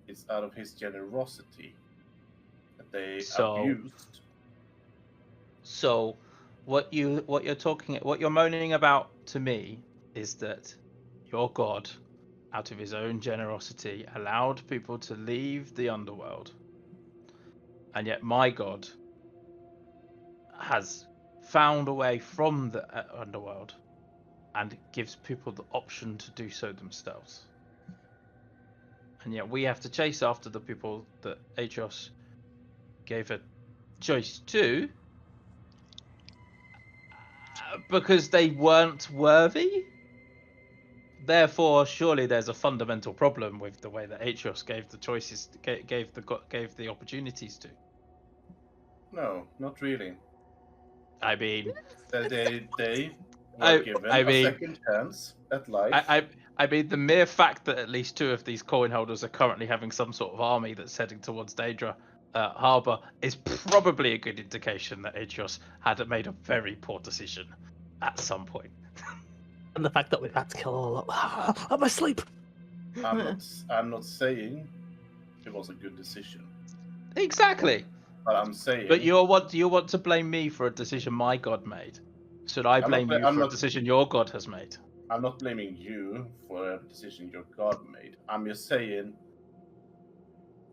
It's out of his generosity that they So- abused. So, what you're moaning about to me is that your god, out of his own generosity, allowed people to leave the underworld, and yet my god has found a way from the underworld and gives people the option to do so themselves. And yet we have to chase after the people that Atreus gave a choice to because they weren't worthy? Therefore, surely there's a fundamental problem with the way that Atrios gave the choices, gave the opportunities to. No, not really. I mean, They were given a second chance at life. I mean, the mere fact that at least 2 of these coin holders are currently having some sort of army that's heading towards Daedra Harbour is probably a good indication that Atrios had made a very poor decision at some point. And the fact that we've had to kill all of I'm asleep. I'm not saying it was a good decision. Exactly. But I'm saying. But you want to blame me for a decision my god made? Should I blame you for a decision your god has made? I'm not blaming you for a decision your god made. I'm just saying.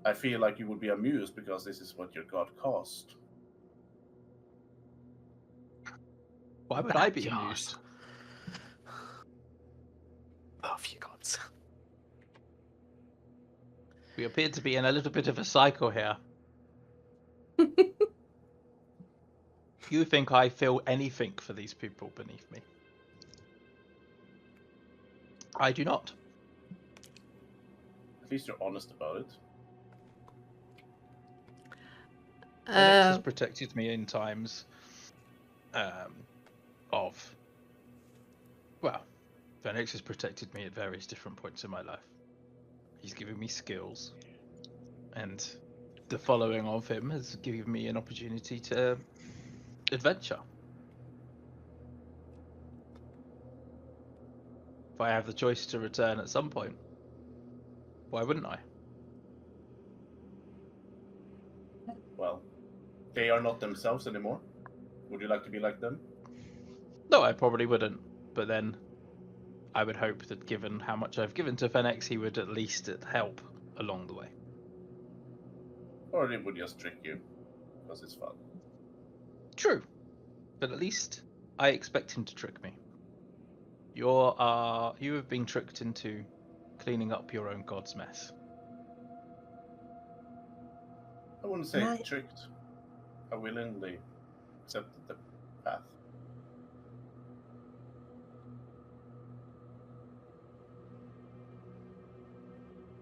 I feel like you would be amused because this is what your god caused. Why would I be amused? Both you gods. We appear to be in a little bit of a cycle here. You think I feel anything for these people beneath me? I do not. At least you're honest about it. Phoenix has protected me in times of... Well, Phoenix has protected me at various different points in my life. He's given me skills. And the following of him has given me an opportunity to adventure. If I have the choice to return at some point, why wouldn't I? Well, they are not themselves anymore. Would you like to be like them? No, I probably wouldn't. But then I would hope that given how much I've given to Phoenix, he would at least help along the way. Or it would just trick you, because it's fun. True. But at least I expect him to trick me. You have been tricked into cleaning up your own god's mess. I wouldn't say tricked. I willingly accepted the path.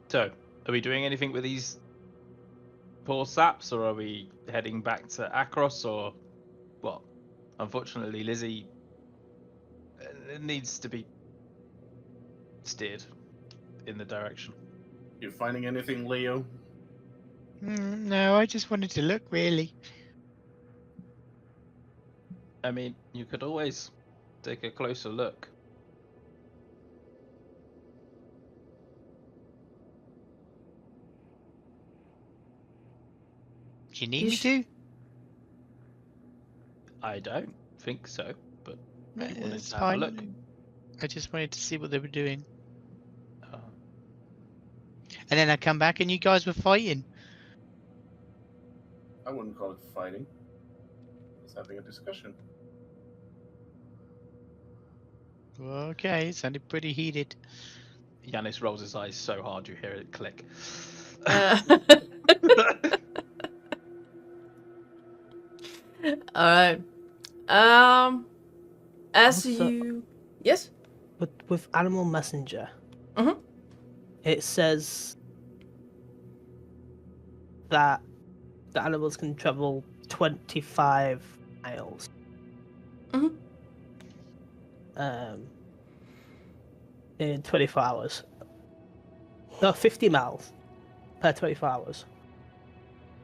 So, are we doing anything with these poor saps, or are we heading back to Akros, or what? Unfortunately, Lizzie needs to be steered in the direction. You finding anything, Leo? No, I just wanted to look, really. I mean, you could always take a closer look. Do you need me to? I don't think so, but if you wanted It's to have a fine. look. I just wanted to see what they were doing. And then I come back and you guys were fighting. I wouldn't call it fighting. It's having a discussion. Okay, it sounded pretty heated. Yanis rolls his eyes so hard you hear it click. Alright. As Also- you... Yes? With Animal Messenger, Mhm. it says that the animals can travel 25 miles. Mhm. In 24 hours. No, 50 miles per 24 hours.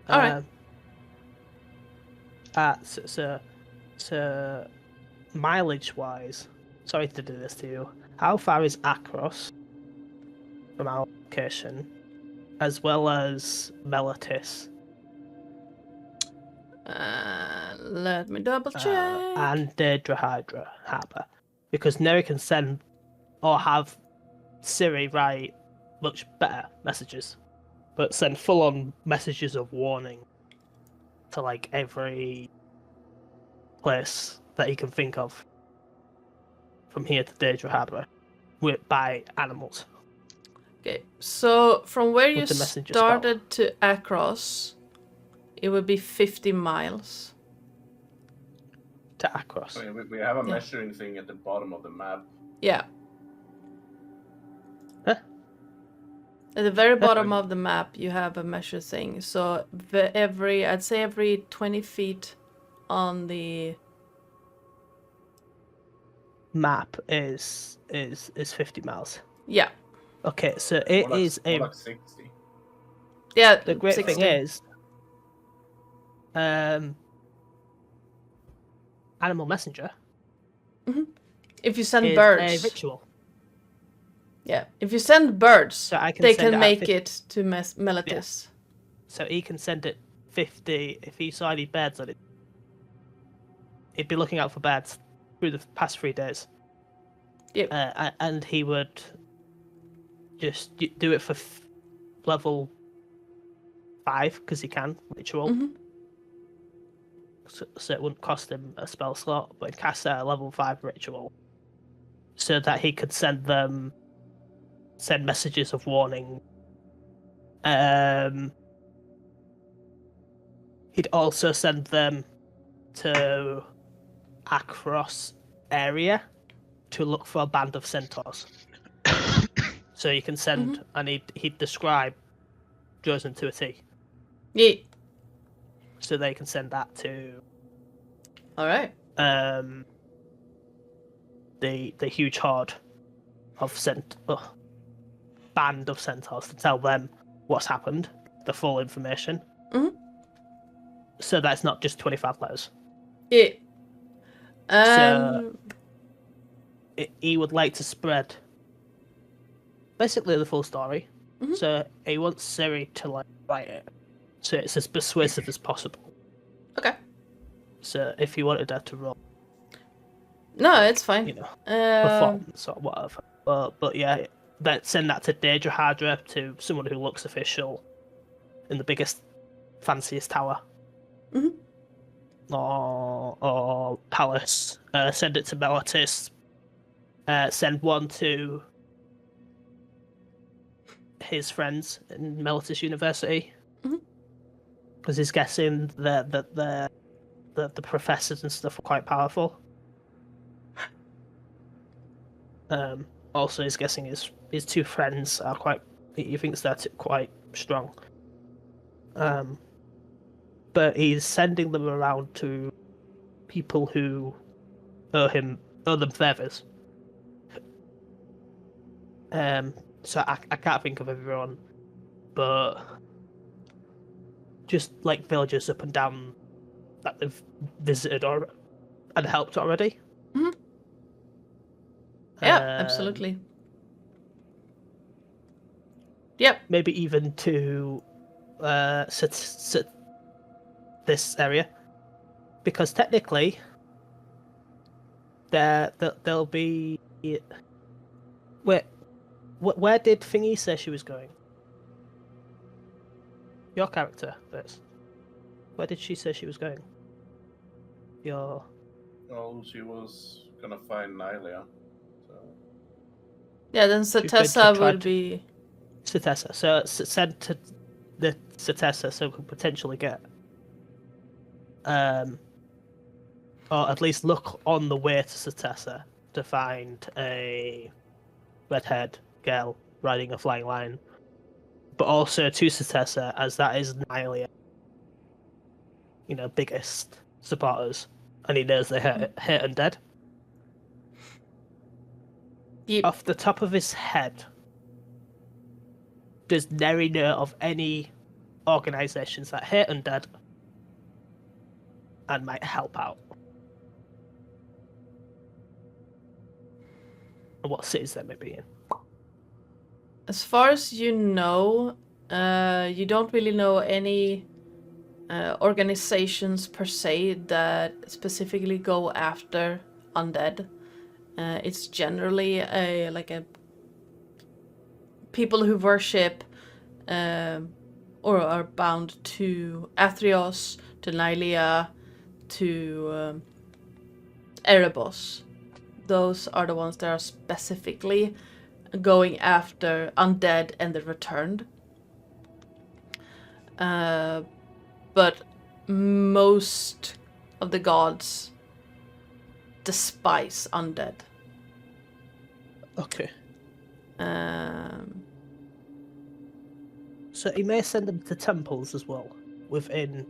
Alright. So mileage-wise, sorry to do this to you, how far is Akros from our location, as well as Melitis? Let me double check. And Daedra Harbour, because Neri can send or have Siri write much better messages, but send full-on messages of warning to like every place that he can think of from here to Daedra Harbour by animals. Okay, so from where you With the messenger started to Akros, it would be 50 miles. To Akros. I mean, we have a Yeah. measuring thing at the bottom of the map. Yeah. Huh? At the very bottom Definitely. of the map, you have a measure thing. So I'd say every 20 feet on the Map is 50 miles. yeah Okay, so More it like, is more a. like 60. yeah The great 60. thing is, animal messenger If you send is a birds, ritual, yeah, if you send birds, so I can they send can it at make 50. it to Melitus. So he can send it 50. If he saw any birds on it, he'd be looking out for birds through the past 3 days. Yep. And he would just do it for level 5 because he can ritual. Mhm. So it wouldn't cost him a spell slot, but he'd cast a level 5 ritual so that he could send messages of warning. He'd also send them to Akros area to look for a band of centaurs. So you can send, and he'd describe Josen to a T. Yeah. So they can send that to All right. the huge horde of band of centaurs to tell them what's happened, the full information. Mhm. So that's not just 25 letters. Yeah. So he would like to spread basically the full story. Mhm. So he wants Siri to write it, so it's as persuasive as possible. Okay. So if you wanted her to roll, No, it's fine. performance or whatever. But yeah, send that to Daedra Hardra, to someone who looks official in the biggest, fanciest tower. Mhm. Or palace. Send it to Melitus. Send one to his friends in Melitus University. Because he's guessing that the professors and stuff are quite powerful. Also, he's guessing his 2 friends are quite. He thinks they're quite strong. But he's sending them around to people who owe them favors. So I can't think of everyone, but just like villagers up and down that they've visited and helped already. Mhm. Yeah, absolutely. Yep. Maybe even to this area, because technically there'll be. Wait, where did Thingy say she was going? Your character first. Where did she say she was going? Your. Well, she was gonna find Nylia. So. Yeah, then could Satessa try would to- be. Satessa. So send to the Satessa so we can potentially get. Or at least look on the way to Satessa to find a red-haired girl riding a flying lion. But also to Satessa, as that is Nylia, biggest supporters, and he knows they hate undead. Yep. Off the top of his head, does Neri know of any organisations that hate undead and might help out? And what cities they may be in? As far as you know, you don't really know any organizations per se that specifically go after undead. It's generally a people who worship or are bound to Athreos, to Nylia, to Erebos. Those are the ones that are specifically going after undead and the returned. But most of the gods despise undead. Okay. So he may send them to temples as well within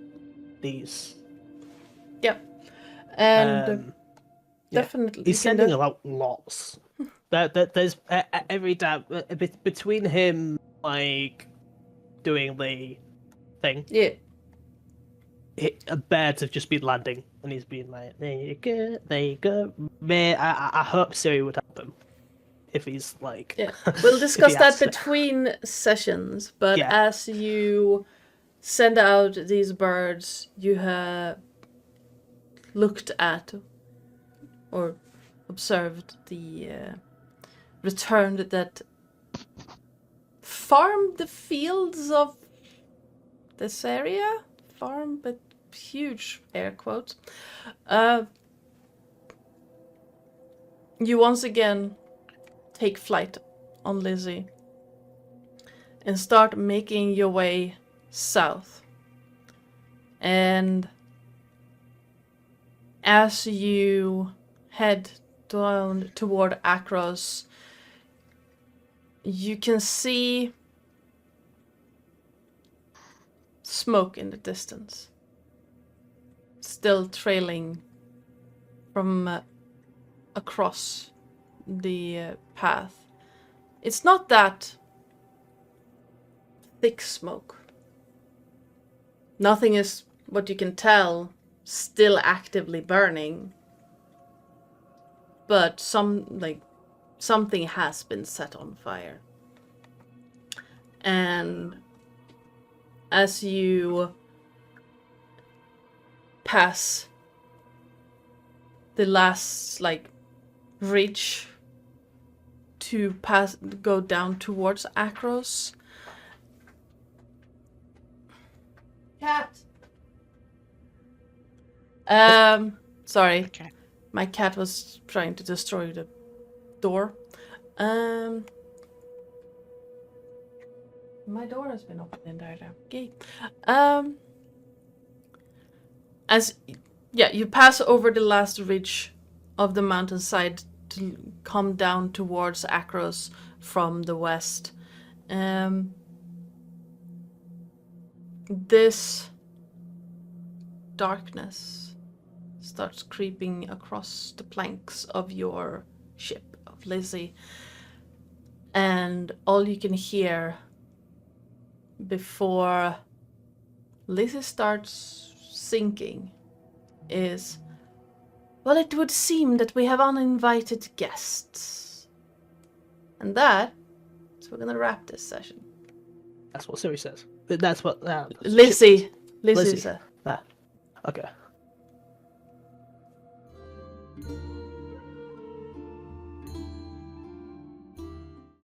these. Yeah. And Yeah. definitely. He's you can sending out lots. There's every day between him like doing the thing. Yeah. Birds have just been landing, and he's been like, "There you go, there you go." I hope Siri would help him if he's like. Yeah, we'll if discuss he that has to. between sessions. But Yeah. as you send out these birds, you have looked at or observed the return that farmed the fields of this area. Farm, but huge air quotes. You once again take flight on Lizzie and start making your way south. And as you head down toward Akros, you can see smoke in the distance, still trailing from across the path. It's not that thick smoke. Nothing is, what you can tell, still actively burning. But something has been set on fire. And as you pass the last ridge to go down towards Akros. Cat. Sorry. Okay. My cat was trying to destroy the door. My door has been open the entire time. Okay. You pass over the last ridge of the mountainside to come down towards Akros from the west. This darkness starts creeping across the planks of your ship, of Lizzie. And all you can hear before Lizzie starts sinking is, well, it would seem that we have uninvited guests. And that is we're gonna wrap this session. That's what Siri says. That's what Lizzie said. Okay.